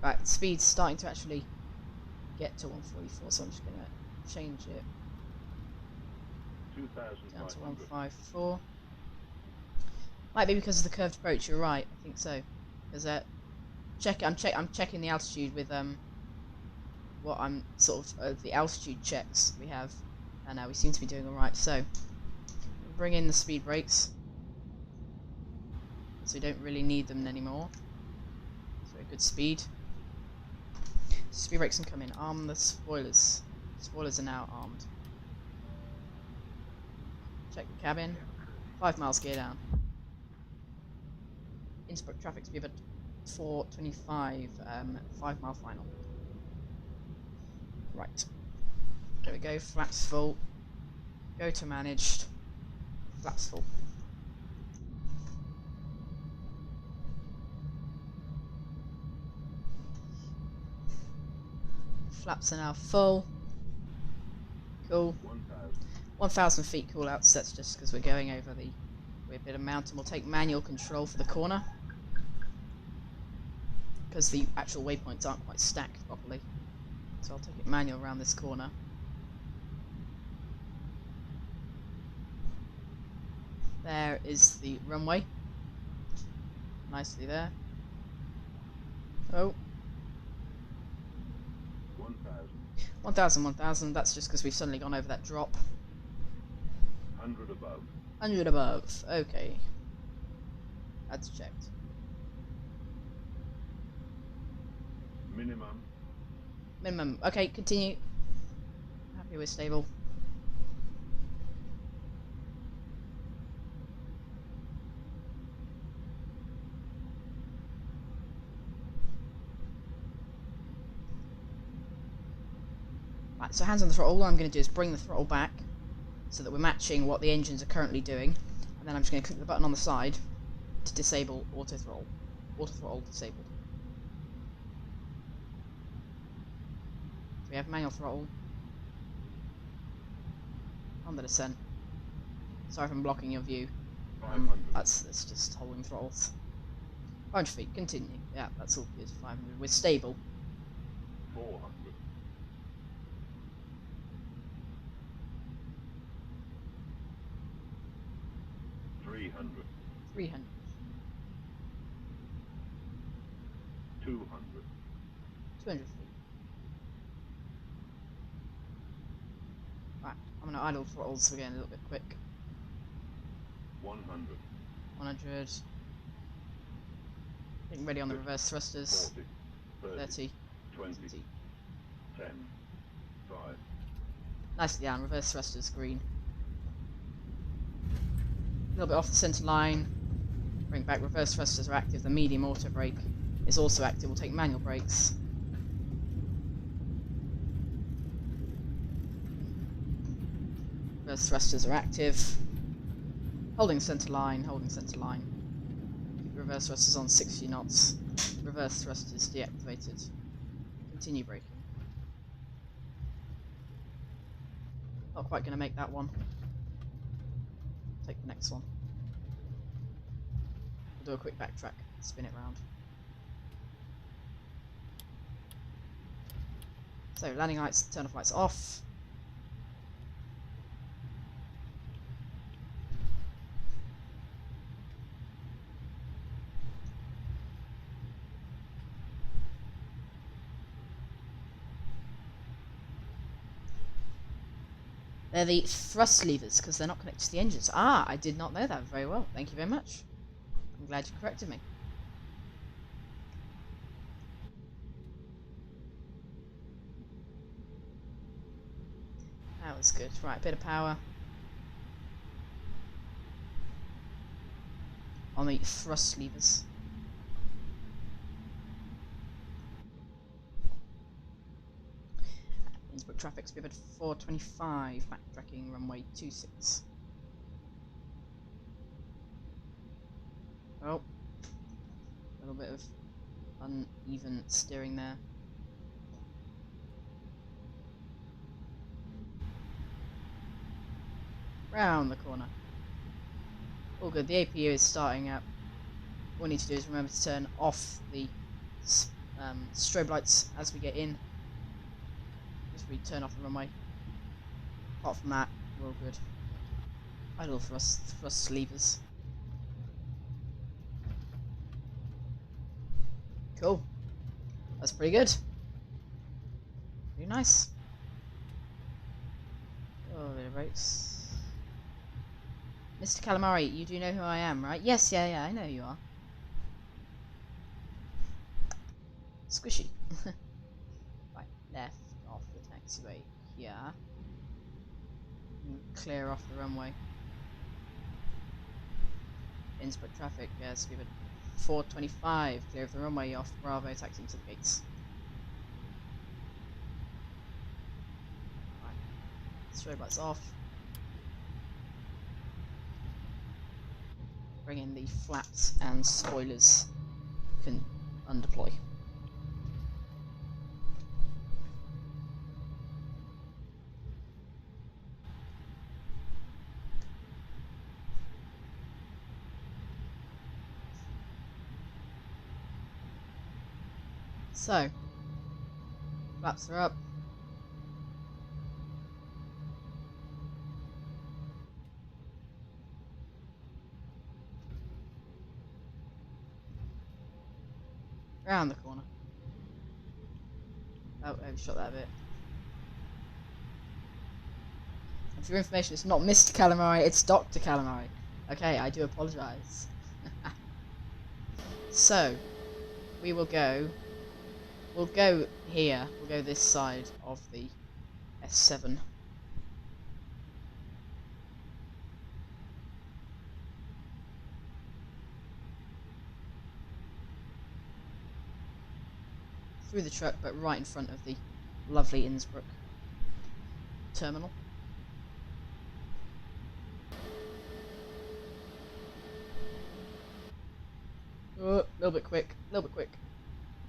Right, speed's starting to actually get to 144, so I'm just going to change it down to 154. Might be because of the curved approach. You're right. I think so. Because I'm checking the altitude with what I'm sort of the altitude checks we have, and we seem to be doing all right. So bring in the speed brakes, so we don't really need them anymore. So a good speed. Speed brakes can come in. Arm the spoilers. Spoilers are now armed. Check the cabin. 5 miles gear down. Innsbruk traffic speed at 425, 5 mile final. Right. There we go, flaps full. Go to managed. Flaps full. Flaps are now full. Cool. 1,000 feet cool outs, that's just because we're going over we're a bit of mountain. We'll take manual control for the corner, because the actual waypoints aren't quite stacked properly. So I'll take it manual around this corner. There is the runway. Nicely there. Oh. 1,000, 1,000. That's just because we've suddenly gone over that drop. 100 above. 100 above. Okay. That's checked. Minimum. Minimum. Okay, continue. Happy we're stable. Right, so hands on the throttle. All I'm going to do is bring the throttle back so that we're matching what the engines are currently doing, and then I'm just going to click the button on the side to disable auto throttle. Auto throttle disabled. We have manual throttle on the descent. Sorry if I'm blocking your view. That's just holding throttles. 500 feet, continue. Yeah, that's all good. 500. We're stable. 400. 300. 300. 200. 200 feet. Right, I'm going to idle throttles so we're getting a little bit quick. 100. 100. Getting ready on the reverse thrusters. 40. 30. 20. 20. 10. 5. Nicely down, reverse thrusters, green. A little bit off the centre line. Bring back, reverse thrusters are active. The medium auto brake is also active. We'll take manual brakes. Reverse thrusters are active. Holding centre line, holding centre line. Keep reverse thrusters on 60 knots. Reverse thrusters deactivated. Continue braking. Not quite going to make that one. Take the next one. We'll do a quick backtrack, spin it round. So, landing lights, turn off lights off. They're the thrust levers, because they're not connected to the engines. Ah, I did not know that very well. Thank you very much. I'm glad you corrected me. That was good. Right, a bit of power on the thrust levers. Innsbruck traffic, speed 425, backtracking runway 26. Oh, a little bit of uneven steering there. Round the corner. All good, the APU is starting up. All we need to do is remember to turn off the strobe lights as we get in. Just we turn off the runway. Apart from that, we're all good. Idle thrust levers. Cool. That's pretty good. Pretty nice. Oh, a bit of brakes. Mr. Calamari, you do know who I am, right? Yes, yeah, I know who you are. Squishy. Right, left off the taxiway here. And clear off the runway. Innsbruck traffic, speed 425. Clear of the runway off Bravo, taxiing to the gates. Right, strobe lights off. Bring in the flaps and spoilers. Can undeploy. So, flaps are up. Round the corner. Oh, I overshot that a bit. And for your information, it's not Mr. Calamari, it's Dr. Calamari. Okay, I do apologise. So, we will go. We'll go here. We'll go this side of the S7. Through the truck, but right in front of the lovely Innsbruck terminal. Oh, a little bit quick,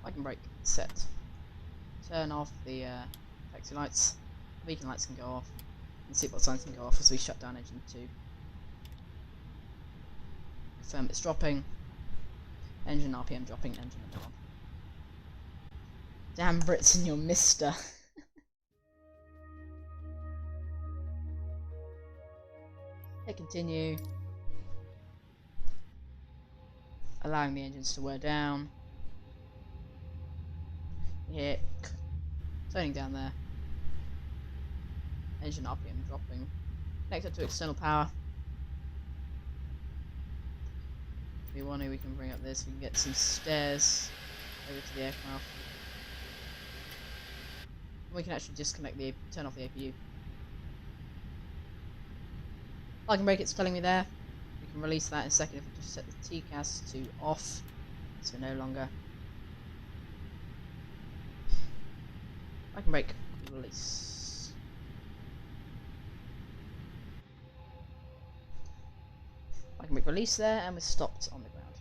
I can brake, set. Turn off the taxi lights, beacon lights can go off, and seatbelt signs can go off as we shut down engine 2. Confirm it's dropping, engine RPM dropping, engine number 1. Damn Brits and your mister. Hit continue. Allowing the engines to wear down. Hit. Turning down there. Engine RPM dropping. Connected to external power. If we want to, we can bring up this. We can get some stairs over to the aircraft. We can actually disconnect the turn off the APU. Parking brake, it's telling me there. We can release that in a second if we just set the TCAS to off, so no longer. Parking brake, release. Parking brake release there, and we're stopped on the ground.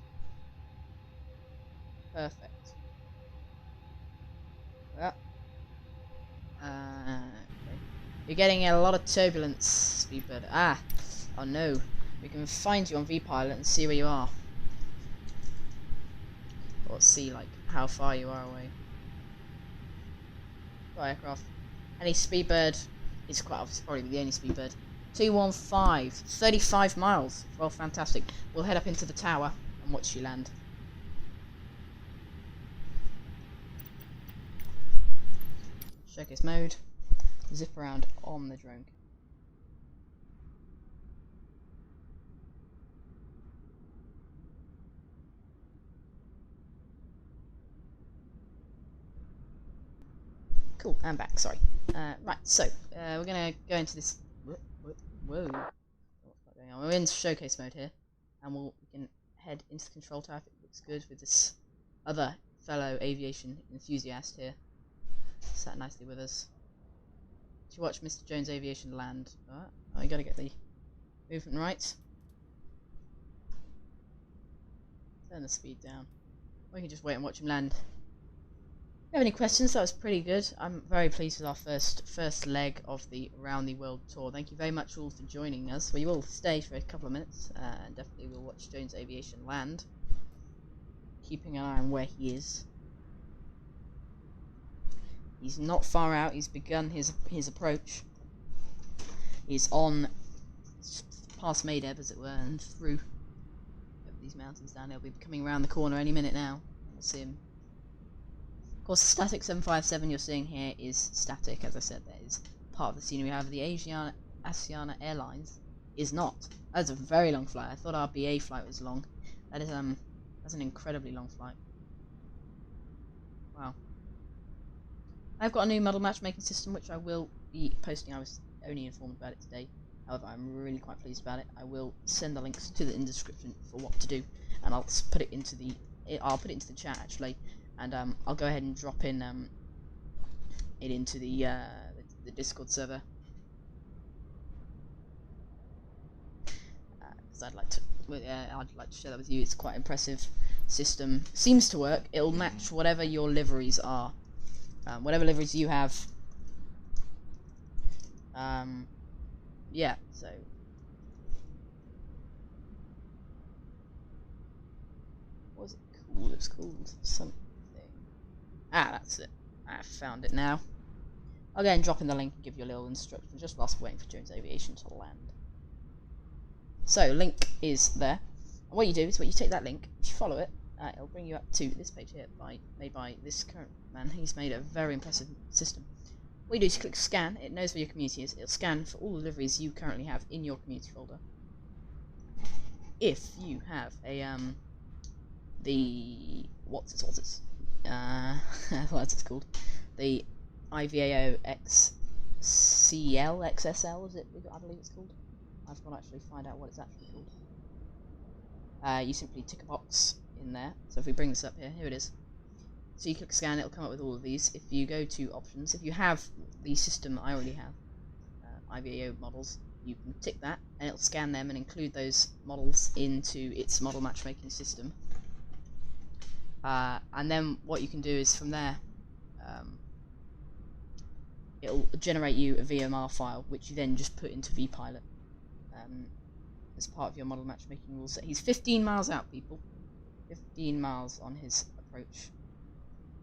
Perfect. Yeah. Okay. You're getting a lot of turbulence, Speedbird. Ah! Oh no. We can find you on VPilot and see where you are. Or see, like, how far you are away. Right, aircraft. Any Speedbird is quite obviously probably the only Speedbird. 215. 35 miles. Well, fantastic. We'll head up into the tower and watch you land. Showcase mode. Zip around on the drone. Cool, I'm back, sorry. Right, so, we're gonna go into this... Whoa. What's going on? We're in showcase mode here, and we can head into the control tower if it looks good with this other fellow aviation enthusiast here. Sat nicely with us. to watch Mr. Jones Aviation land. Alright, I gotta get the movement right. Turn the speed down. Or you can just wait and watch him land. If you have any questions, that was pretty good. I'm very pleased with our first leg of the Around the World tour. Thank you very much all for joining us. We will stay for a couple of minutes, and definitely we'll watch Jones Aviation land. Keeping an eye on where he is. He's not far out. He's begun his approach. He's on past Maydeb, as it were, and through over these mountains down. He'll be coming around the corner any minute now. We'll see him. Of course, the static 757 you're seeing here is static, as I said. That is part of the scenery. However, the Asiana Airlines is not. That's a very long flight. I thought our BA flight was long. That is that's an incredibly long flight. Wow. I've got a new model matchmaking system which I will be posting. I was only informed about it today. However, I'm really quite pleased about it. I will send the links to in the description for what to do, and I'll put it into the chat actually, and I'll go ahead and drop in it into the Discord server. Because I'd like to share that with you. It's quite an impressive system. Seems to work. It'll match whatever your liveries are. Whatever liveries you have. Yeah, so. What was it called? It's called something. Ah, that's it. I found it now. I'll go and drop in the link and give you a little instruction just whilst we're waiting for Jones Aviation to land. So, link is there. And what you do is, you take that link, if you follow it, it'll bring you up to this page here, made by this current man. He's made a very impressive system. What you do is you click scan. It knows where your community is. It'll scan for all the liveries you currently have in your community folder. If you have a what's it called? It's called the IVAO XCL XSL, is it? I believe it's called. I've got to actually find out what it's actually called. You simply tick a box in there. So if we bring this up here it is. So you click scan, it'll come up with all of these. If you go to options, if you have the system I already have, IVAO models, you can tick that, and it'll scan them and include those models into its model matchmaking system. And then what you can do is from there, it'll generate you a VMR file, which you then just put into vPilot as part of your model matchmaking rule set. He's 15 miles out, people. 15 miles on his approach.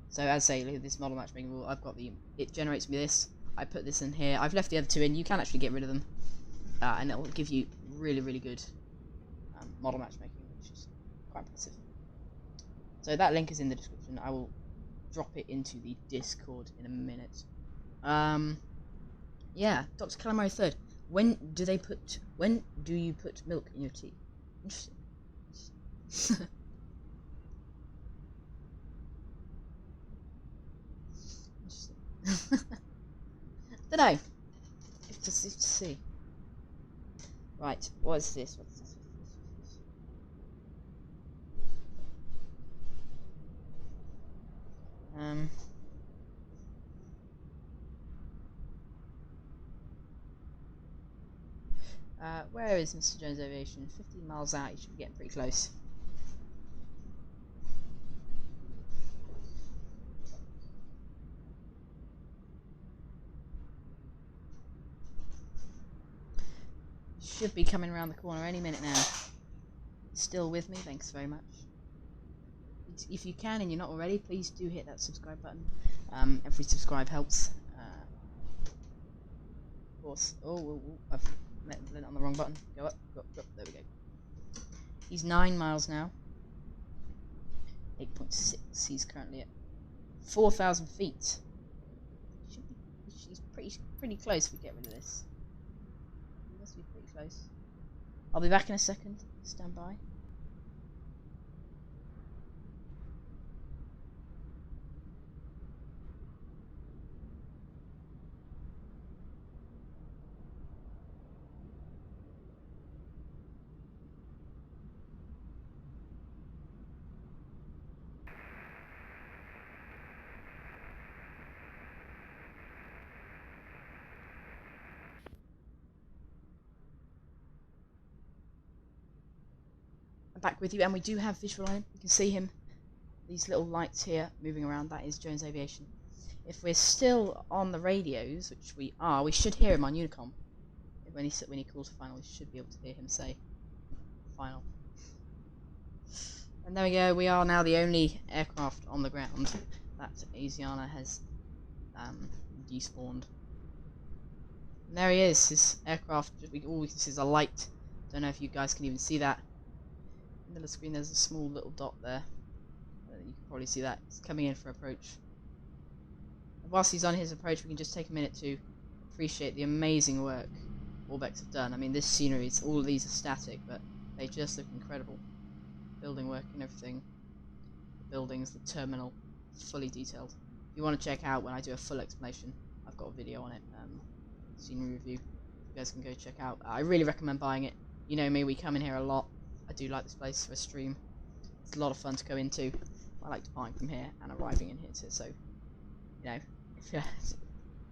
So as I say, this model matchmaking rule, I've got it generates me this. I put this in here. I've left the other two in. You can actually get rid of them, and it'll give you really, really good model matchmaking, which is quite impressive. So that link is in the description. I will drop it into the Discord in a minute. Yeah, Dr. Calamari III. When do you put milk in your tea? Interesting. Interesting. Dunno. Just to see. Right, what is this? What's this? Where is Mr. Jones Aviation? 15 miles out, you should be getting pretty close. Should be coming around the corner any minute now. Still with me? Thanks very much. If you can and you're not already, please do hit that subscribe button. Every subscribe helps. Of course. Oh, I've landed on the wrong button. Go up, go up, go up. There we go. He's 9 miles now. 8.6. He's currently at 4,000 feet. He's pretty close if we get rid of this. He must be pretty close. I'll be back in a second. Stand by. back with you, and we do have visual on him. You can see him. These little lights here moving around, that is Jones Aviation. If we're still on the radios, which we are, we should hear him on Unicom. When he calls for final, we should be able to hear him say final. And there we go, we are now the only aircraft on the ground that Asiana has despawned. And there he is, his aircraft, all we can see is a light. Don't know if you guys can even see that. In the middle of the screen there's a small little dot there. You can probably see that. He's coming in for approach. And whilst he's on his approach, we can just take a minute to appreciate the amazing work Orbex have done. I mean, this scenery, all of these are static, but they just look incredible. Building work and everything. The buildings, the terminal, fully detailed. If you want to check out when I do a full explanation, I've got a video on it, scenery review. You guys can go check out. I really recommend buying it. You know me, we come in here a lot. I do like this place for a stream. It's a lot of fun to go into. I like departing from here and arriving in here too, so, you know, if you're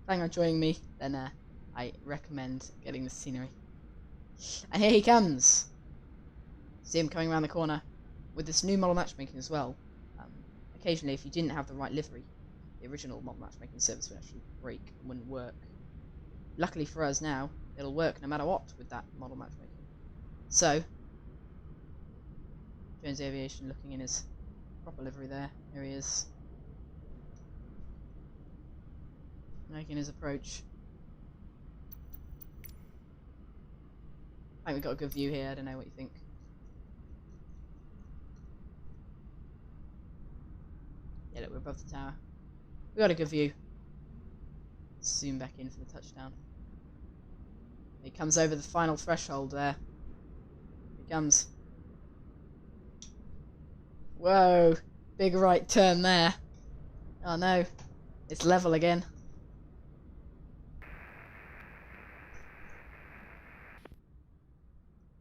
planning on joining me, then I recommend getting the scenery. And here he comes! See him coming around the corner with this new model matchmaking as well. Occasionally, if you didn't have the right livery, the original model matchmaking service would actually break and wouldn't work. Luckily for us now, it'll work no matter what with that model matchmaking. So, Jones Aviation looking in his proper livery there. Here he is. Making his approach. I think we've got a good view here, I don't know what you think. Yeah, look, we're above the tower. We got a good view. Zoom back in for the touchdown. He comes over the final threshold there. Here he comes. Whoa! Big right turn there. Oh no. It's level again.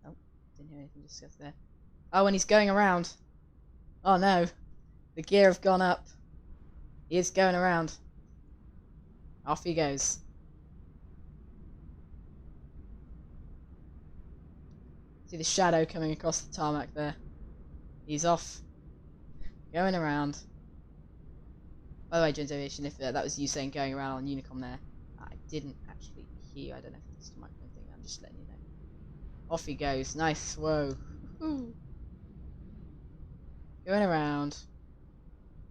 Oh, didn't hear anything discussed there. Oh, and he's going around. Oh no. The gear have gone up. He is going around. Off he goes. See the shadow coming across the tarmac there. He's off. Going around. By the way, Jones Aviation, if that was you saying going around on Unicom there, I didn't actually hear you. I don't know if it's the microphone thing. I'm just letting you know. Off he goes. Nice. Whoa. Woo. Going around.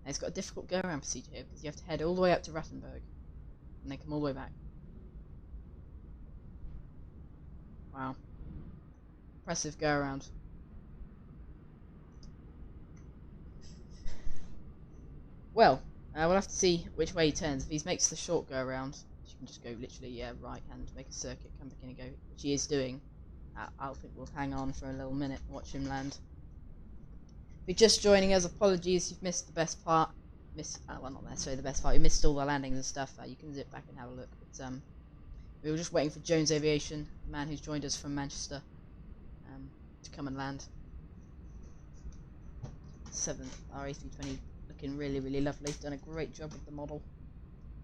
And it's got a difficult go-around procedure here because you have to head all the way up to Rattenberg and then come all the way back. Wow. Impressive go-around. Well, we'll have to see which way he turns. If he makes the short go-around, you can just go literally right hand, make a circuit, come back in and go, which he is doing. I think we'll hang on for a little minute and watch him land. If you're just joining us, apologies, you've missed the best part. Well, not necessarily the best part, you missed all the landings and stuff. You can zip back and have a look. But we were just waiting for Jones Aviation, the man who's joined us from Manchester, to come and land. 7th A32NX, looking really, really lovely. Done a great job with the model.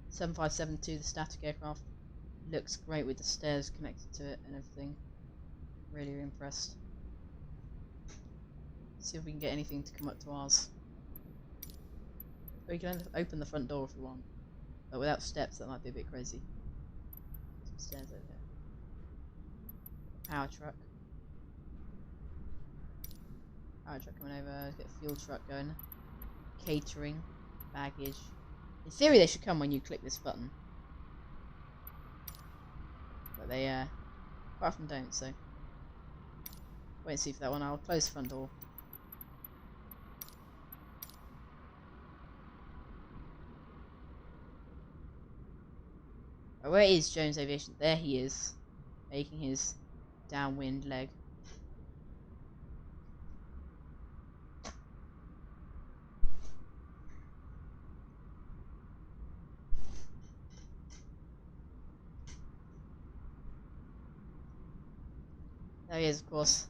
7572, the static aircraft. Looks great with the stairs connected to it and everything. Really impressed. See if we can get anything to come up to ours. We can open the front door if we want, but without steps that might be a bit crazy. Some stairs over here. Power truck. Power truck coming over. Let's get a fuel truck going. Catering, baggage. In theory, they should come when you click this button, but they quite often don't. So wait and see for that one. I'll close the front door. Oh, where is Jones Aviation? There he is, making his downwind leg. There he is, of course,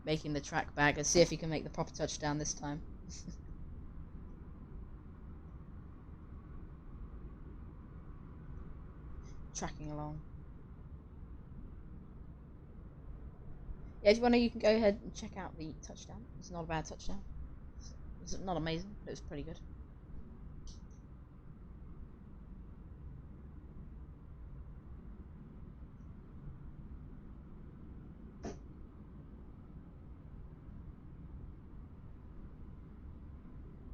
making the track back. Let's see if he can make the proper touchdown this time. Tracking along. Yeah, if you want to, you can go ahead and check out the touchdown. It's not a bad touchdown. It's not amazing, but it was pretty good.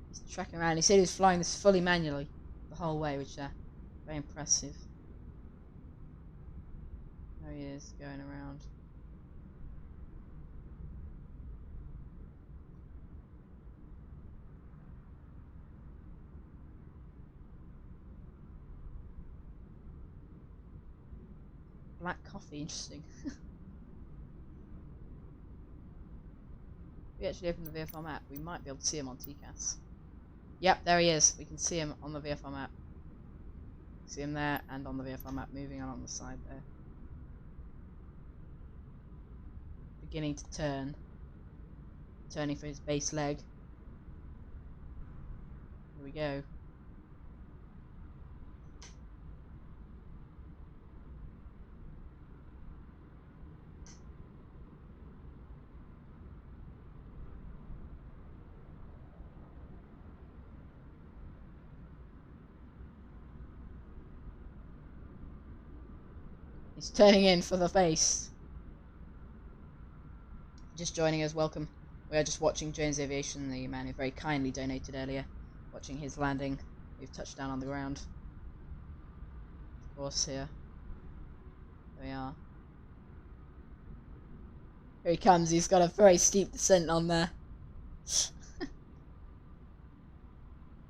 He's tracking around. He said he was flying this fully manually the whole way, which very impressive. There he is, going around. Black coffee, interesting. If we actually open the VFR map, we might be able to see him on TCAS. Yep, there he is. We can see him on the VFR map. See him there and on the VFR map, moving along the side there. Beginning to turn. Turning for his base leg. Here we go. He's turning in for the base. Just joining us, welcome. We are just watching Jones Aviation, the man who very kindly donated earlier, watching his landing. We've touched down on the ground. Of course, here. There we are. Here he comes, he's got a very steep descent on there.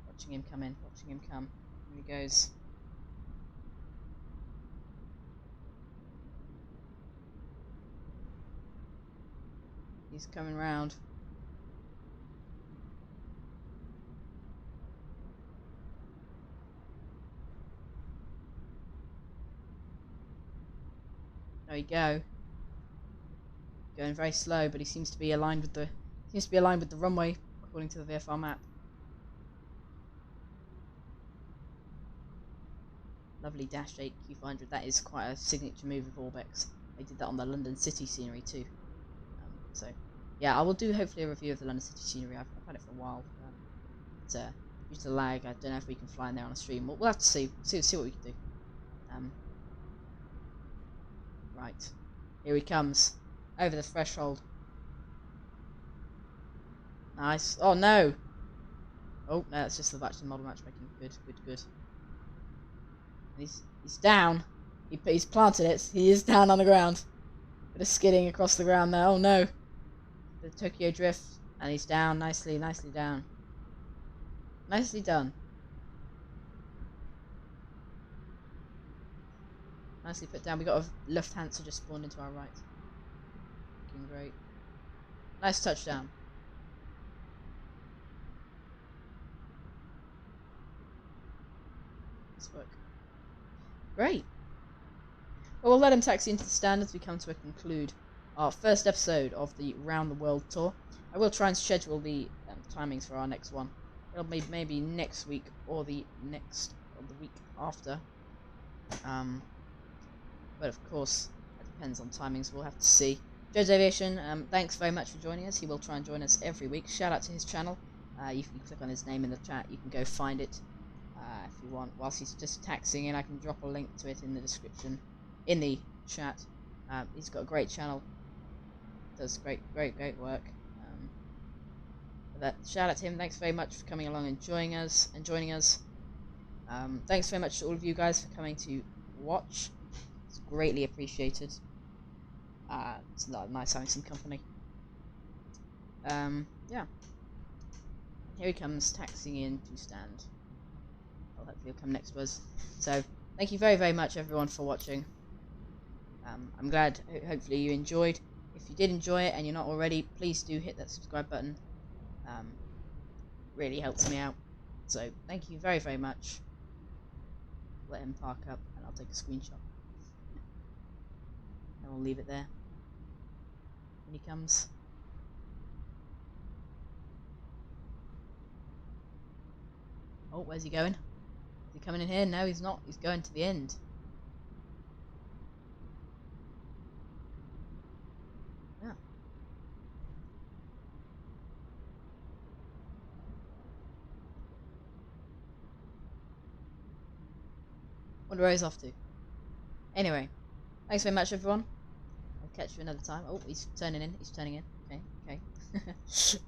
Watching him come in, watching him come. Here he goes. He's coming round. There we go. Going very slow, but he seems to be aligned with the runway according to the VFR map. Lovely Dash 8 Q400. That is quite a signature move of Orbex. They did that on the London City scenery too. So yeah, I will do hopefully a review of the London City scenery. I've had it for a while. But due to the lag, I don't know if we can fly in there on a stream. We'll have to see what we can do. Right, here he comes over the threshold. Nice. Oh no! Oh no, that's just the Vatsim model matchmaking. Good, good, good. He's down. He's planted it. He is down on the ground. Bit of skidding across the ground there. Oh no! The Tokyo drift, and he's down nicely, nicely down. Nicely done. Nicely put down. We got a Lufthansa just spawned into our right. Looking great. Nice touchdown. Nice work. Great. Well, we'll let him taxi into the stand as we come to a conclude our first episode of the Round the World tour. I will try and schedule the timings for our next one. It'll be maybe next week or the week after. But of course, it depends on timings. We'll have to see. Joe's Aviation, thanks very much for joining us. He will try and join us every week. Shout out to his channel. You can click on his name in the chat. You can go find it if you want. Whilst he's just taxiing in, I can drop a link to it in the description, in the chat. He's got a great channel. Does great work. But shout out to him. Thanks very much for coming along and joining us. Thanks very much to all of you guys for coming to watch. It's greatly appreciated. It's nice having some company. Yeah. Here he comes, taxiing in to stand. Well, hopefully he'll come next to us. So, thank you very, very much everyone for watching. I'm glad, hopefully you enjoyed. If you did enjoy it and you're not already, please do hit that subscribe button. Really helps me out. So, thank you very, very much. Let him park up and I'll take a screenshot. And we'll leave it there. When he comes. Oh, where's he going? Is he coming in here? No, he's not. He's going to the end. Yeah. Wonder where he's off to. Anyway, thanks very much, everyone. I'll catch you another time. Oh, he's turning in. He's turning in. Okay, okay.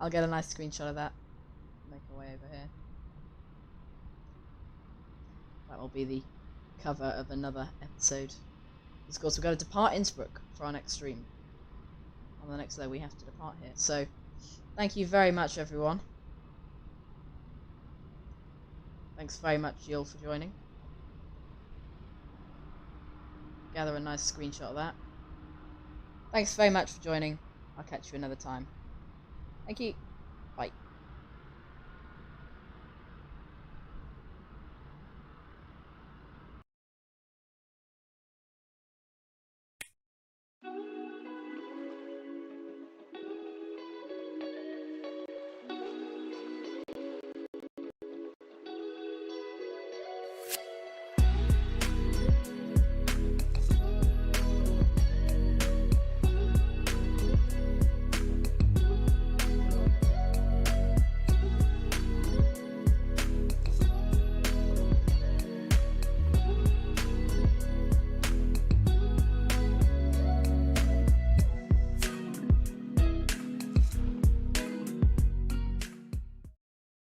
I'll get a nice screenshot of that. Make our way over here. That will be the cover of another episode. Of course, we've got to depart Innsbruk for our next stream. On the next day, we have to depart here. So, thank you very much, everyone. Thanks very much, Jill, for joining. Gather a nice screenshot of that. Thanks very much for joining. I'll catch you another time. Thank you. Bye.